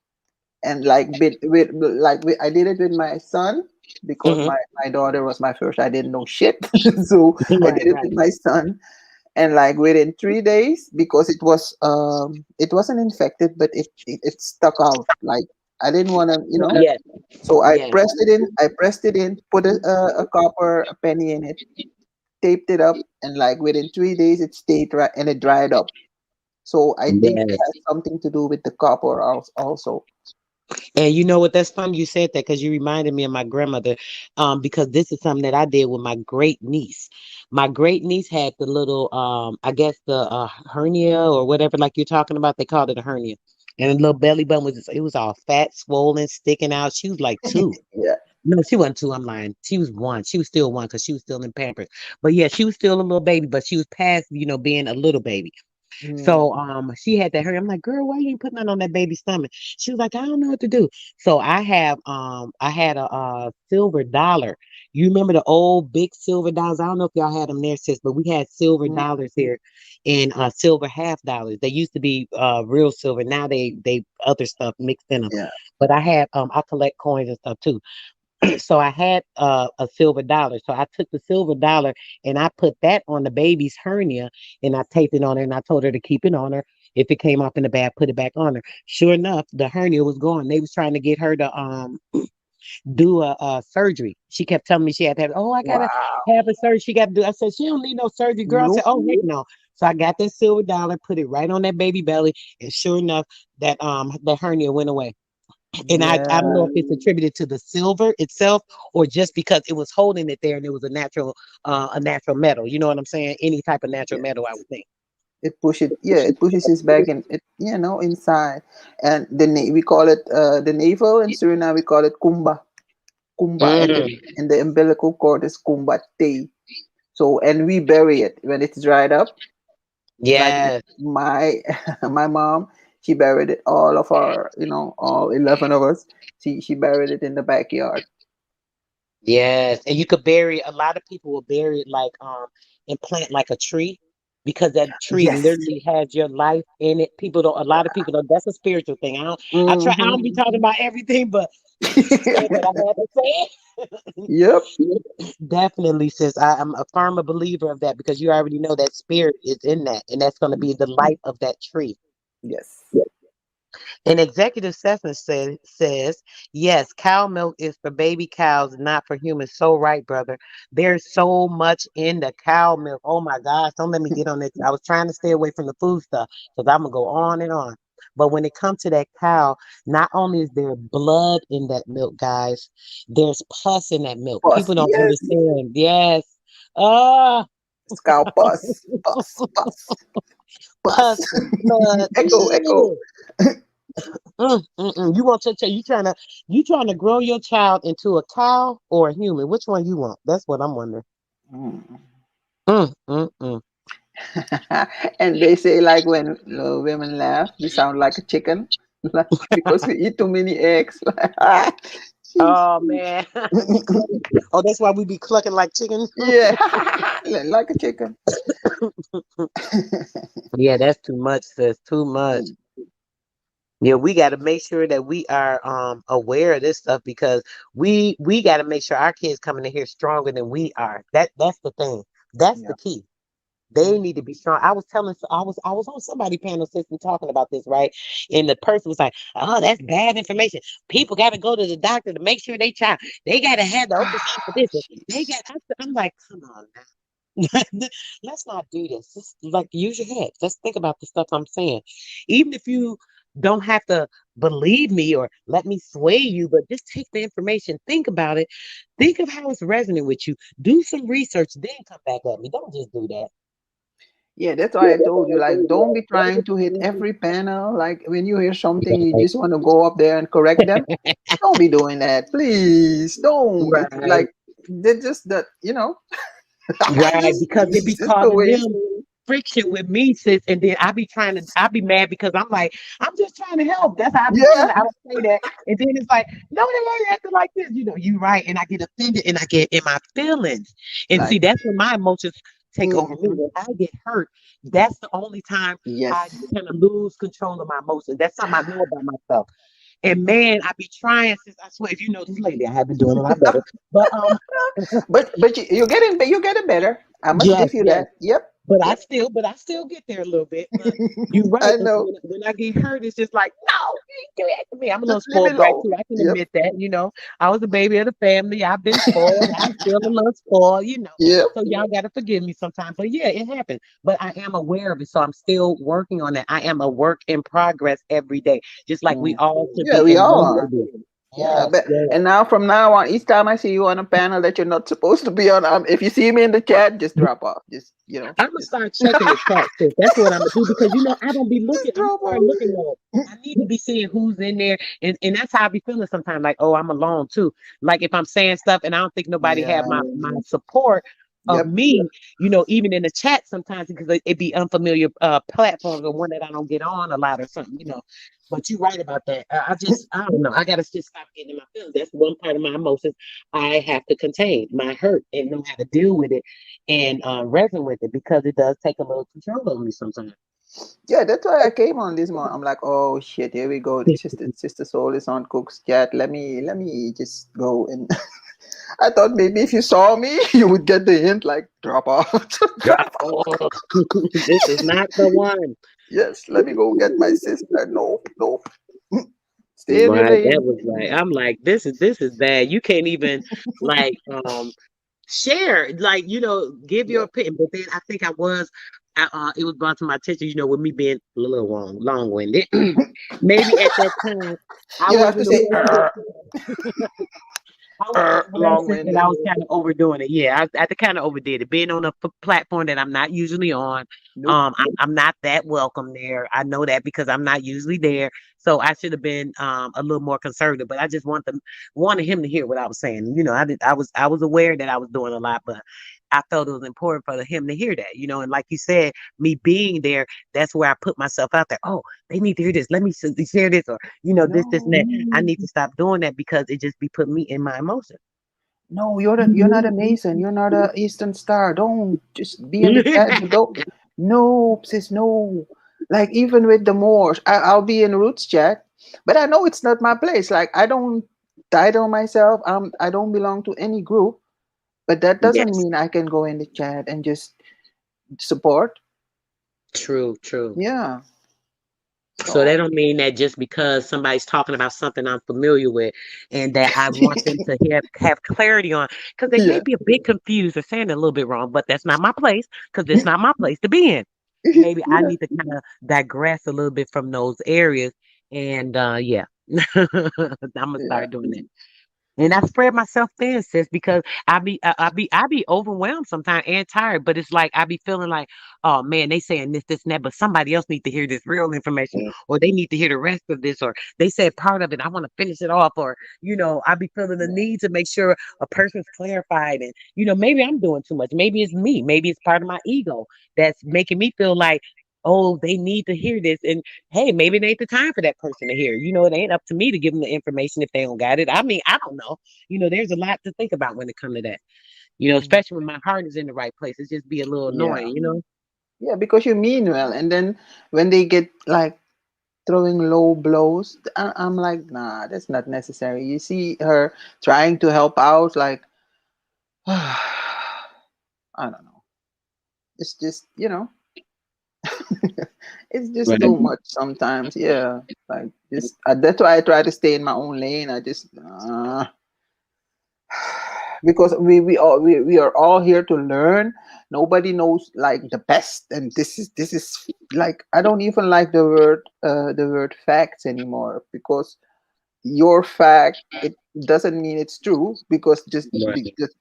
And like I did it with my son because Hmm. my daughter was my first. I didn't know shit, so I Right, did it right. with my son. And like within 3 days, because it wasn't infected, but it stuck out. Like I didn't want to. Yes, So yes. I pressed it in, put a copper a penny in it, taped it up, and like within 3 days it stayed right and it dried up. So I think it Yes. has something to do with the copper also. And you know what? That's funny you said that because you reminded me of my grandmother. Because this is something that I did with my great niece. My great niece had the little, I guess the hernia or whatever, like you're talking about. They called it a hernia, and the little belly button was it was all fat, swollen, sticking out. She was like two. Yeah. No, she wasn't two. I'm lying. She was one. She was still one because she was still in Pampers. But yeah, she was still a little baby, but she was past, being a little baby. Mm, So she had that hurry. I'm like, girl, why you ain't putting that on that baby's stomach? She was like, I don't know what to do. So I had a silver dollar. You remember the old big silver dollars? I don't know if y'all had them there, sis, but we had silver mm, dollars here and silver half dollars. They used to be real silver. Now they other stuff mixed in them. yeah. But I collect coins and stuff too. So I had a silver dollar. So I took the silver dollar and I put that on the baby's hernia and I taped it on her and I told her to keep it on her. If it came off in the bag, put it back on her. Sure enough, the hernia was gone. They was trying to get her to do a surgery. She kept telling me she had to have. Oh, I gotta Wow. have a surgery. She got to do. I said she don't need no surgery, girl. I said, Nope. oh heck no. So I got that silver dollar, put it right on that baby belly, and sure enough, that the hernia went away. And I don't know Yeah. if it's attributed to the silver itself or just because it was holding it there and it was a natural metal. You know what I'm saying? Any type of natural Yeah. metal, I would think. It pushes his back in it, inside. And we call it the navel in Suriname, we call it kumba. Kumba, and Mm, the umbilical cord is kumba te. So, and we bury it when it's dried up. Like yes. my my mom, she buried it, all of our, all 11 of us. She buried it in the backyard. Yes, and you could bury a lot of people will bury it like and plant like a tree because that tree Yes. literally has your life in it. People don't a lot of people don't that's a spiritual thing. I don't be Hmm. talking about everything, but since you said that I had to say it. Yep. Definitely, sis. I'm a firm believer of that because you already know that spirit is in that, and that's going to be the life of that tree. Yes. An executive session says, yes, cow milk is for baby cows, not for humans. So right, brother. There's so much in the cow milk. Oh my gosh, don't let me get on this. I was trying to stay away from the food stuff because I'm gonna go on and on. But when it comes to that cow, not only is there blood in that milk, guys, there's pus in that milk. Pus. People don't Yes. understand. Yes. Ah, It's cow pus. Pus. Pus. Pus. pus and blood. Echo. Echo. Ew. You want your child? You trying to grow your child into a cow or a human? Which one you want? That's what I'm wondering. Mm. Mm, mm, mm. And they say like when women laugh, we sound like a chicken, like, because we eat too many eggs. Oh man. Oh, that's why we be clucking like chickens. Yeah, like a chicken. Yeah, that's too much, sis. Too much. Yeah, we got to make sure that we are aware of this stuff because we got to make sure our kids coming in here stronger than we are. That's the thing. That's the Yeah. key. They need to be strong. I was telling, I was on somebody panel system talking about this, right? And the person was like, "Oh, that's bad information. People got to go to the doctor to make sure they child. They got to have the ultrasound for this. And they got." I'm like, come on now. Let's not do this. Just like use your head. Let's think about the stuff I'm saying. Even if you don't have to believe me or let me sway you, but just take the information, think about it, think of how it's resonating with you, do some research, then come back at me. Don't just do that. Yeah, that's why I told you, like, don't be trying to hit every panel. Like, when you hear something, you Right. just want to go up there and correct them. Don't be doing that, please. Don't. It's Right. like they're just that, you know. Right. Just, Because it be it's just the causing way. them friction with me, sis. And then I be mad because I'm like, I'm just trying to help. That's how I be Yeah, feeling. I don't say that. And then it's like, no, they ain't acting like this. You right. And I get offended and I get in my feelings. And see, like, that's when my emotions take over me. mhm. When I get hurt, that's the only time I Yes. kind of lose control of my emotions. That's something I know about myself. And man, I be trying since I swear, if you know this lately, I have been doing a lot better. But But you're getting better. I must yes, give you yes. that. Yep. Yep. But I still get there a little bit. But you're right. I It's know. when I get hurt, it's just like, no, you ain't do that to me. I'm a little Just leave me spoiled brat alone. too. I can Yep. admit that. I was the baby of the family. I've been spoiled. I'm still a little spoiled. Yep. So y'all gotta forgive me sometimes. But yeah, it happens. But I am aware of it. So I'm still working on that. I am a work in progress every day, just like we Mm. all should Yeah, be we and all want to are. be. Yeah, Yes, but yes. and now from now on, each time I see you on a panel that you're not supposed to be on, if you see me in the chat, just drop off. Just I'm gonna just start checking the chat, sis. That's what I'm gonna do because I don't be looking. just I'm gonna drop start off. looking though. I need to be seeing who's in there, and that's how I be feeling sometimes. Like, oh, I'm alone too. Like if I'm saying stuff and I don't think nobody have Yeah. my support of Yep. me, even in the chat sometimes because it be unfamiliar platforms or one that I don't get on a lot or something. But you're right about that. I don't know. I gotta just stop getting in my feelings. That's one part of my emotions I have to contain my hurt and know how to deal with it and resin with it because it does take a little control over me sometimes. Yeah, that's why I came on this morning. I'm like, oh shit, here we go. Sister Soul is on Cook's chat. Let me just go and I thought maybe if you saw me, you would get the hint, like drop off. Yeah. Drop off. Oh, this is not the one. Yes, let me go get my sister. Nope, nope. Stay in your Right. That lane. was like I'm like, this is bad. You can't even like share, like, give your Yep. opinion. But then I think it was brought to my attention, with me being a little long-winded. Maybe at that time I You have to wasn't say aware. I wasn't aware long sis, that I winded. was kind of overdoing it. Yeah, I kind of overdid it. Being on a platform that I'm not usually on, Nope. I'm not that welcome there. I know that because I'm not usually there. So I should have been a little more conservative. But I just wanted him to hear what I was saying. I was aware that I was doing a lot, but I felt it was important for him to hear that. And like you said, me being there, that's where I put myself out there. Oh, they need to hear this. Let me share this, or this and that. No. I need to stop doing that because it just be putting me in my emotions. No, you're not a Mason. You're not a Eastern Star. Don't just be in the chat. But don't. No, sis, no. Like even with the Moors, I'll be in Roots chat, but I know it's not my place. Like I don't title myself. I don't belong to any group, but that doesn't Yes, mean I can go in the chat and just support. true, true. Yeah. So No. that don't mean that just because somebody's talking about something I'm familiar with and that I want them to have clarity on, because they may Yeah. be a bit confused or saying it a little bit wrong, but that's not my place because it's not my place to be in. Maybe I Yeah. need to kind of digress a little bit from those areas. And yeah, I'm gonna Yeah. start doing that. And I spread myself thin, sis, because I be overwhelmed sometimes and tired. But it's like I be feeling like, oh man, they saying this, and that, but somebody else need to hear this real information, or they need to hear the rest of this, or they said part of it. I want to finish it off, or I be feeling the need to make sure a person's clarified, and maybe I'm doing too much. Maybe it's me. Maybe it's part of my ego that's making me feel like. oh, they need to hear this. And hey, maybe it ain't the time for that person to hear. It ain't up to me to give them the information if they don't got it. I mean, I don't know. There's a lot to think about when it comes to that. Mm. Especially when my heart is in the right place. It's just be a little Yeah. annoying. Yeah, because you mean well, and then when they get like throwing low blows, I'm like, nah, that's not necessary. You see her trying to help out, like, I don't know. It's just, it's just Right. too much sometimes. Yeah, like just that's why I try to stay in my own lane. I just because we are all here to learn. Nobody knows like the best, and this is like I don't even like the word facts anymore, because your fact, it doesn't mean it's true, because Right. just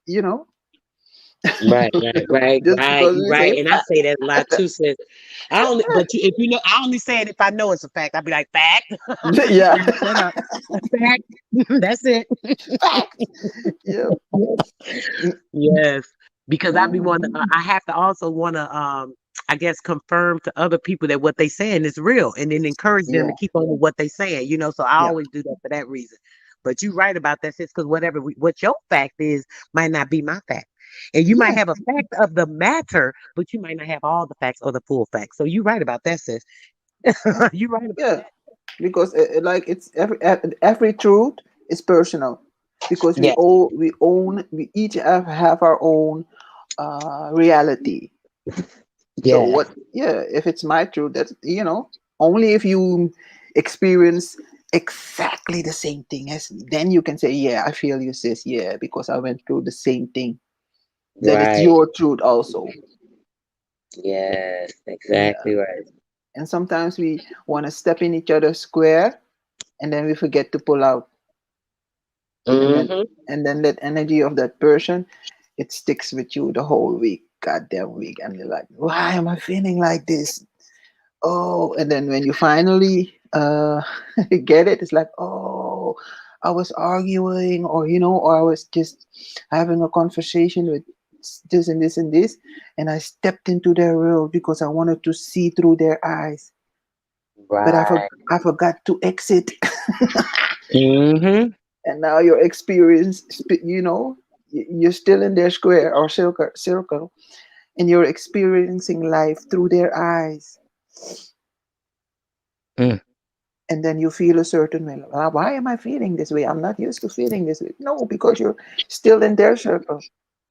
Right, right, right, just right. because You we say right. And I say that a lot fact. too, sis. I only but if I only say it if I know it's a fact. I'll be like, fact. Yeah. Now shut up. A fact. That's it. Fact. Yeah. Yes, because I be wanting. Mhm. I have to also want to, I guess, confirm to other people that what they saying is real, and then encourage them to Yeah. keep on with what they saying. So I Yeah. always do that for that reason. But you right about that, sis, because what your fact is might not be my fact, and you might Yeah. have a fact of the matter, but you might not have all the facts or the full facts. So you right about that, sis. You right about Yeah. Because like it's every truth is personal, because we that. all we each have our own reality. So Yeah, what? Yeah, if it's my truth, that's only if you experience exactly the same thing as me, then you can say, yeah, I feel you, sis. Yeah, because I went through the same thing. yeah. Then it's Right. your truth also. Yes, Yeah. exactly right. And sometimes we want to step in each other's square, and then we forget to pull out, and then Mm-hmm. that energy of that person, it sticks with you the whole week, goddamn week, and you're like, why am I feeling like this? Oh, and then when you finally get it, it's like, oh, I was arguing, or or I was just having a conversation with this and this and this, and I stepped into their world because I wanted to see through their eyes, but Right. I forgot to exit. Mm-hmm. And now your experience, you're still in their square or circle, and you're experiencing life through their eyes, and then you feel a certain way. Why am I feeling this way? I'm not used to feeling this way. No, because you're still in their circle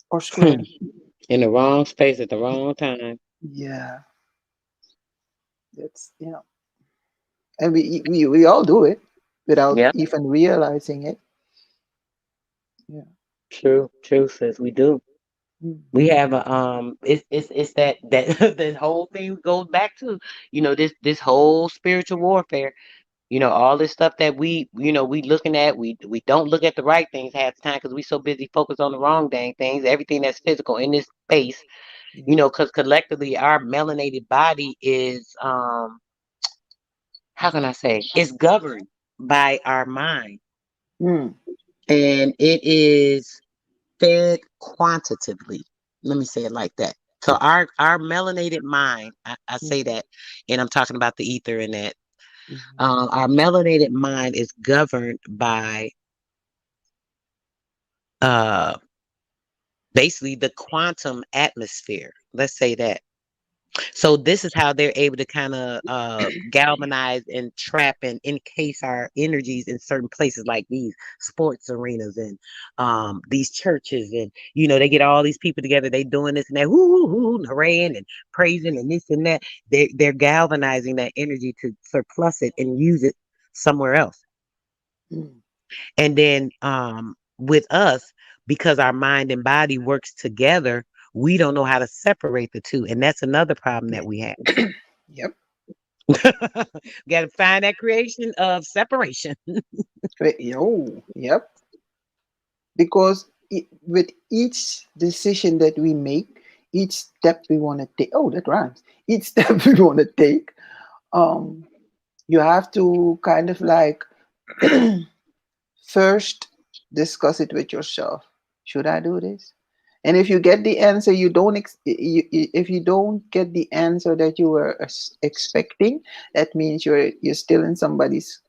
or Hmm. square. In the wrong space at the wrong time. Yeah, that's and we all do it without Yeah, even realizing it. Yeah. true, true, sis. We do. We Mhm. have a it's that the whole thing goes back to, this whole spiritual warfare. All this stuff that we looking at, we don't look at the right things half the time because we so busy focused on the wrong dang things. Everything that's physical in this space, Yeah. because collectively our melanated body is how can I say, it's governed by our mind. Mm. And it is fed quantitatively. Let me say it like that. So our melanated mind, I say Mhm. that, and I'm talking about the ether and that. Mhm. Our melanated mind is governed by uh basically the quantum atmosphere. Let's say that. So this is how they're able to kind of galvanize and trap and encase our energies in certain places like these sports arenas and these churches, and they get all these people together. They doing this and that, whoo, whoo, whoo, hurraying and praising and this and that. They're galvanizing that energy to surplus it and use it somewhere else. Mm. And then with us, because our mind and body works together, we don't know how to separate the two, and that's another problem that we have. Yep. Got to find that creation of separation. Wait, yo, yep. Because with each decision that we make, each step we want to take, oh, that rhymes. Each step we want to take, um, you have to kind of like first discuss it with yourself. Should I do this? And if you get the answer you don't if you don't get the answer that you were expecting, that means you're still in somebody's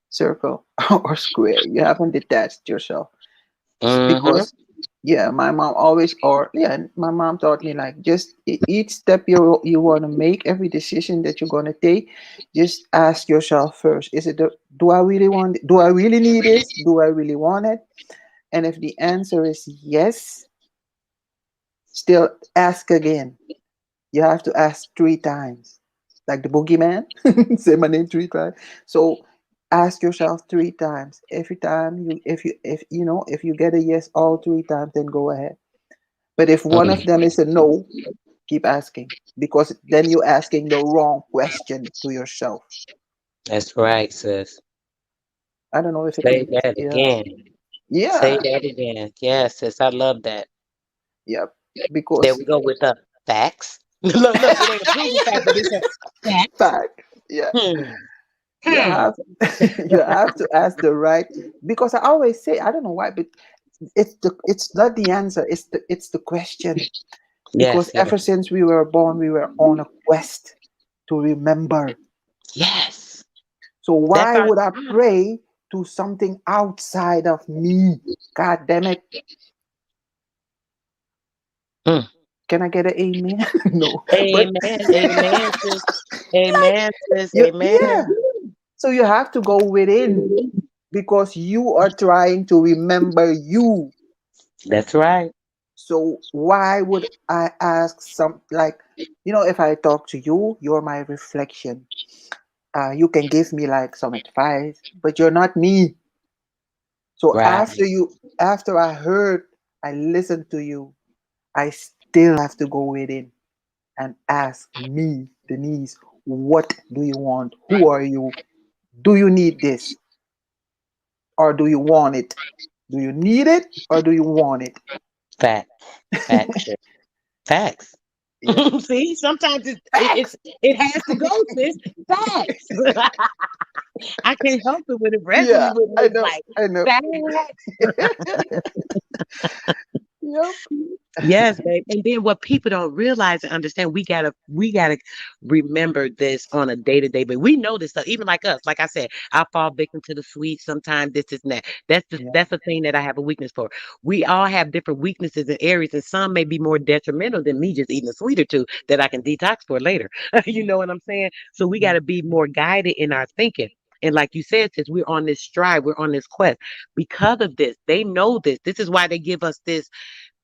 circle or square. You haven't detached yourself. Mm-hmm. Because yeah, my mom always, or yeah, my mom taught me like, just each step you want to make, every decision that you're going to take, just ask yourself first, is it do I really want do I really need this, do I really want it? And if the answer is yes, still ask again. You have to ask 3 times, like the boogeyman. Say my name 3 times. So ask yourself 3 times. Every time if you know, if you get a yes all 3 times, then go ahead. But if one of them is a no, keep asking, because then you're asking the wrong question to yourself. That's right, sis. I don't know if it Say makes, that yeah, again. Say yeah, that again. Yes, sis. I love that. yeah, There because we go with the facts. Look, it ain't a proven fact, but it's a fact. fact, yeah, Hmm. you Hmm. have you have to ask the right, because I always say, I don't know why, but it's not the answer, it's the question. Because Yes, yes, ever since we were born, we were on a quest to remember. yes. So That's why our. would I pray to something outside of me? God damn it. Mm. Can I get an amen? No. But Amen. Amen, sis. Amen, sis. yeah. Amen. So you have to go within, because you are trying to remember you. That's right. So why would I ask some, like, if I talk to you, you're my reflection. You can give me like some advice, but you're not me. So Right. after I listened to you, I still have to go within and ask me, Denise, what do you want? Who are you? Do you need this, or do you want it? Do you need it, or do you want it? Facts. Facts. Sis. Facts. Yeah. See, sometimes Facts. it has to go, sis. Facts. I can't help it when it Yeah, resonates with me. I It's know. like I know. facts. Yep. Yes, babe. And then what people don't realize and understand, we gotta remember this on a day to day. But we know this stuff, even like us. Like I said, I fall victim to the sweet sometimes. This is that. Yeah. That's the thing that I have a weakness for. We all have different weaknesses and areas, and some may be more detrimental than me just eating a sweet or two that I can detox for later. You know what I'm saying? So we Mm, gotta be more guided in our thinking. And like you said, since we're on this stride, we're on this quest because of this. They know this. This is why they give us this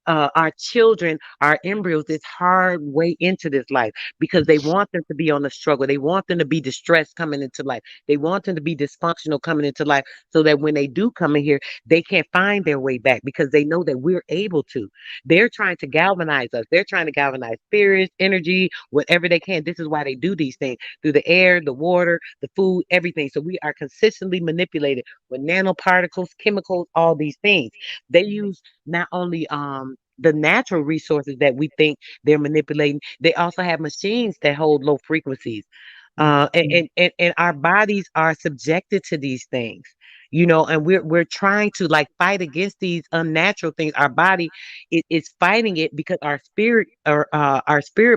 our children, our embryos, this hard way into this life because they want them to be on the struggle. They want them to be distressed coming into life. They want them to be dysfunctional coming into life so that when they do come in here, they can't find their way back because they know that we're able to. They're trying to galvanize us. They're trying to galvanize spirits, energy, whatever they can. This is why they do these things through the air, the water, the food, everything. So we are consistently manipulated with nanoparticles, chemicals, all these things. They use not only the natural resources that we think they're manipulating, they also have machines that hold low frequencies. mm, And our bodies are subjected to these things, you know, and we're trying to like fight against these unnatural things. Our body is fighting it because our spirit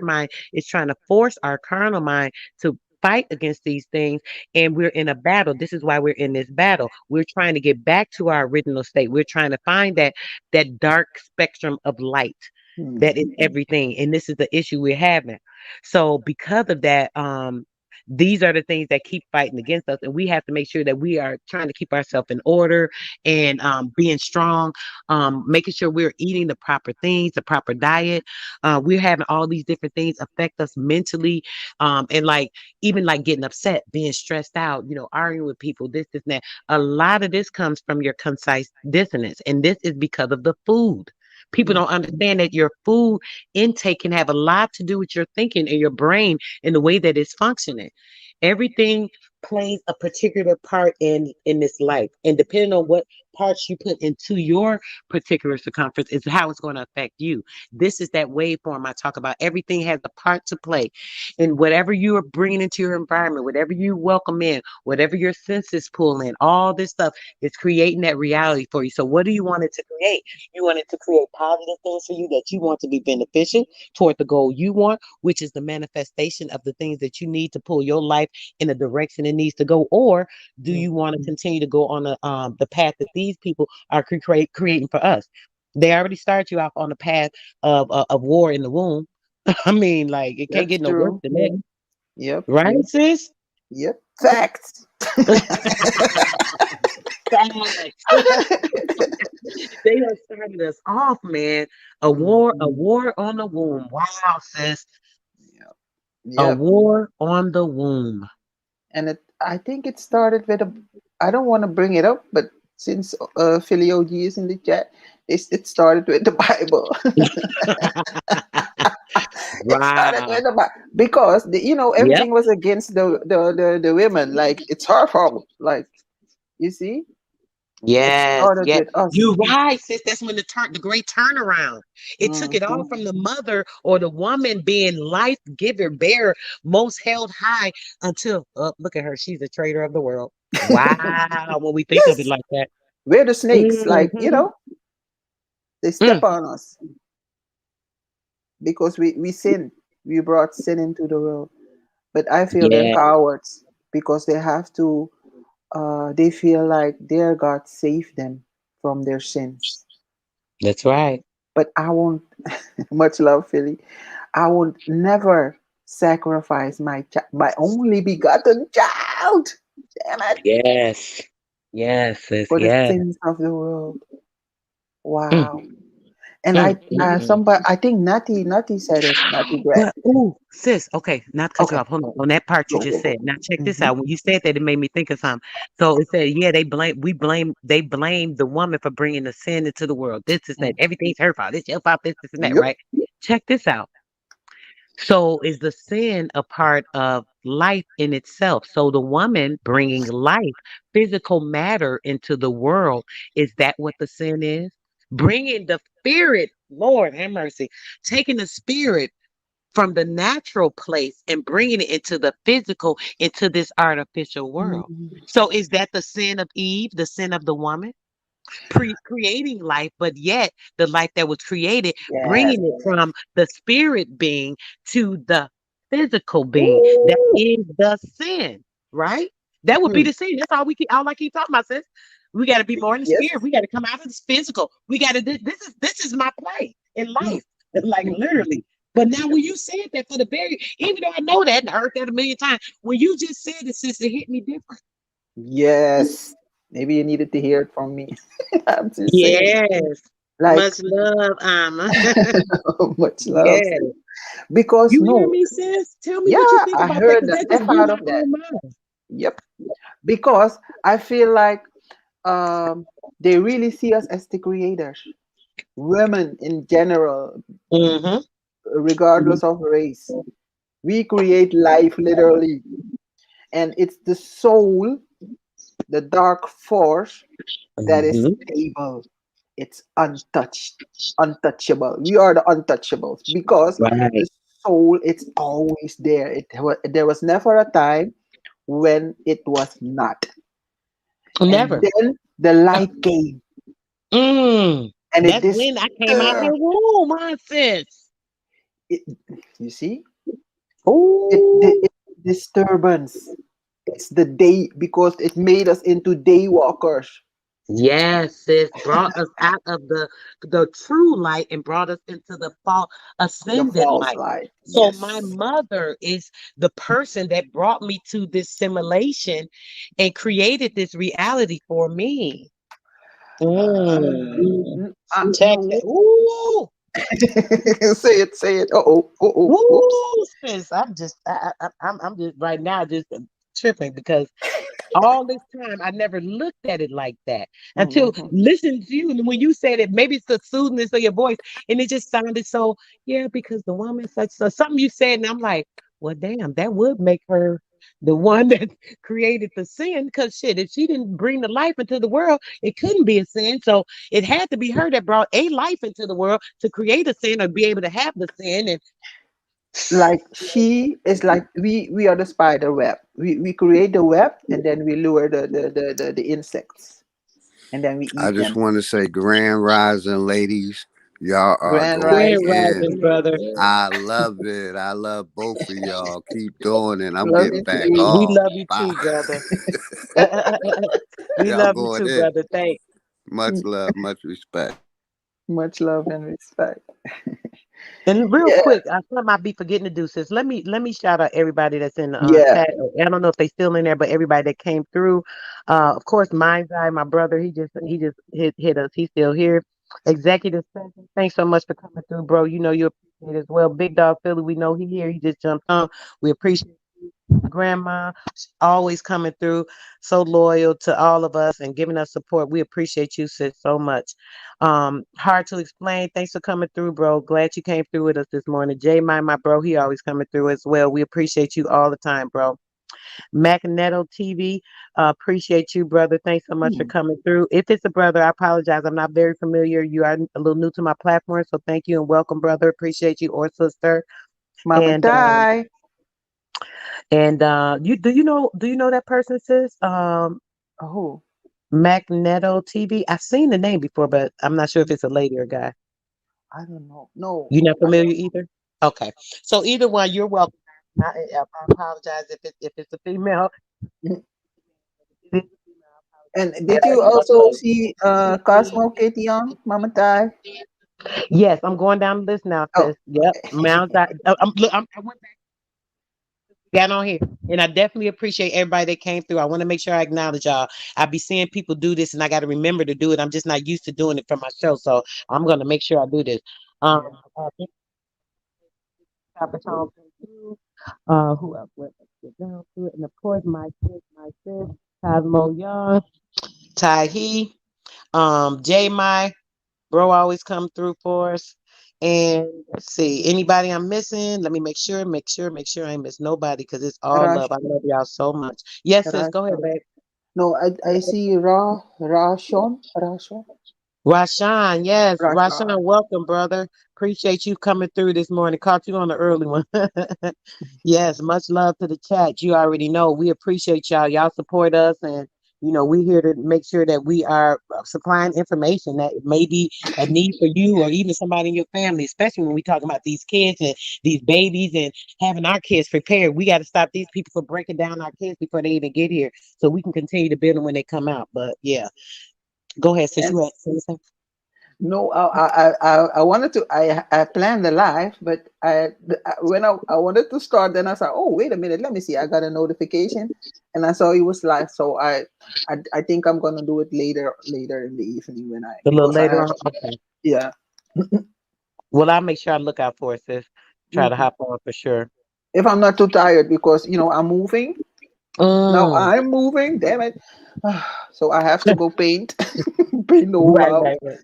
mind is trying to force our carnal mind to fight against these things, and we're in a battle. This is why we're in this battle. We're trying to get back to our original state. We're trying to find that dark spectrum of light mm, that is everything, and this is the issue we're having. So because of that, these are the things that keep fighting against us, and we have to make sure that we are trying to keep ourselves in order and being strong, making sure we're eating the proper things, the proper diet. We're having all these different things affect us mentally, and like even like getting upset, being stressed out, you know, arguing with people, this, and that. A lot of this comes from your concise dissonance, and this is because of the food. People mm, don't understand that your food intake can have a lot to do with your thinking and your brain and the way that it's functioning. Everything plays a particular part in this life, and depending on what parts you put into your particular circumference is how it's going to affect you. This is that waveform I talk about. Everything has a part to play, and whatever you are bringing into your environment, whatever you welcome in, whatever your senses pull in, all this stuff is creating that reality for you. So what do you want it to create? You want it to create positive things for you that you want to be beneficial toward the goal you want, which is the manifestation of the things that you need to pull your life in the direction it needs to go, or do you want to continue to go on the path that these people are creating for us? They already start you off on the path of war in the womb. I mean, like it can't That's get no worse true. than that, Yep, right, yep, sis? yep. Facts. Facts. They have started us off, man. A Mhm. war on the womb. Wow, sis. Yep, A yep. war on the womb. And I think it started with a. I don't want to bring it up, but since Philly OG is in the chat, it started with the Bible. It started Wow. with the Bible because Yep. everything was against the women. Like it's her fault. Like you see, it Yes, started yes. with us. You're right, sis. That's when the great turnaround. It took it all Hmm. from the mother or the woman being life giver, bearer, most held high until look at her. She's a traitor of the world. Wow, when we think of it Yes, like that. we're the snakes. Like Hmm. they Mm. step on us because we sinned. We brought sin into the world. But I feel they're Yeah, cowards because they have to. They feel like their God saved them from their sins. that's right. But I won't. Much love, Philly. I would never sacrifice my only begotten child. Damn it, Yes. Yes, sis. for the Yes. sins of the world. Mm, Wow. And mm, mm, mm. somebody, I think Natty said it. Natty Greg. But ooh, sis, okay, not to cut you Okay, off. Hold on that part you go just go said. go. Now check this Hmm. out. When you said that, it made me think of something. So it said, yeah, they blame the woman for bringing the sin into the world. This is that. Everything's her fault. It's your fault. This and that, Yep. right? Check this out. So is the sin a part of life in itself? So the woman bringing life, physical matter into the world, is that what the sin is? Bringing the spirit, Lord have mercy, taking the spirit from the natural place and bringing it into the physical, into this artificial world. Mhm. So is that the sin of Eve, the sin of the woman? Creating life, but yet the life that was created, Yes. bringing it from the spirit being to the physical being. That Ooh. is the sin, right? That would be Hmm. the sin. That's all I keep talking about, sis. We got to be more in the Yes. spirit. We got to come out of this physical. We got to. This is my play in Hmm. life, like Hmm. literally. But now, when you said that for the very, even though I know that and I heard that a million times, when you just said it, sis, it hit me different. Yes. Maybe you needed to hear it from me. I'm just saying. Yes. Like, Much love, Alma. much love. Yes. Because You hear no, me, sis? Tell me what you yeah, think I about that, heard because the that just F blew out my of that. whole mind. Yep. Because I feel like they really see us as the creators. Women in general, Mm-hmm. regardless of race. We create life literally. And it's the soul, the dark force that is Mm-hmm. stable. It's untouchable. We are the untouchables because the Right. soul, it's always there. There was never a time when it was not. And Never. then the light came Mm. and it That's when I came out the disturbed womb, my sis. it. You see, Ooh. it's disturbance. It's the day because it made us into day walkers. Yes, sis. Brought us out of the true light and brought us into the fall The ascended false light. light. So my Yes. mother is the person that brought me to this simulation and created this reality for me. Mm. Check No. that. Ooh, Say it, say it. Uh-oh. Uh-oh. Oops. ooh, sis. I'm just right now just tripping because all this time I never looked at it like that until Mhm. listening to you. And when you said it, maybe it's the soothingness of your voice, and it just sounded so, yeah, because the woman such so something you said, and I'm like, well, damn, that would make her. the one that created the sin. Because shit, if she didn't bring the life into the world, it couldn't be a sin. So it had to be her that brought a life into the world to create a sin or be able to have the sin. And Like she is like we are the spider web. We create the web and then we lure the insects and then we I eat just them. want to say, Grand Rising ladies, y'all are Grand going Grand rising. in. Rising, brother. I love it. I love both of y'all. Keep doing it. I'm Love getting you back too. We off. love you Bye. too, brother. We Y'all love you going too, in. brother. Thanks. Much love, much respect. Much love and respect. And real Yeah, quick, I might be forgetting to do this. Let me shout out everybody that's in the yeah. chat. I don't know if they still in there, but everybody that came through. Of course, Mind's Eye, my brother, he just hit us. He's still here. Executive session. Thanks so much for coming through, bro. You know you appreciate it as well. Big Dog Philly, we know he here. He just jumped on. We appreciate grandma always coming through, so loyal to all of us and giving us support. We appreciate you, sis, so much. Hard to explain. Thanks for coming through, bro. Glad you came through with us this morning. J my bro, he always coming through as well. We appreciate you all the time, bro. Magneto TV, appreciate you, brother. Thanks so much for Hmm. coming through. If it's a brother, I apologize. I'm not very familiar. You are a little new to my platform, so thank you and welcome, brother. Appreciate you or sister. Mama And tie. you do you know that person, sis? Oh, Magneto TV. I've seen the name before, but I'm not sure if it's a lady or guy. I don't know. No, You're not I familiar either. Okay, so either one, you're welcome. I apologize if it's a female. don't. It is a female. And I did you also see Cosmo Kitty on Mama tie? apologize. Yes, I'm going down the list now, Oh, sis. Yep, Mount. I went back. Got on here. And I definitely appreciate everybody that came through. I want to make sure I acknowledge y'all. I be seeing people do this and I got to remember to do it. I'm just not used to doing it for myself. So I'm going to make sure I do this. yeah. Thank you, Papa Tom. Thank you. Who else? Let's get down to it. And of course, my sis, Cosmo Young, Tai He, J My, bro always come through for us. And let's see, anybody I'm missing? Let me make sure I ain't miss nobody because it's all Rush, love. I love y'all so much. Yes, sis, Rush. go ahead, babe. No, I see Rashon, Rashawn, yes, Rashawn. Rashawn, welcome, brother. Appreciate you coming through this morning. Caught you on the early one. Yes, much love to the chat. You already know we appreciate y'all. Y'all support us, and we're here to make sure that we are supplying information that may be a need for you or even somebody in your family, especially when we talk about these kids and these babies and having our kids prepared. We got to stop these people from breaking down our kids before they even get here, so we can continue to build them when they come out. But yeah, go ahead, since And you had something. no, I wanted to. I planned the live, but when I wanted to start, then I said, "Oh, wait a minute, let me see." I got a notification, and I saw it was live. So I think I'm gonna do it later in the evening when I A little because I later have, on. Okay. yeah. Well, I'll make sure I look out for it, sis. Try to Mhm. hop on for sure. If I'm not too tired because I'm moving now. Mm. I'm moving. Damn it! So I have to go paint paint the whole Right, house. right, right.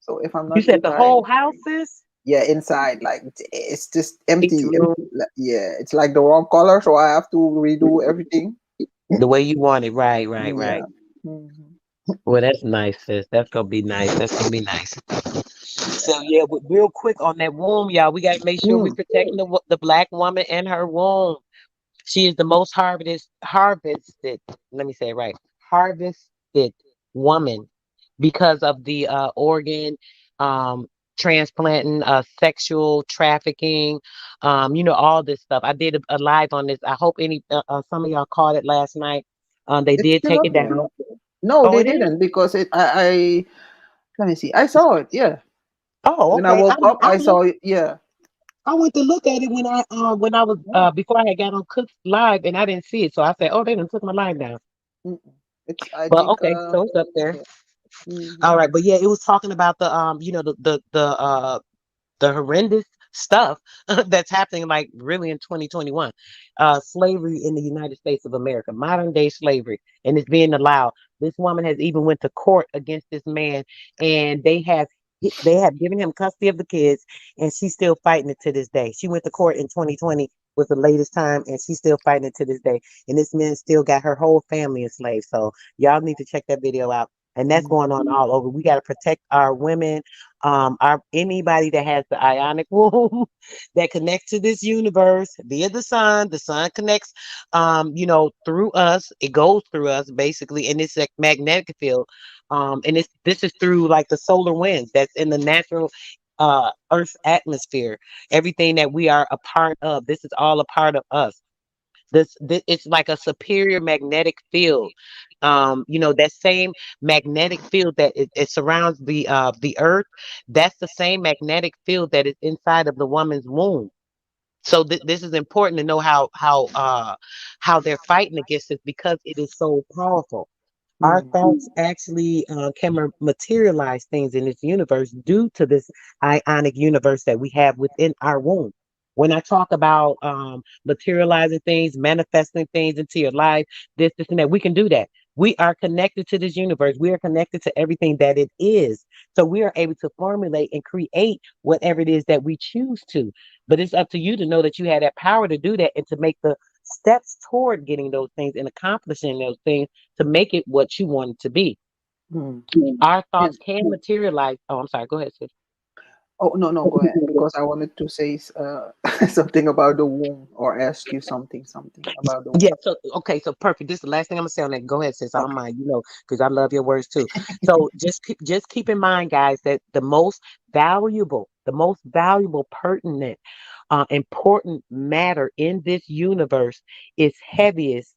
So if I'm You not said too the tired. whole house, sis? Yeah, inside, like it's just Each empty, room yeah, it's like the wrong color, so I have to redo everything. the way you want it. Right, right, right. Yeah. Mhm. Well, that's nice, sis. That's gonna be nice. That's gonna be nice. So yeah, but real quick on that womb, y'all, we gotta make sure we Mm. protecting the black woman and her womb. She is the most harvested. Let me say it right. Harvested woman because of the organ um, transplanting, sexual trafficking, all this stuff. I did a live on this. I hope some of y'all caught it last night. They It's did still take up it there. down. No, Oh, they it is. didn't because I let me see. I saw it. Yeah, Oh, when I okay. woke up, I saw it. Yeah. I went to look at it when I was Yeah. before I had got on Cook's live and I didn't see it. So I said, oh, they done took my live down. Mm-mm. It's I But think okay, so it's up there. yeah. Hmm. All right, but yeah, it was talking about the horrendous stuff that's happening like really in 2021. Slavery in the United States of America, modern day slavery, and it's being allowed. This woman has even went to court against this man, and they have given him custody of the kids, and she's still fighting it to this day. She went to court in 2020 was the latest time, and she's still fighting it to this day. And this man still got her whole family enslaved. So y'all need to check that video out. And that's Mm, going on all over. We got to protect our women, our anybody that has the ionic womb that connects to this universe via the sun. The sun connects, through us. It goes through us basically, and it's a magnetic field. And this is through like the solar winds that's in the natural Earth's atmosphere. Everything that we are a part of. This is all a part of us. This it's like a superior magnetic field. That same magnetic field that it surrounds the earth. That's the same magnetic field that is inside of the woman's womb. So this is important to know how they're fighting against it because it is so powerful. Our mm, thoughts actually can materialize things in this universe due to this ionic universe that we have within our womb. When I talk about materializing things, manifesting things into your life, this, and that, we can do that. We are connected to this universe. We are connected to everything that it is. So we are able to formulate and create whatever it is that we choose to. But it's up to you to know that you have that power to do that and to make the steps toward getting those things and accomplishing those things to make it what you want it to be. mm. Our thoughts And can materialize. Oh, I'm sorry. Go ahead, sis. oh, no, no, go ahead, because I wanted to say something about the womb, or ask you something about the Yeah. womb. So, okay. So perfect. This is the last thing I'm gonna say on that. Go ahead, sis. I don't Okay. mind. Because I love your words too. So just keep in mind, guys, that the most valuable, pertinent, important matter in this universe is heaviest,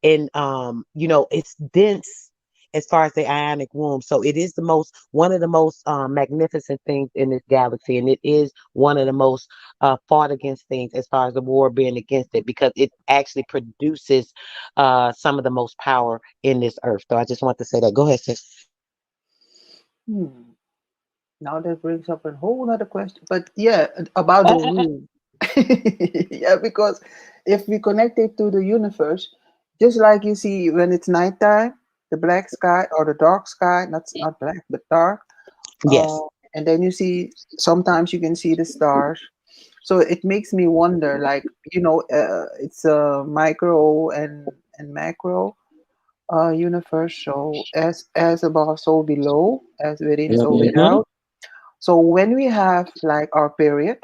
and it's dense as far as the ionic womb. So it is the most one of the most magnificent things in this galaxy, and it is one of the most fought against things as far as the war being against it, because it actually produces some of the most power in this earth. So I just want to say that. Go ahead, sis. Hmm. Now that brings up a whole other question. But yeah, about the womb. Yeah, because if we connect it to the universe, just like you see when it's nighttime, the black sky or the dark sky, not black but dark, uh, Yes. and then you see sometimes you can see the stars. So it makes me wonder, like, it's a micro and macro universe. So as above, so below, as within, so Hmm. without. So when we have like our period,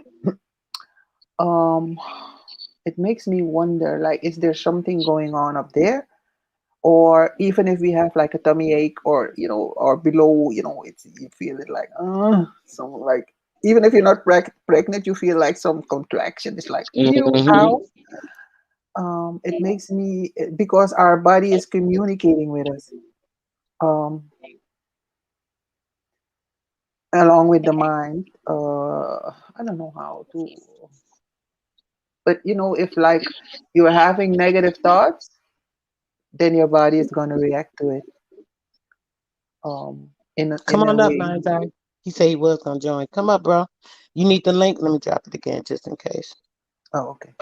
um, it makes me wonder, like, is there something going on up there? Or even if we have like a tummy ache, or or below, it's, you feel it like, some, like, even if you're not pregnant, you feel like some contraction. It's like, ew, Hmm. ow. It makes me, because our body is communicating with us, um, along with the mind. I don't know how to, but if like you're having negative thoughts, then your body is going to react to it, Come in a on up, way. Nine. He said he was gonna join. Come up, bro. You need the link. Let me drop it again just in case. Oh, okay.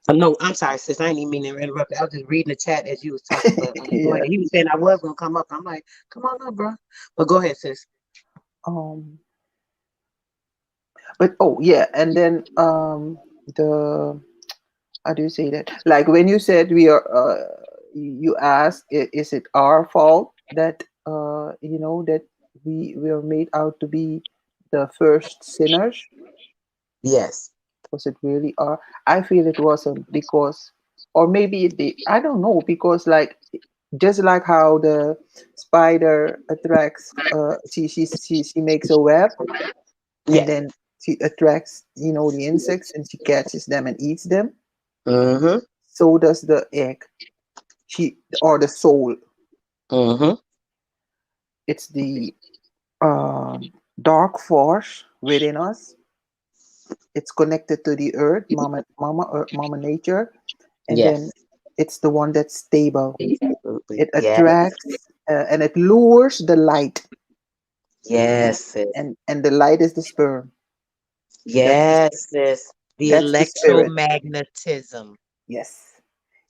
No, I'm sorry, sis. I didn't even mean to interrupt. I was just reading the chat as you was talking, but go Yeah. ahead. He was saying I was gonna come up. I'm like, come on up, bro. But go ahead, sis. um but oh yeah, and then the how do you say that, like when you said we are, you asked, is it our fault that, that we are made out to be the first sinners? Yes. Was it really our? I feel it wasn't, because, or maybe I don't know, because like, just like how the spider attracts, she makes a web, and Yes. then she attracts, the insects, and she catches them and eats them. Mm-hmm. So does the egg, she or the soul. Mm-hmm. It's the dark force within us. It's connected to the earth, mama nature, and then Yes. it's the one that's stable. Absolutely. It Yes. attracts, and it lures the light, Yes, sis. and the light is the sperm. That's the Yes, sis. The that's the spirit. electromagnetism. Yes,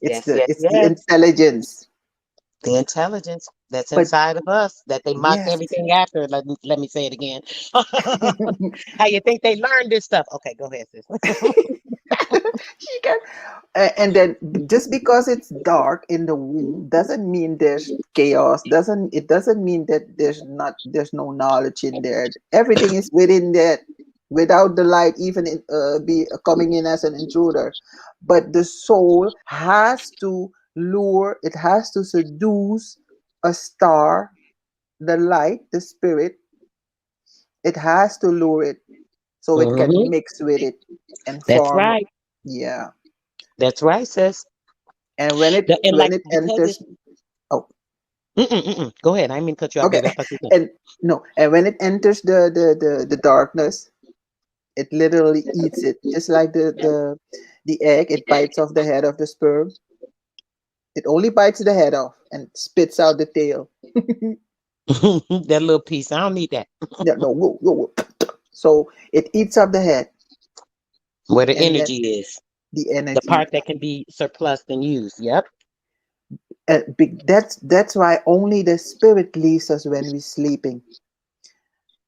it's Yes, the yes, it's the yes. intelligence. The intelligence that's But inside of us that they mocked yes, everything after. Let me say it again. How you think they learned this stuff? Okay, go ahead, sis. She can. And then just because it's dark in the womb doesn't mean there's chaos. Doesn't mean that there's no knowledge in there. Everything is within that. Without the light, even be coming in as an intruder, but the soul has to lure. It has to seduce a star, the light, the spirit. It has to lure it so it Hmm. can mix with it and That's form. right. Yeah, That's right, sis. and when it And when like it because enters. it's Oh, go ahead. I didn't mean to cut you off, okay. baby. I thought you And no, and when it enters the darkness, it literally eats it, just like the egg. It bites off the head of the sperm. It only bites the head off and spits out the tail. said. That little piece. I don't need that. Yeah, no, whoa, whoa, whoa. So it eats up the head, Where the and then energy is. the The energy. part that can be surplus and used. Yep. That's why only the spirit leaves us when we're sleeping.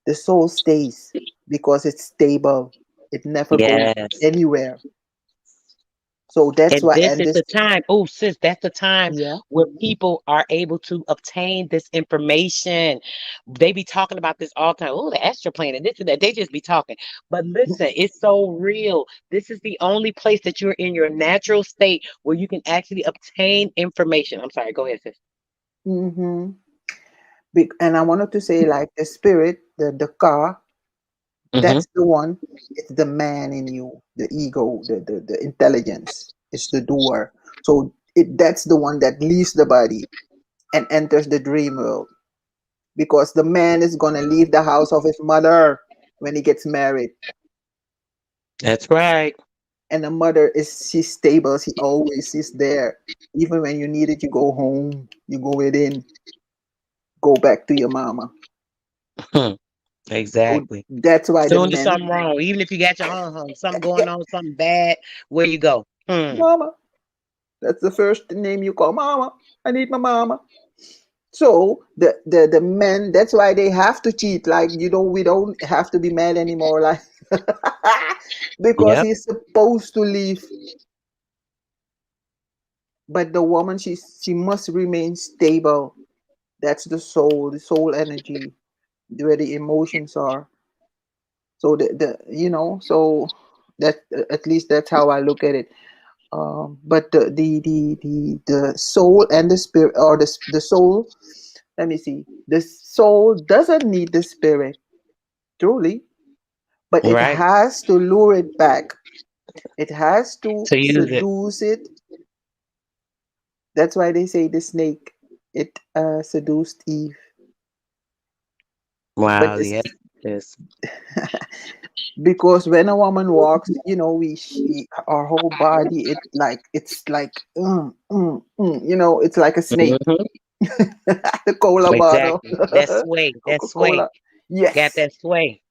The soul stays because it's stable. It never goes Yes. anywhere. So that's And why, this and is this, the time. Oh, sis, that's the time yeah. where people are able to obtain this information. They be talking about this all the time. Oh, the astral planet, this and that. They just be talking. But listen, it's so real. This is the only place that you're in your natural state where you can actually obtain information. I'm sorry. Go ahead, sis. Mm-hmm. And I wanted to say, like the spirit, the car, Hmm. that's the one. It's the man in you, the ego, the intelligence. It's the doer. So that's the one that leaves the body and enters the dream world. Because the man is gonna leave the house of his mother when he gets married. That's right. And the mother is she's stable, she always is there. Even when you need it, you go home, you go within, go back to your mama. So Exactly. that's why the Soon as men, something wrong, even if you got your own home, something going on, something bad, where you go? mama. That's the first name you call mama. I need my mama. So the men, that's why they have to cheat. Like we don't have to be mad anymore. Like because Yep. he's supposed to leave, but the woman she must remain stable. That's the soul energy, where the emotions are. So so that at least that's how I look at it. But the soul and the spirit, or the soul. Let me see. The soul doesn't need the spirit truly, but it Right. has to lure it back. It has to To use it. seduce it. That's why they say the snake it seduced Eve. But Wow. it's Yes. Yes. because when a woman walks, our whole body, it's like it's like a snake. Hmm. The cola bottle. Exactly. That sway. That sway. Coca-Cola. Got Yes. that sway.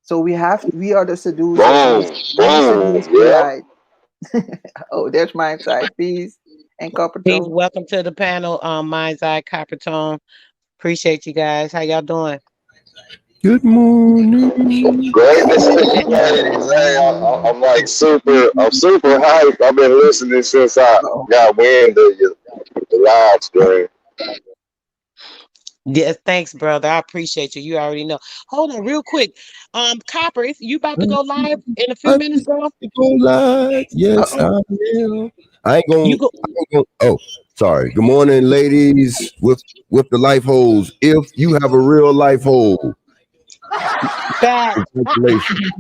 So we are the seducers. We Boom, we boom, seduce the yeah. bride. Oh, there's my side. Peace and copper Peace. tone. Welcome to the panel. Mind's Eye Copper Tone. Appreciate you guys. How y'all doing? Good morning. Greatness and humanities. Hey, I'm super hyped. I've been listening since I Uh-oh. got wind of the live stream. Yes, thanks, brother. I appreciate you. You already know. Hold on, real quick. Copper, you about to go live in a few I minutes, just bro? to go live. Yes, Uh-oh. I am. I ain't You gonna. go I ain't gonna. Oh, sorry. Good morning, ladies. With the life holes. If you have a real life hole, back. congratulations.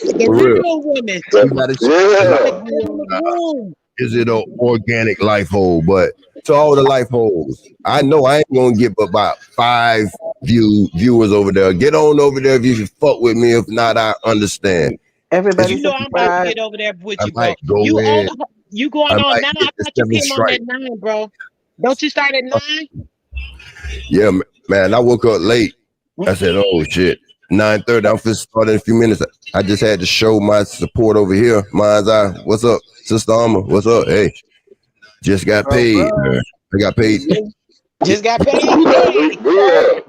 The For real. real women. You gotta check it She out. said, Yeah. get in the room. Is it an organic life hole? But to all the life holes, I know I ain't gonna get but about 5 viewers over there. Get on over there if you can fuck with me. If not, I understand. It's Everybody You know I'm about to subscribe. get over there with I you, bro. might go You in. on you I going on might now? get I the thought you seven came on strike. at 9, bro. Don't you start at 9? Yeah, man. I woke up late. I Mm. said, "Oh shit." 9:30. I'm finna start in a few minutes. I just had to show my support over here. Mind's Eye. What's up, Sister Alma? What's up? Hey, just got Bro, paid. bro. I got paid Just got paid. You know, Yay.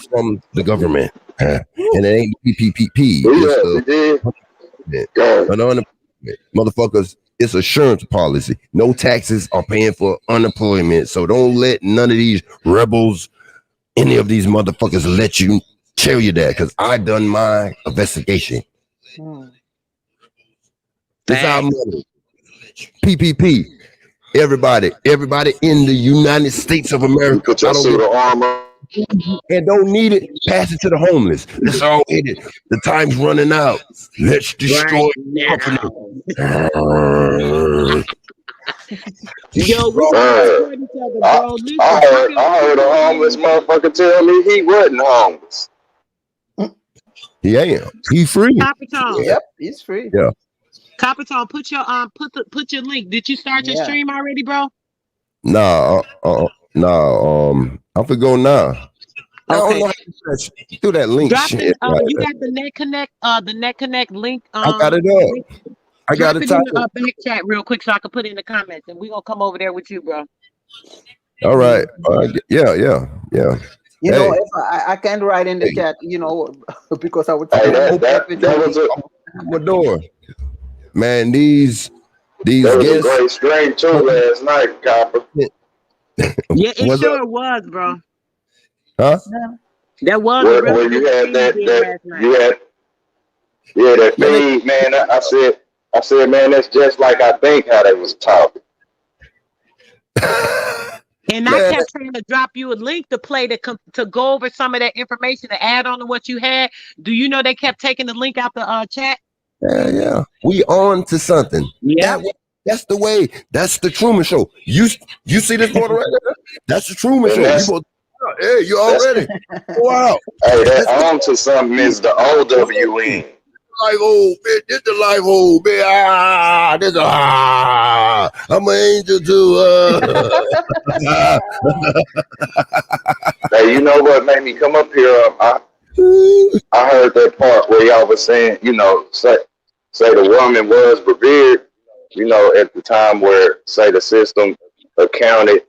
from the government, and Woo. it ain't PPP. It's we the did. government. Yeah. No, no, no. Motherfuckers, it's assurance policy. No taxes are paying for unemployment. So don't let none of these rebels, any of these motherfuckers let you tell you that, because I done my investigation. Hmm. It's our Thanks. money. PPP. Everybody in the United States of You America, put your I don't suit give of armor. and don't need it, pass it to the homeless. Let's all hit it. The time's running out. Let's destroy Right the company. now. Yo, we gotta Man, support each other, I, bro. Listen, I heard a homeless motherfucker tell me he wasn't homeless. Yeah, he free. Copper Tone. Yeah, Yep, it's free. yeah. Copper Tone, put your link. Did you start your Yeah. stream already, bro? I forgo now. I don't Okay. know how to do that link Drop shit. the you got the Net Connect link. I got it Link. up. I got Drop it it in the titled. back chat real quick so I can put it in the comments, and we gonna come over there with you, bro. All right. Mhm. Yeah. You know, Hey, if I can't write in the hey, chat, because I would Hey, say that most that that definitely. was a my door. Man, these that was a guests. great stream too last night, Copper. Yeah, it What's up? sure was, bro. Huh? Yeah. That was a really Where good you had stream you did that last night. you had that Man, feed, man. I said, man, that's just like I think how they was talking. And I man, kept trying to drop you a link to play to go over some of that information to add on to what you had. Do you know they kept taking the link out the chat? Hmm. yeah. We on to something. Yep. That way, that's the way. That's the Truman Show. You see this photo right there? That's the Truman And Show. You both, hey, you that's already go out. hey, that That's on to something is the OWN. life hole, bitch. This the life hole, bitch. This I'm an angel too. Hey, you know what made me come up here? I heard that part where y'all was saying, say the woman was revered, at the time where say the system accounted,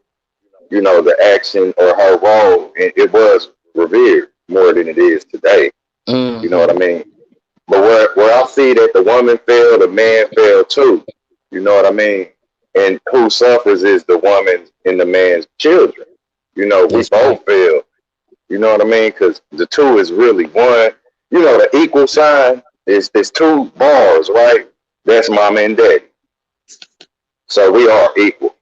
the action or her role, and it was revered more than it is today. You know what Mm-hmm. I mean? But where I see that the woman fell, the man fell too. You know what I mean? And who suffers is the woman and the man's children. We That's right. both fail. You know what I mean? Because the two is really one. The equal sign is two bars, right? That's mama and daddy. So we are equal.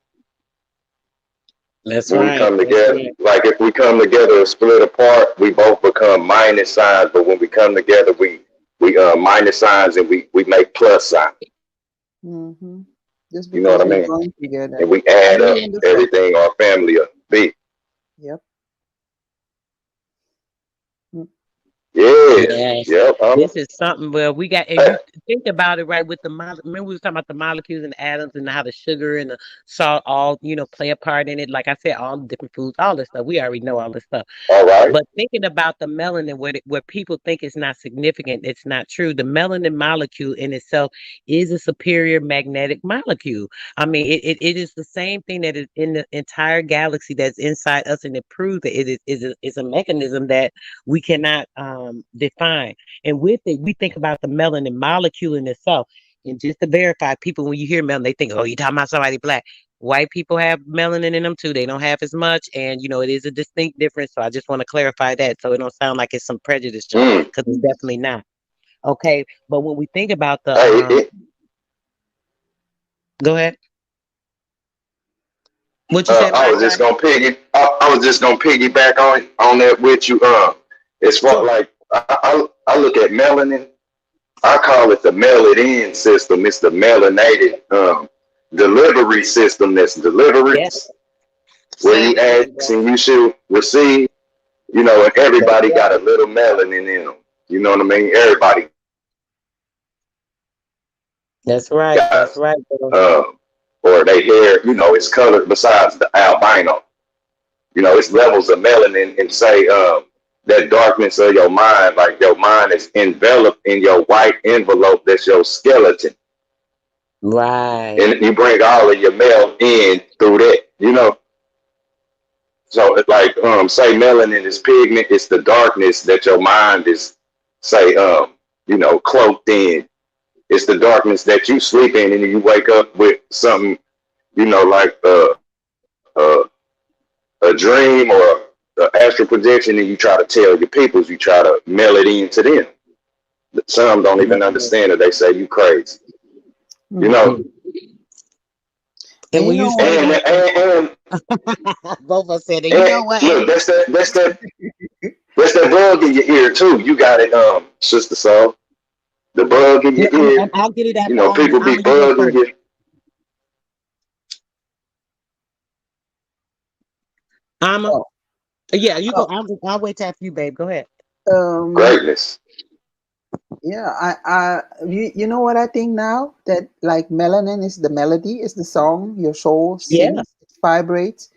That's When we right. come That's together, right. like if we come together and split apart, we both become minus signs. But when we come together, we minus signs and we make plus signs. Hmm. Just You know what because I we mean? join together. And we I add up really understand. everything our family up be. Yep. Mm. Yeah. Yes. Yep. This is something where we got, and Hey, you think about it, right? With the remember we was talking about the molecules and atoms and how the sugar and the salt all, play a part in it. Like I said, all the different foods, all this stuff. We already know all this stuff. all right. But thinking about the melanin, where people think it's not significant, it's not true. The melanin molecule in itself is a superior magnetic molecule. I mean, it is the same thing that is in the entire galaxy that's inside us, and it proves that is a mechanism that we cannot define. And with it, we think about the melanin molecule in itself. And just to verify, people, when you hear melanin, they think, oh, you're talking about somebody black. White people have melanin in them too. They don't have as much, and it is a distinct difference. So I just want to clarify that, so it don't sound like it's some prejudice, John, Mm. because it's definitely not. Okay, but when we think about the Hey, go ahead. What you say, I Black was just Dot? gonna I was just gonna piggyback on that with you. As far Sure. like I look at melanin. I call it the melanated system. It's the melanated delivery system. That's Yes. deliverance where Say it you again, ask bro. and you should receive. And That's everybody got a right. little melanin in them. You know what I mean? Everybody That's right. got, That's right, bro. or they hair, it's colored besides the albino. It's levels of melanin and say that darkness of your mind, like your mind is enveloped in your white envelope, that's your skeleton. Right. And you bring all of your mel in through that. So it's like say melanin is pigment, it's the darkness that your mind is say cloaked in. It's the darkness that you sleep in, and you wake up with something, like a dream or an astral projection, and you try to tell your peoples, you try to mail it in to them. Some don't even understand it. They say you crazy, you Mm. know. Mhm. And And you when you know say what? And that, and both of us said that. You and know what, look, Ace? that's that bug in your ear too. You got it, Sister Soul. The bug in Yeah, your ear. I'll get it You after know, Alma. people be Alma, you go bugging first. you. Alma, Oh, yeah, you go. oh, I'll wait till after you, babe. Go ahead. um, Greatness. yeah, you know what I think now that like melanin is the melody, is the song your soul Yeah, sings, it vibrates.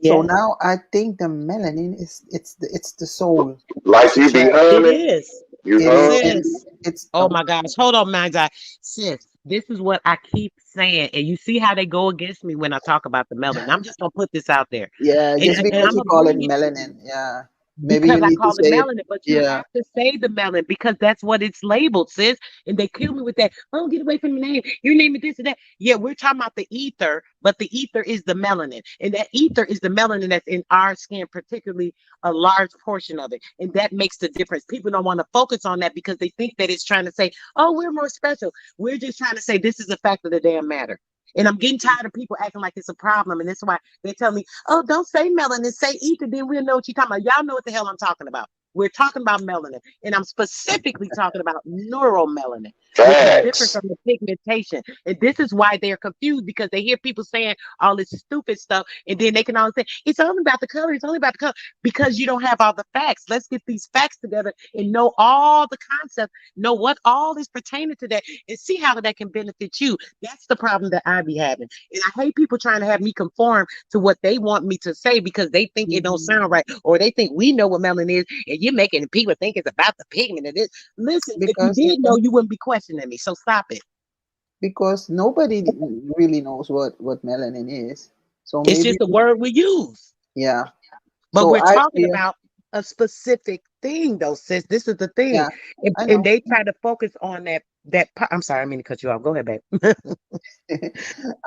So yeah, now I think the melanin is it's the soul. It's Like the you be track. it humming, is. you It is, hum. and Sis. it's Oh my gosh. Hold on, my God. Sis, this is what I keep saying. And you see how they go against me when I talk about the melanin. I'm just gonna put this out there. yeah, And, just and, and because I'm you gonna call it bring it melanin. Yeah, maybe because you I need to call it say it. melanin, but you Yeah, have to say the melanin because that's what it's labeled, sis. And they kill me with that. Oh, get away from the name. Your name is this and that. Yeah, we're talking about the ether, but the ether is the melanin. And that ether is the melanin that's in our skin, particularly a large portion of it. And that makes the difference. People don't want to focus on that because they think that it's trying to say, oh, we're more special. We're just trying to say this is a fact of the damn matter. And I'm getting tired of people acting like it's a problem. And that's why they tell me, oh, don't say melanin, say ether, then we'll know what you're talking about. Y'all know what the hell I'm talking about. We're talking about melanin, and I'm specifically talking about neuromelanin, which is different Facts. from the pigmentation. And this is why they're confused because they hear people saying all this stupid stuff, and then they can always say, it's only about the color, it's only about the color, because you don't have all the facts. Let's get these facts together and know all the concepts, know what all is pertaining to that, and see how that can benefit you. That's the problem that I be having. And I hate people trying to have me conform to what they want me to say because they think it don't mhm. sound right or they think we know what melanin is and you're making people think it's about the pigment of this. Listen, if you because did know, you wouldn't be questioning me. So stop it. because nobody really knows what melanin is. So It's maybe just a word we use. yeah. But So we're I talking feel about a specific thing though, sis. This is the thing. yeah, I And know. they try to focus on I'm sorry, I mean to cut you off. Go ahead, babe.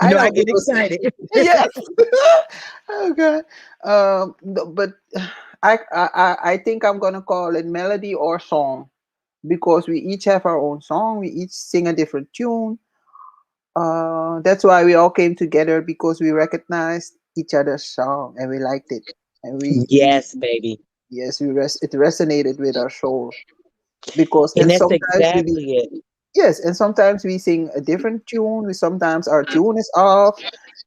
You I know, I know get because excited. yes. Oh God. But I think I'm gonna call it melody or song because we each have our own song. We each sing a different tune. That's why we all came together because we recognized each other's song and we liked it, and we Yes, baby. yes it resonated with our soul because And and that's sometimes we exactly it. yes, and sometimes we sing a different tune. We sometimes our tune is off,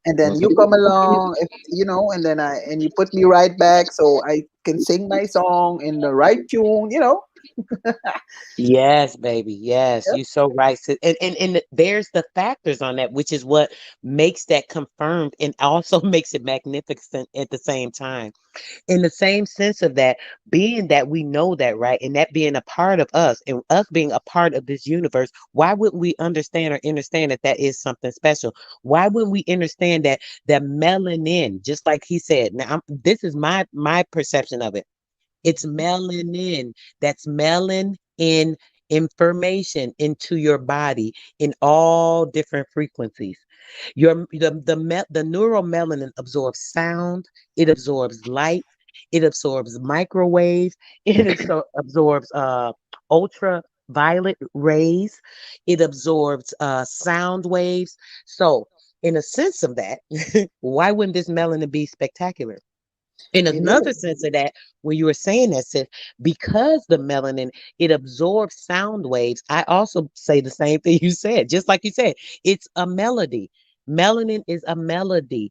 and then you come along, if you know, and then and you put me right back so I can sing my song in the right tune. You know. Yes, baby. Yes, Yep. you so right. And there's the factors on that, which is what makes that confirmed and also makes it magnificent at the same time. In the same sense of that, being that we know that, right? And that being a part of us and us being a part of this universe, why wouldn't we understand or understand that that is something special? Why wouldn't we understand that melanin, just like he said, now this is my perception of it. It's melanin. That's melon in information into your body in all different frequencies. The neuromelanin absorbs sound, it absorbs light, it absorbs microwave, it absorbs ultraviolet rays, it absorbs sound waves. So, in a sense of that, why wouldn't this melanin be spectacular? In It another is. sense of that, when you were saying that, sis, because the melanin, it absorbs sound waves. I also say the same thing you said, just like you said, it's a melody. Melanin is a melody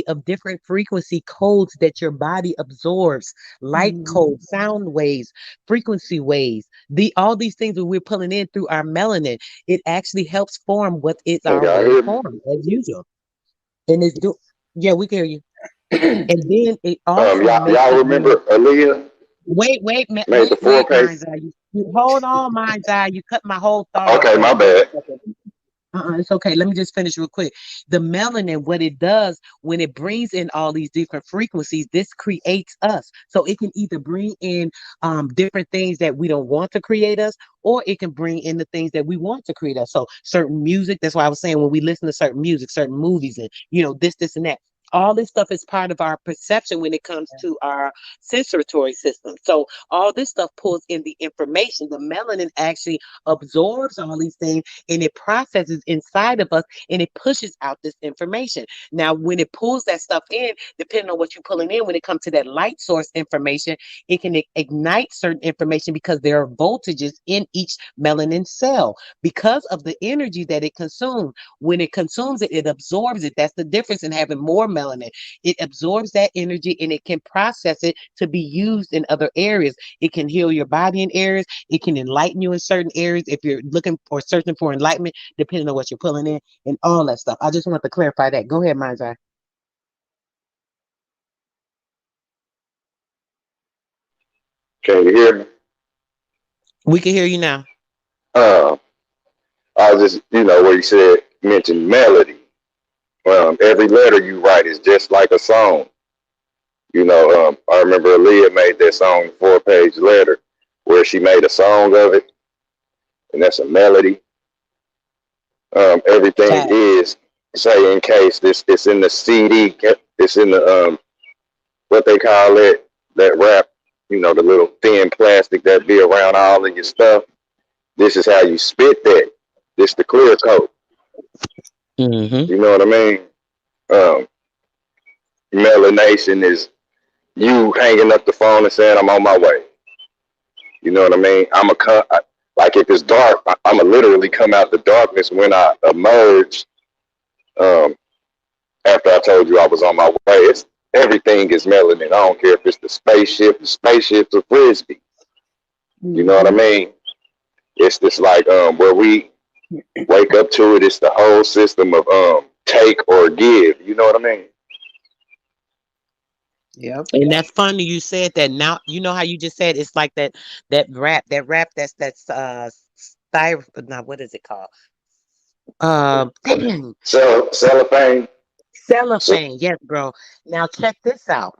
of different frequency codes that your body absorbs, light Mhm. codes, sound waves, frequency waves. All these things that we're pulling in through our melanin, it actually helps form what is Can our y'all hear me? waveform as usual. And yeah, we can hear you. And then it also makes Y'all it where remember Aaliyah made the four wait, pace? mind's eye. You hold on, mind's eye. You cut my whole thought off Okay, there my for a bad. second. It's okay. Let me just finish real quick. The melanin, what it does when it brings in all these different frequencies, this creates us. So it can either bring in different things that we don't want to create us, or it can bring in the things that we want to create us. So certain music, that's why I was saying when we listen to certain music, certain movies, and this and that. All this stuff is part of our perception when it comes to our sensory system. So all this stuff pulls in the information. The melanin actually absorbs all these things and it processes inside of us and it pushes out this information. Now, when it pulls that stuff in, depending on what you're pulling in, when it comes to that light source information, it can ignite certain information because there are voltages in each melanin cell because of the energy that it consumes. When it consumes it, it absorbs it. That's the difference in having more melanin. It absorbs that energy and it can process it to be used in other areas. It can heal your body in areas. It can enlighten you in certain areas if you're looking or searching for enlightenment, depending on what you're pulling in and all that stuff. I just want to clarify that. Go ahead, Mind's. Can you hear me? We can hear you now. Uh, I was just, where you said, mentioned melody. Every letter you write is just like a song. I remember Aaliyah made that song, 4-page letter, where she made a song of it, and that's a melody. Everything Fact. is, say, in case this, it's in the CD, it's in the, what they call it, that wrap, the little thin plastic that be around all of your stuff. This is how you spit that. This the clear coat. Mm-hmm. You know what I mean? Um, Melanation is you hanging up the phone and saying, I'm on my way. You know what I mean? Like if it's dark, I'm going to literally come out the darkness when I emerge um, after I told you I was on my way. Everything is melanin. I don't care if it's the spaceship's a frisbee. You know what I Mm-hmm. mean? It's just like where we wake up to it, it's the whole system of take or give. You know what I mean? Yep. And that's funny you said that. Now you know how you just said it's like that rap that's now what is it called? Dang, So cellophane. So, cellophane. Yes, bro. Now check this out.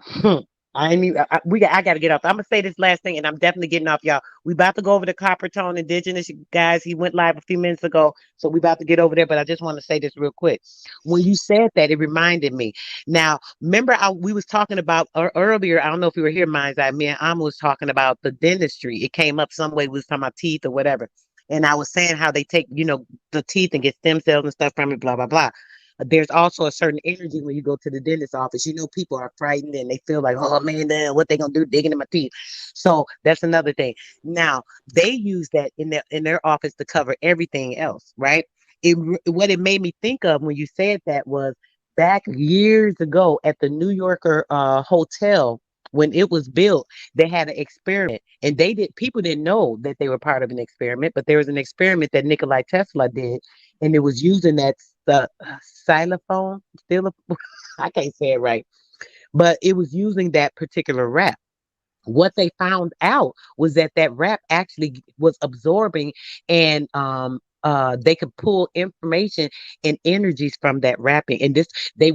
I need. I got to get off. I'm gonna say this last thing, and I'm definitely getting off, y'all. We about to go over to Copper Tone Indigenous guys. He went live a few minutes ago, so we about to get over there. But I just want to say this real quick. When you said that, it reminded me. Now, remember, we was talking about earlier. I don't know if you were here, Minds. Me and Amma was talking about the dentistry. It came up some way. We was talking about teeth or whatever, and I was saying how they take, the teeth and get stem cells and stuff from it. Blah blah blah. There's also a certain energy when you go to the dentist office. People are frightened and they feel like, oh man, then what they gonna do digging in my teeth? So that's another thing. Now they use that in their office to cover everything else, right? What it made me think of when you said that was back years ago at the New Yorker hotel when it was built. They had an experiment, and people didn't know that they were part of an experiment, but there was an experiment that Nikolai Tesla did, and it was using that xylophone, still, I can't say it right, but it was using that particular wrap. What they found out was that rap actually was absorbing and they could pull information and energies from that rapping. And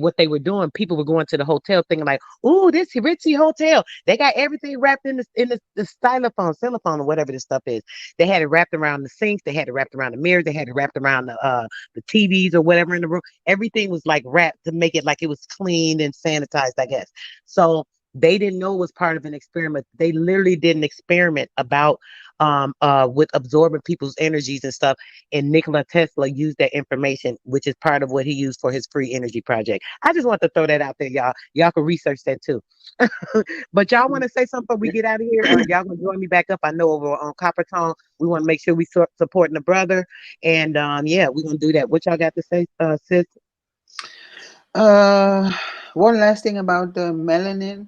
what they were doing, people were going to the hotel thinking like, "Ooh, this ritzy hotel, they got everything wrapped in the stylophone, or whatever this stuff is. They had it wrapped around the sinks, they had it wrapped around the mirrors, they had it wrapped around the TVs or whatever in the room. Everything was like wrapped to make it like it was clean and sanitized, I guess. So they didn't know it was part of an experiment. They literally did an experiment about with absorbing people's energies and stuff. And Nikola Tesla used that information, which is part of what he used for his free energy project. I just want to throw that out there, y'all. Y'all can research that too. But y'all want to say something before we get out of here? Or y'all gonna join me back up? I know over on Copper Tone, we want to make sure we supporting the brother. And yeah, we're gonna do that. What y'all got to say, sis? Uh, One last thing about the melanin.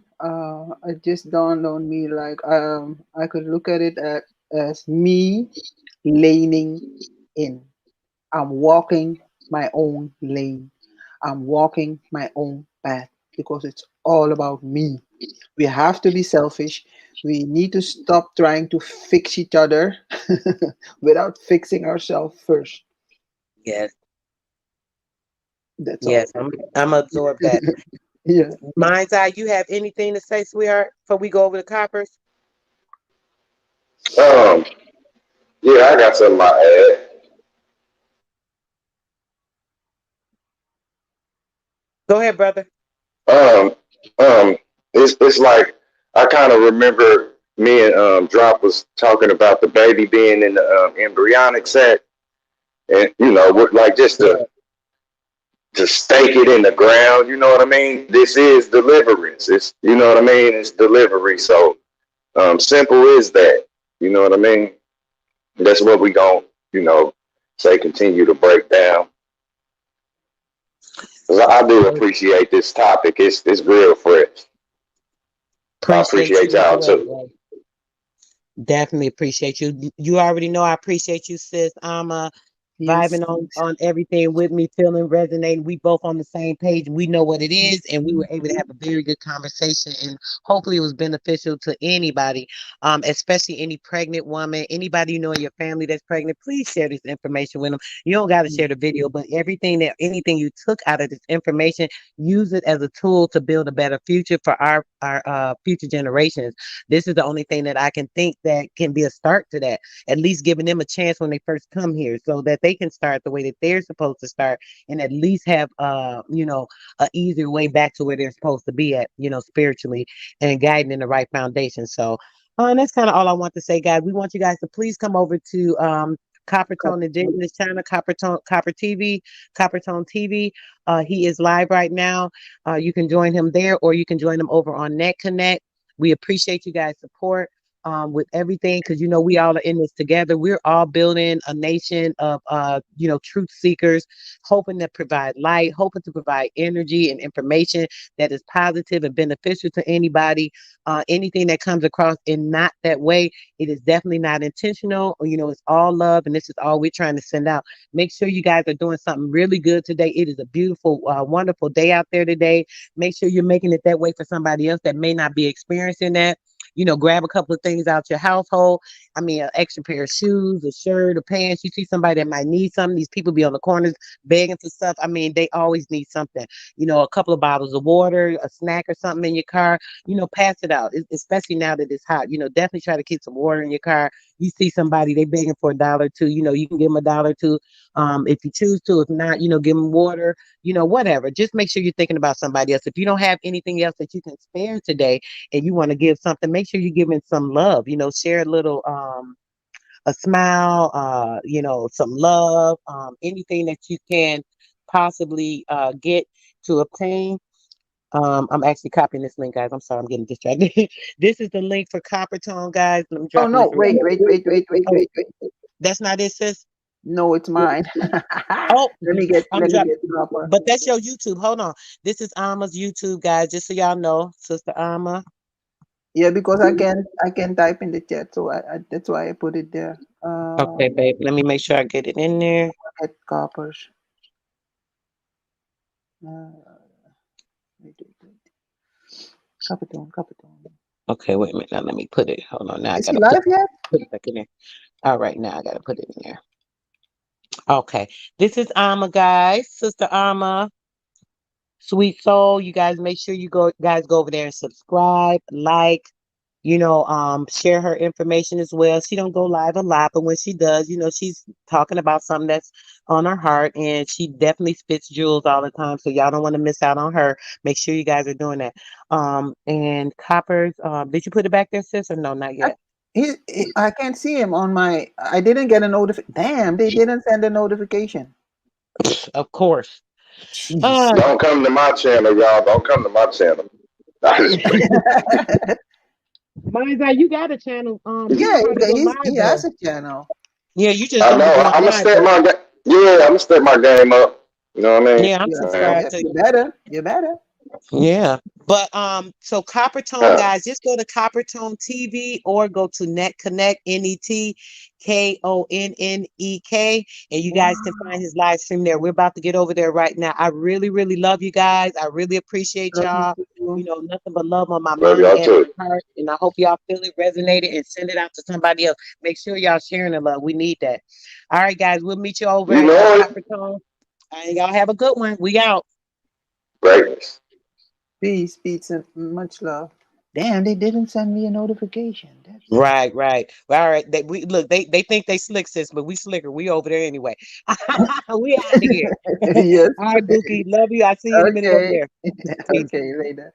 It just dawned on me like I could look at it as me laning in. I'm walking my own lane. I'm walking my own path because it's all about me. We have to be selfish. We need to stop trying to fix each other without fixing ourselves first. Yes. That's all. Yes, I'm absorb that. Yeah. Mind's Eye, you have anything to say, sweetheart, before we go over the coppers? Um, yeah, I got something I Go ahead, brother. add. It's like I kind of remember me and Drop was talking about the baby being in the embryonic sac, and like just Yeah. to stake it in the ground. You know what I mean? This is deliverance. It's what I mean. It's delivery. So simple is that. You know what I mean? That's what we gon' say. Continue to break down. 'Cause I do appreciate this topic. It's real fresh. I Appreciate appreciate you as y'all well, too. bro. Definitely appreciate you. You already know I appreciate you, sis. I'm Yes. vibing on everything with me, feeling resonating. We both on the same page. We know what it is, and we were able to have a very good conversation. And hopefully, it was beneficial to anybody, especially any pregnant woman, anybody you know in your family that's pregnant. Please share this information with them. You don't got to share the video, but anything you took out of this information, use it as a tool to build a better future for our future generations. This is the only thing that I can think that can be a start to that, at least giving them a chance when they first come here so that they can start the way that they're supposed to start and at least have a easier way back to where they're supposed to be at, spiritually and guiding in the right foundation. So and that's kind of all I want to say, guys. We want you guys to please come over to Copper Tone Indigenous channel, Copper TV, Copper Tone TV. He is live right now. You can join him there, or you can join him over on Net Connect. We appreciate you guys' support with everything because we all are in this together. We're all building a nation of truth seekers, hoping to provide light, hoping to provide energy and information that is positive and beneficial to anybody. Anything that comes across in not that way, it is definitely not intentional. It's all love, and this is all we're trying to send out. Make sure you guys are doing something really good today. It is a beautiful, wonderful day out there today. Make sure you're making it that way for somebody else that may not be experiencing that. Grab a couple of things out your household. I mean, an extra pair of shoes, a shirt, a pants. You see somebody that might need something. These people be on the corners begging for stuff. I mean, they always need something. A couple of bottles of water, a snack or something in your car. Pass it out, especially now that it's hot. Definitely try to keep some water in your car. You see somebody, they begging for $1 or $2. You can give them $1 or $2 if you choose to. If not, give them water, whatever. Just make sure you're thinking about somebody else. If you don't have anything else that you can spare today, and you want to give something, make sure you're giving some love, share a little a smile, some love, anything that you can possibly get to obtain. I'm actually copying this link, guys. I'm sorry, I'm getting distracted. This is the link for Copper Tone, guys. Let me Oh drop in no! this real Wait, quick. wait, wait, wait, wait, Oh, wait, wait. that's not it, sis. No, it's mine. Oh, I'm Let me dropping. get proper. But that's your YouTube. Hold on. This is Alma's YouTube, guys. Just so y'all know, Sister Alma. Yeah, because I can type in the chat, so I that's why I put it there. Okay, babe. Let me make sure I get it in there. At coppers. Uh, wait, wait, wait. Capiton, Capiton. Okay, wait a minute. Now let me put it. Hold on. Now I Is he gotta live yet? put it back in there. All right, now I gotta put it in there. Okay. This is Alma, guys. Sister Alma, sweet soul. You guys make sure you go over there and subscribe, like, share her information as well. She don't go live a lot, but when she does, she's talking about something that's on her heart, and she definitely spits jewels all the time. So y'all don't want to miss out on her. Make sure you guys are doing that. And Coppers, did you put it back there, sis, or no, not I, yet? I can't see him on my. I didn't get a notification. Damn, they didn't send a notification. Of course. Jeez. Uh, Don't come to my channel, y'all. Don't come to my channel. I just play. Mine's you got a channel. You Yeah, know how to go he live has though. a channel. Yeah, you just I don't be know. going I'm gonna live step though. my yeah. I'm gonna step my game up. You know what I mean? Yeah, I'm Yeah, subscribed yeah, to you you. better. You better. Yeah. But so Copper Tone Huh. guys, just go to Copper Tone TV or go to Net Connect, NETKONNEK, and you guys can find Wow. his live stream there. We're about to get over there right now. I really, really love you guys. I really appreciate Love you y'all. too. Nothing but love on my Love mind y'all and my too. heart. And I hope y'all feel it resonated and send it out to somebody else. Make sure y'all sharing the love. We need that. All right, guys, we'll meet you over You at know it. Copper Tone. Y'all have a good one. We out. Greatness. Peace, pizza, much love. Damn, they didn't send me a notification. That's Right, right. All right. We look. They think they slick, sis, but we slicker. We over there anyway. We out of here. yes. All right, Bookie. Love you. I'll see you in a minute over Okay. there. Peace. Okay, later.